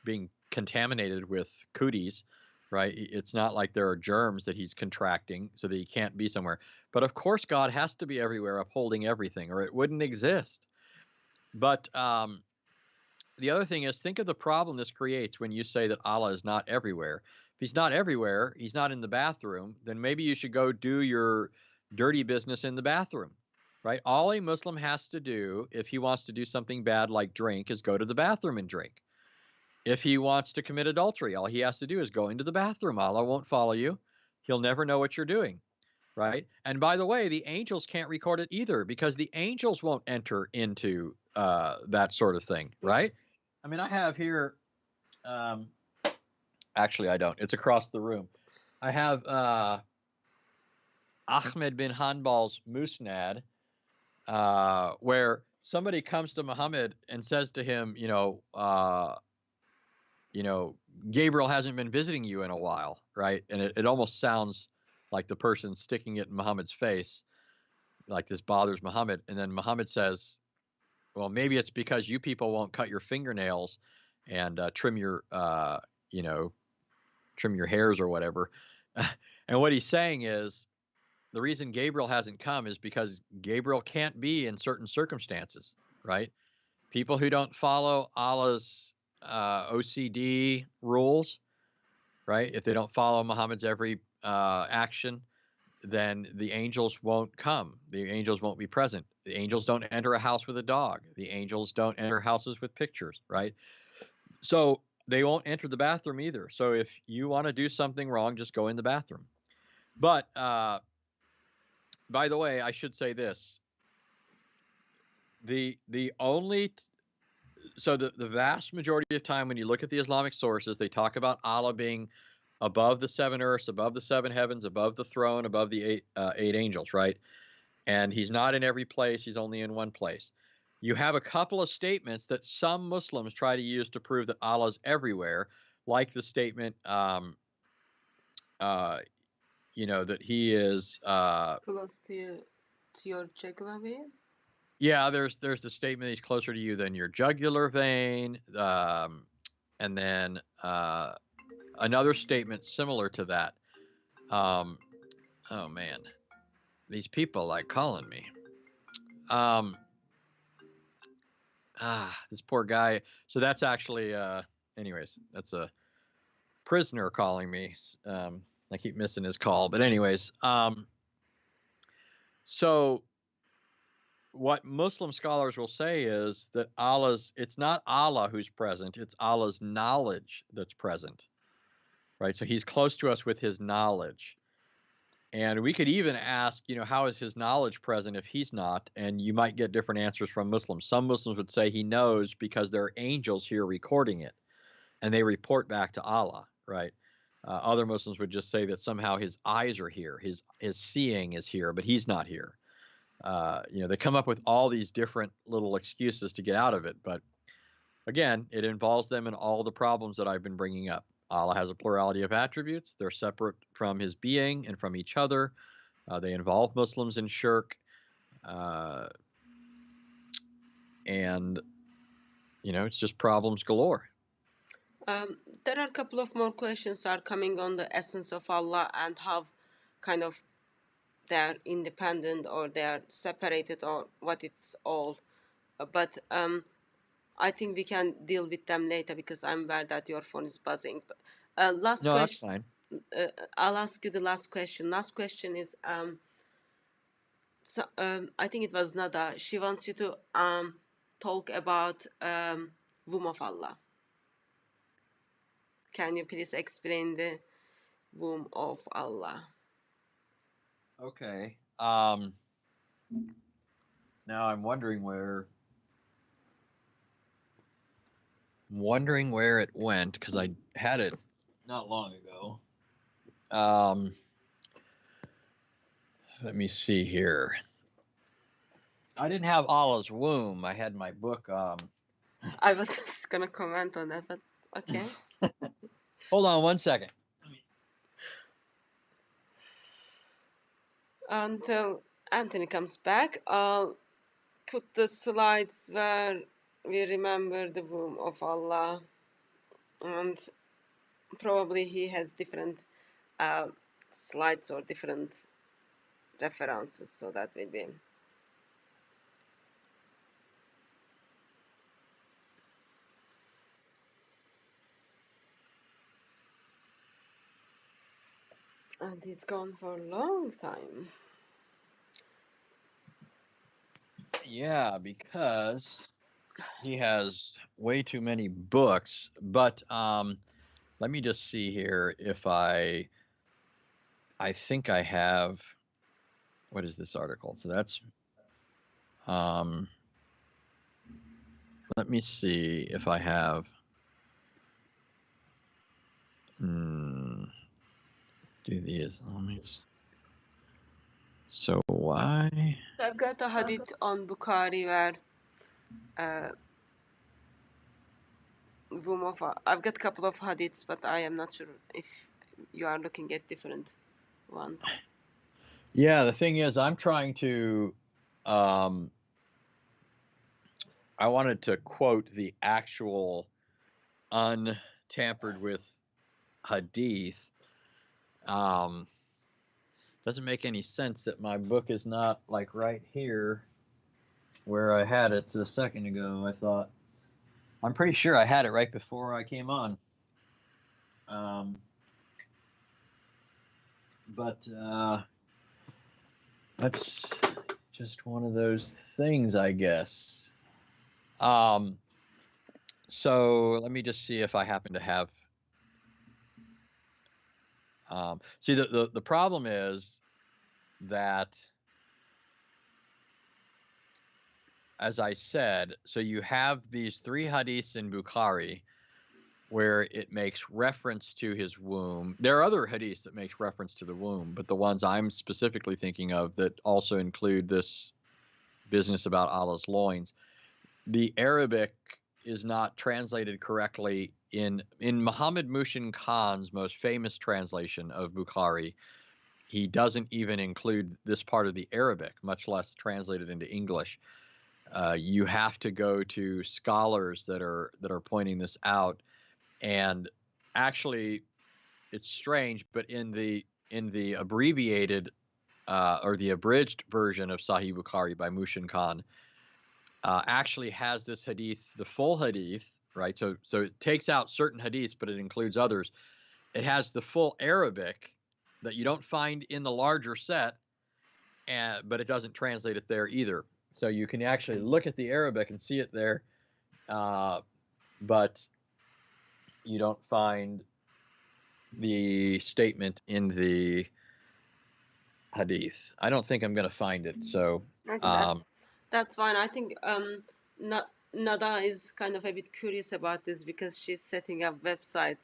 Speaker 3: being contaminated with cooties, right? It's not like there are germs that he's contracting so that he can't be somewhere. But of course, God has to be everywhere, upholding everything, or it wouldn't exist. But the other thing is, think of the problem this creates when you say that Allah is not everywhere. If he's not everywhere, he's not in the bathroom, then maybe you should go do your dirty business in the bathroom, right? All a Muslim has to do if he wants to do something bad like drink is go to the bathroom and drink. If he wants to commit adultery, all he has to do is go into the bathroom. Allah won't follow you. He'll never know what you're doing, right? And by the way, the angels can't record it either, because the angels won't enter into that sort of thing, right? I mean, I have here, actually I don't. It's across the room. I have Ahmed bin Hanbal's Musnad, where somebody comes to Muhammad and says to him, Gabriel hasn't been visiting you in a while, right? And it almost sounds like the person sticking it in Muhammad's face, like this bothers Muhammad. And then Muhammad says, well, maybe it's because you people won't cut your fingernails and trim your hairs or whatever. And what he's saying is, the reason Gabriel hasn't come is because Gabriel can't be in certain circumstances, right? People who don't follow Allah's OCD rules, right? If they don't follow Muhammad's every action, then the angels won't come. The angels won't be present. The angels don't enter a house with a dog. The angels don't enter houses with pictures, right? So they won't enter the bathroom either. So if you want to do something wrong, just go in the bathroom. But by the way, I should say this. The vast majority of time when you look at the Islamic sources, they talk about Allah being above the 7 earths, above the 7 heavens, above the throne, above the eight angels, right? And he's not in every place. He's only in one place. You have a couple of statements that some Muslims try to use to prove that Allah's everywhere, like the statement, that he is
Speaker 2: Close to your jugular vein?
Speaker 3: Yeah, there's the statement he's closer to you than your jugular vein, and then another statement similar to that. Oh man, these people like calling me. This poor guy. So that's actually, anyways, that's a prisoner calling me. I keep missing his call, but anyways, so what Muslim scholars will say is that it's not Allah who's present, it's Allah's knowledge that's present, right? So he's close to us with his knowledge. And we could even ask, how is his knowledge present if he's not? And you might get different answers from Muslims. Some Muslims would say he knows because there are angels here recording it, and they report back to Allah, right? Other Muslims would just say that somehow his eyes are here, his seeing is here, but he's not here. They come up with all these different little excuses to get out of it. But again, it involves them in all the problems that I've been bringing up. Allah has a plurality of attributes. They're separate from his being and from each other. They involve Muslims in shirk. And, it's just problems galore.
Speaker 2: There are a couple of more questions are coming on the essence of Allah and how kind of they're independent or they're separated or what it's all. But I think we can deal with them later because I'm aware that your phone is buzzing. But, last
Speaker 3: No, that's
Speaker 2: question.
Speaker 3: fine.
Speaker 2: I'll ask you the last question. Last question is, I think it was Nada. She wants you to talk about womb of Allah. Can you please explain the womb of Allah?
Speaker 3: Okay. Now I'm wondering where it went, because I had it not long ago. Let me see here. I didn't have Allah's womb. I had my book.
Speaker 2: I was just gonna comment on that, but okay.
Speaker 3: Hold on one second.
Speaker 2: Until Anthony comes back, I'll put the slides where we remember the womb of Allah, and probably he has different slides or different references, so that will be. And he's gone for a long time.
Speaker 3: Yeah, because he has way too many books. But let me just see here if I think I have. What is this article? So that's let me see if I have. Do the Islamics. So why?
Speaker 2: I've got a hadith on Bukhari where womb of I've got a couple of hadiths, but I am not sure if you are looking at different ones.
Speaker 3: Yeah, the thing is, I'm trying to. I wanted to quote the actual untampered with hadith. Doesn't make any sense that my book is not like right here where I had it a second ago. I thought, I'm pretty sure I had it right before I came on. But that's just one of those things, I guess. So let me just see if I happen to have. See, the problem is that, as I said, so you have these 3 hadiths in Bukhari where it makes reference to his womb. There are other hadiths that makes reference to the womb, but the ones I'm specifically thinking of that also include this business about Allah's loins, the Arabic is not translated correctly in Muhammad Mushin Khan's most famous translation of Bukhari. He doesn't even include this part of the Arabic, much less translate it into English. You have to go to scholars that are pointing this out. And actually, it's strange, but in the abbreviated or the abridged version of Sahih Bukhari by Mushin Khan, actually has this hadith, the full hadith, right? So it takes out certain hadiths, but it includes others. It has the full Arabic that you don't find in the larger set, but it doesn't translate it there either. So you can actually look at the Arabic and see it there, but you don't find the statement in the Hadith. I don't think I'm going to find it. So,
Speaker 2: Okay, that's fine. I think Nada is kind of a bit curious about this because she's setting up website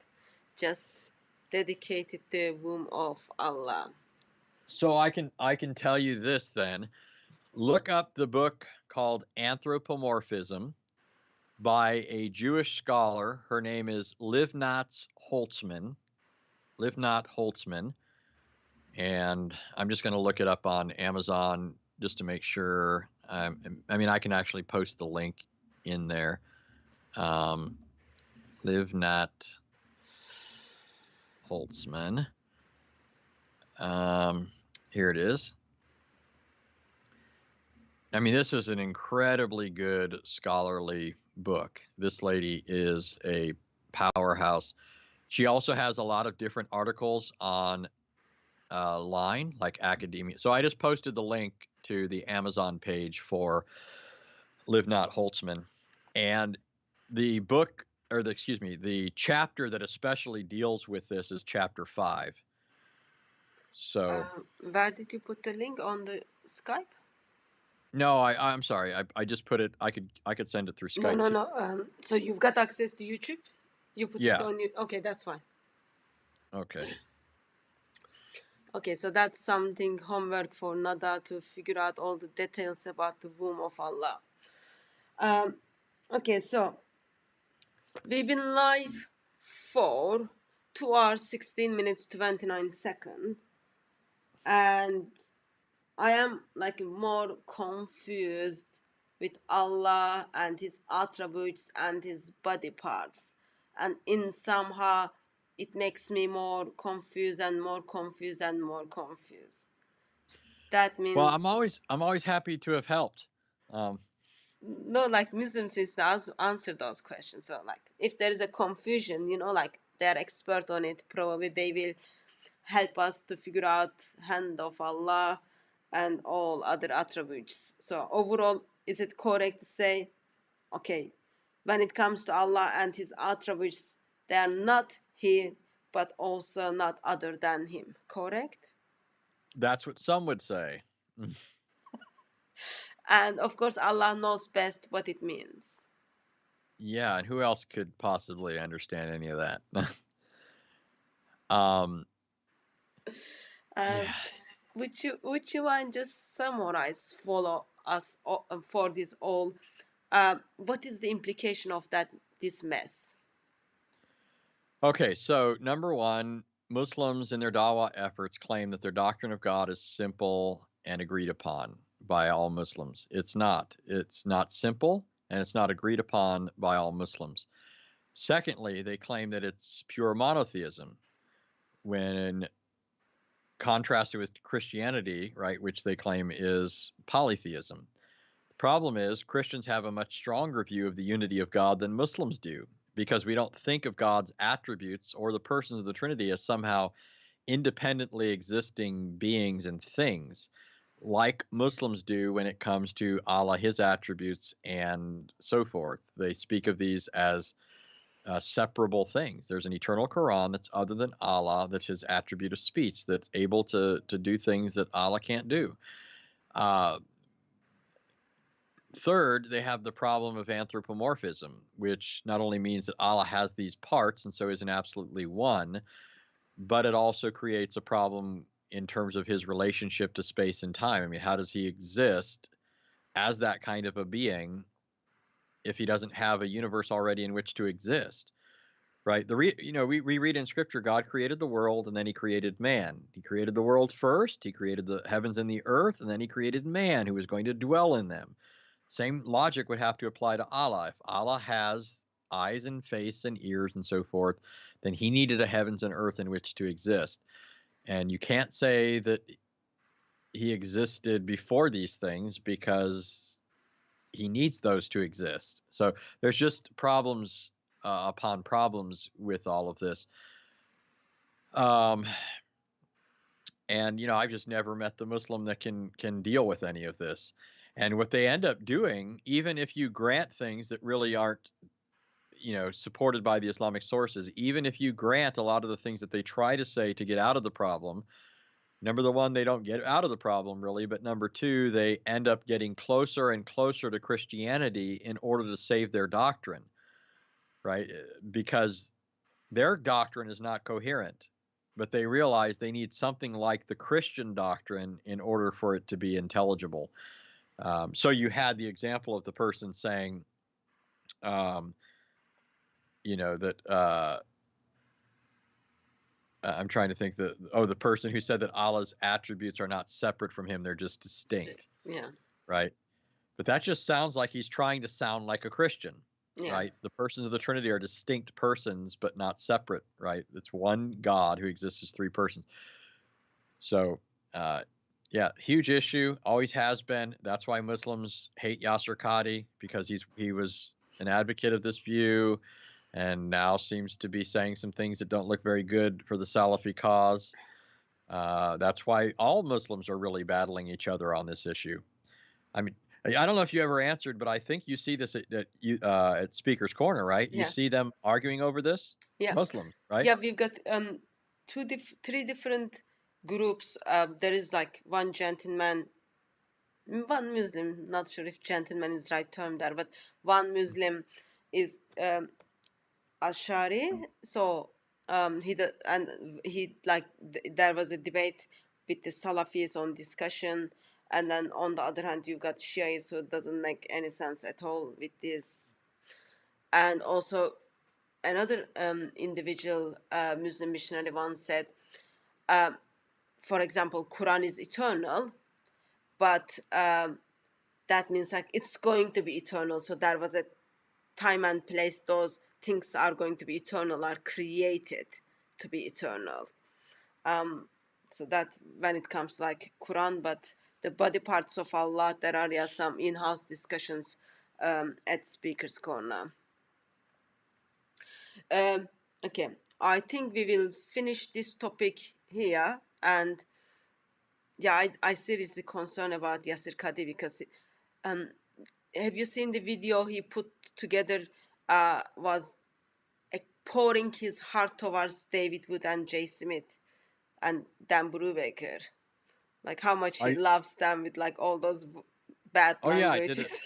Speaker 2: just dedicated to the womb of Allah.
Speaker 3: so I can tell you this then. Look up the book called Anthropomorphism by a Jewish scholar. Her name is Livnat Holtzman. Livnat Holtzman. And I'm just going to look it up on Amazon just to make sure. I mean, I can actually post the link in there. Livnat Holtzman. Here it is. I mean, this is an incredibly good scholarly book. This lady is a powerhouse. She also has a lot of different articles on line, like academia. So I just posted the link to the Amazon page for Livnat Holtzman. And the book, or the chapter that especially deals with this is chapter 5. So
Speaker 2: Where did you put the link on the Skype?
Speaker 3: no, I'm sorry. I just put it. I could send it through Skype.
Speaker 2: No. So you've got access to YouTube? You put it on you. Okay, that's fine.
Speaker 3: Okay.
Speaker 2: Okay, so that's something homework for Nada to figure out all the details about the womb of Allah. Okay, so we've been live for 2 hours 16 minutes 29 seconds, and I am like more confused with Allah and his attributes and his body parts, and in somehow it makes me more confused and more confused and more confused. That means,
Speaker 3: Well, I'm always happy to have helped.
Speaker 2: no, like Muslims is to answer those questions. So like if there is a confusion, like they're expert on it, probably they will help us to figure out hand of Allah and all other attributes. So overall, is it correct to say, okay, when it comes to Allah and his attributes, they are not He, but also not other than him, correct?
Speaker 3: That's what some would say.
Speaker 2: And of course, Allah knows best what it means.
Speaker 3: Yeah, and who else could possibly understand any of that? Yeah.
Speaker 2: Would you mind just summarize follow us for this all? What is the implication of this mess?
Speaker 3: Okay, so number one, Muslims in their dawah efforts claim that their doctrine of God is simple and agreed upon by all Muslims. It's not. It's not simple, and it's not agreed upon by all Muslims. Secondly, they claim that it's pure monotheism, when contrasted with Christianity, right, which they claim is polytheism. The problem is Christians have a much stronger view of the unity of God than Muslims do, because we don't think of God's attributes or the persons of the Trinity as somehow independently existing beings and things, like Muslims do when it comes to Allah, his attributes, and so forth. They speak of these as separable things. There's an eternal Quran that's other than Allah, that's his attribute of speech, that's able to do things that Allah can't do. Third, they have the problem of anthropomorphism, which not only means that Allah has these parts and so isn't absolutely one, but it also creates a problem in terms of his relationship to space and time. I mean, how does he exist as that kind of a being if he doesn't have a universe already in which to exist? Right? We read in Scripture, God created the world and then he created man. He created the world first, he created the heavens and the earth, and then he created man who was going to dwell in them. Same logic would have to apply to Allah. If Allah has eyes and face and ears and so forth, then he needed a heavens and earth in which to exist. And you can't say that he existed before these things, because he needs those to exist. So there's just problems upon problems with all of this. And I've just never met the Muslim that can deal with any of this. And what they end up doing, even if you grant things that really aren't, supported by the Islamic sources, even if you grant a lot of the things that they try to say to get out of the problem, number one, they don't get out of the problem really, but number two, they end up getting closer and closer to Christianity in order to save their doctrine, right? Because their doctrine is not coherent, but they realize they need something like the Christian doctrine in order for it to be intelligible. So you had the example of the person saying, that I'm trying to think the person who said that Allah's attributes are not separate from him, they're just distinct.
Speaker 2: Yeah.
Speaker 3: Right. But that just sounds like he's trying to sound like a Christian,
Speaker 2: Yeah.
Speaker 3: right? The persons of the Trinity are distinct persons, but not separate, right? It's one God who exists as three persons. So, yeah, huge issue, always has been. That's why Muslims hate Yasser Qadhi, because he was an advocate of this view, and now seems to be saying some things that don't look very good for the Salafi cause. That's why all Muslims are really battling each other on this issue. I mean, I don't know if you ever answered, but I think you see this at Speaker's Corner, right?
Speaker 2: Yeah.
Speaker 3: You see them arguing over this?
Speaker 2: Yeah.
Speaker 3: Muslims, right?
Speaker 2: Yeah, we've got three different groups. There is like one gentleman, one Muslim, not sure if gentleman is right term there, but one Muslim is Ashari. So there was a debate with the Salafis on discussion, and then on the other hand you've got Shias who doesn't make any sense at all with this, and also another individual Muslim missionary once said, for example, Quran is eternal, but that means like it's going to be eternal. So there was a time and place, those things are going to be eternal, are created to be eternal. So that when it comes like Quran, but the body parts of Allah, there are some in-house discussions at Speaker's Corner. Okay, I think we will finish this topic here. And yeah, I seriously concerned about Yasser Qadhi, because have you seen the video he put together? Was pouring his heart towards David Wood and Jay Smith and Dan Brubaker, like how much he loves them with like all those bad languages.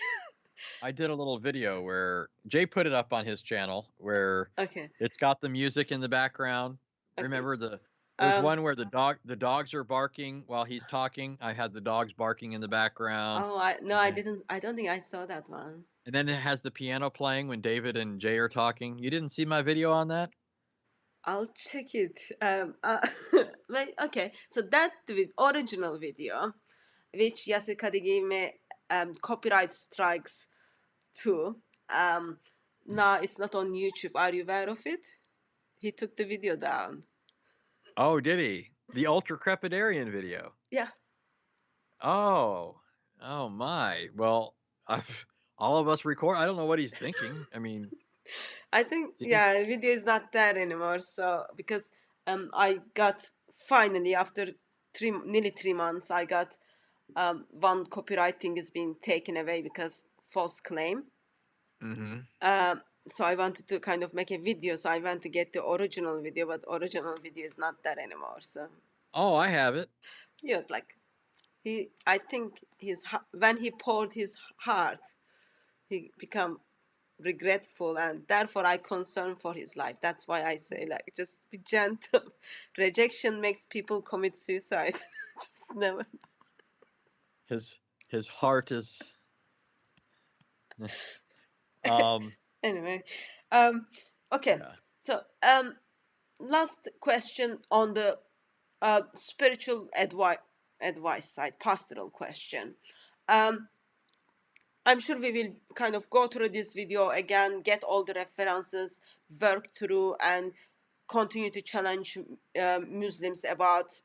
Speaker 3: I did a little video where Jay put it up on his channel, where
Speaker 2: Okay.
Speaker 3: it's got the music in the background.
Speaker 2: Okay.
Speaker 3: Remember there's one where the dogs are barking while he's talking. I had the dogs barking in the background.
Speaker 2: Oh, I didn't. I don't think I saw that one.
Speaker 3: And then it has the piano playing when David and Jay are talking. You didn't see my video on that?
Speaker 2: I'll check it. Okay, so that the original video, which Yasser Qadhi gave me copyright strikes to, now it's not on YouTube. Are you aware of it? He took the video down.
Speaker 3: Oh, did he? The ultra crepidarian video?
Speaker 2: Yeah.
Speaker 3: Oh my. Well, all of us record. I don't know what he's thinking. I mean,
Speaker 2: I think the video is not there anymore. So because I got finally after nearly 3 months, I got one copyright thing is being taken away because false claim. So I wanted to kind of make a video. So I went to get the original video, but original video is not there anymore. So.
Speaker 3: Oh, I have it.
Speaker 2: Yeah, like I think when he poured his heart, he become regretful, and therefore I concern for his life. That's why I say like just be gentle. Rejection makes people commit suicide. Just never.
Speaker 3: His heart is.
Speaker 2: Anyway, okay. Yeah. So last question on the spiritual advice side, pastoral question. I'm sure we will kind of go through this video again, get all the references, work through, and continue to challenge Muslims about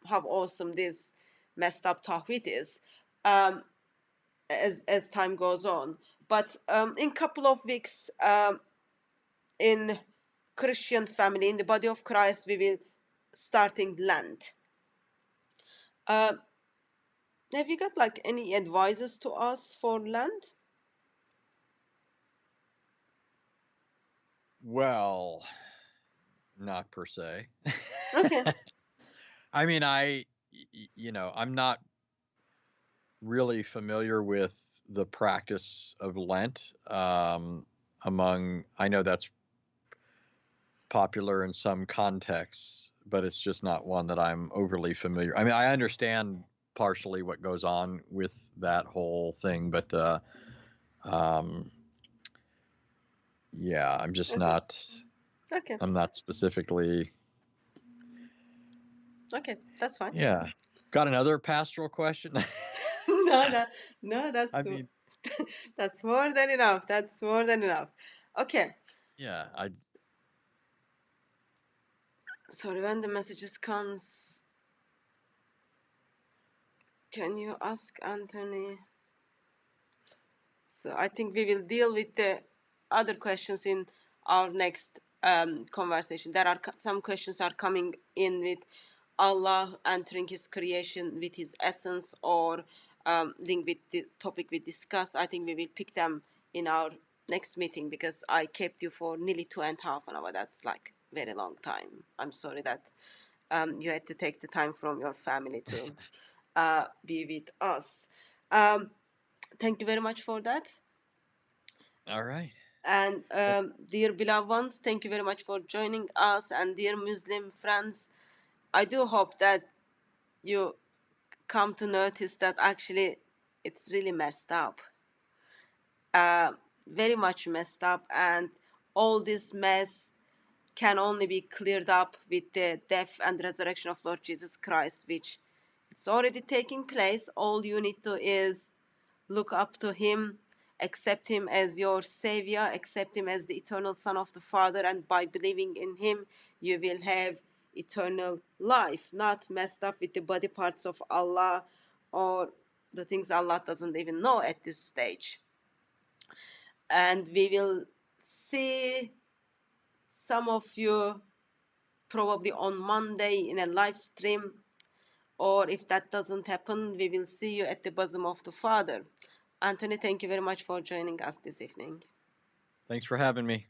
Speaker 2: how awesome this messed up Tawhid is as time goes on. But in a couple of weeks, in Christian family, in the body of Christ, we will starting Lent. Have you got like any advices to us for land?
Speaker 3: Well, not per se.
Speaker 2: Okay.
Speaker 3: I mean, I'm not really familiar with the practice of Lent. I know that's popular in some contexts, but it's just not one that I'm overly familiar. I mean, I understand partially what goes on with that whole thing, but um, yeah, I'm just
Speaker 2: Okay.
Speaker 3: not.
Speaker 2: Okay.
Speaker 3: I'm not specifically.
Speaker 2: Okay. That's fine.
Speaker 3: Yeah. Got another pastoral question?
Speaker 2: No, no, no.
Speaker 3: I mean,
Speaker 2: That's more than enough. That's more than enough. Okay.
Speaker 3: yeah,
Speaker 2: Sorry, when the messages comes, can you ask Anthony? So I think we will deal with the other questions in our next conversation. There are some questions are coming in with Allah entering His creation with His essence, or linked with the topic we discussed. I think we will pick them in our next meeting, because I kept you for nearly 2.5 hours. That's like very long time. I'm sorry that you had to take the time from your family to be with us. Thank you very much for that.
Speaker 3: all right.
Speaker 2: And dear beloved ones, thank you very much for joining us. And dear Muslim friends, I do hope that you come to notice that actually it's really messed up, very much messed up, and all this mess can only be cleared up with the death and resurrection of Lord Jesus Christ, which it's already taking place. All you need to is look up to Him, accept Him as your Savior, accept Him as the eternal Son of the Father, and by believing in Him, you will have eternal life, not messed up with the body parts of Allah or the things Allah doesn't even know at this stage. And we will see some of you probably on Monday in a live stream, or if that doesn't happen, we will see you at the bosom of the Father. Anthony, thank you very much for joining us this evening.
Speaker 3: Thanks for having me.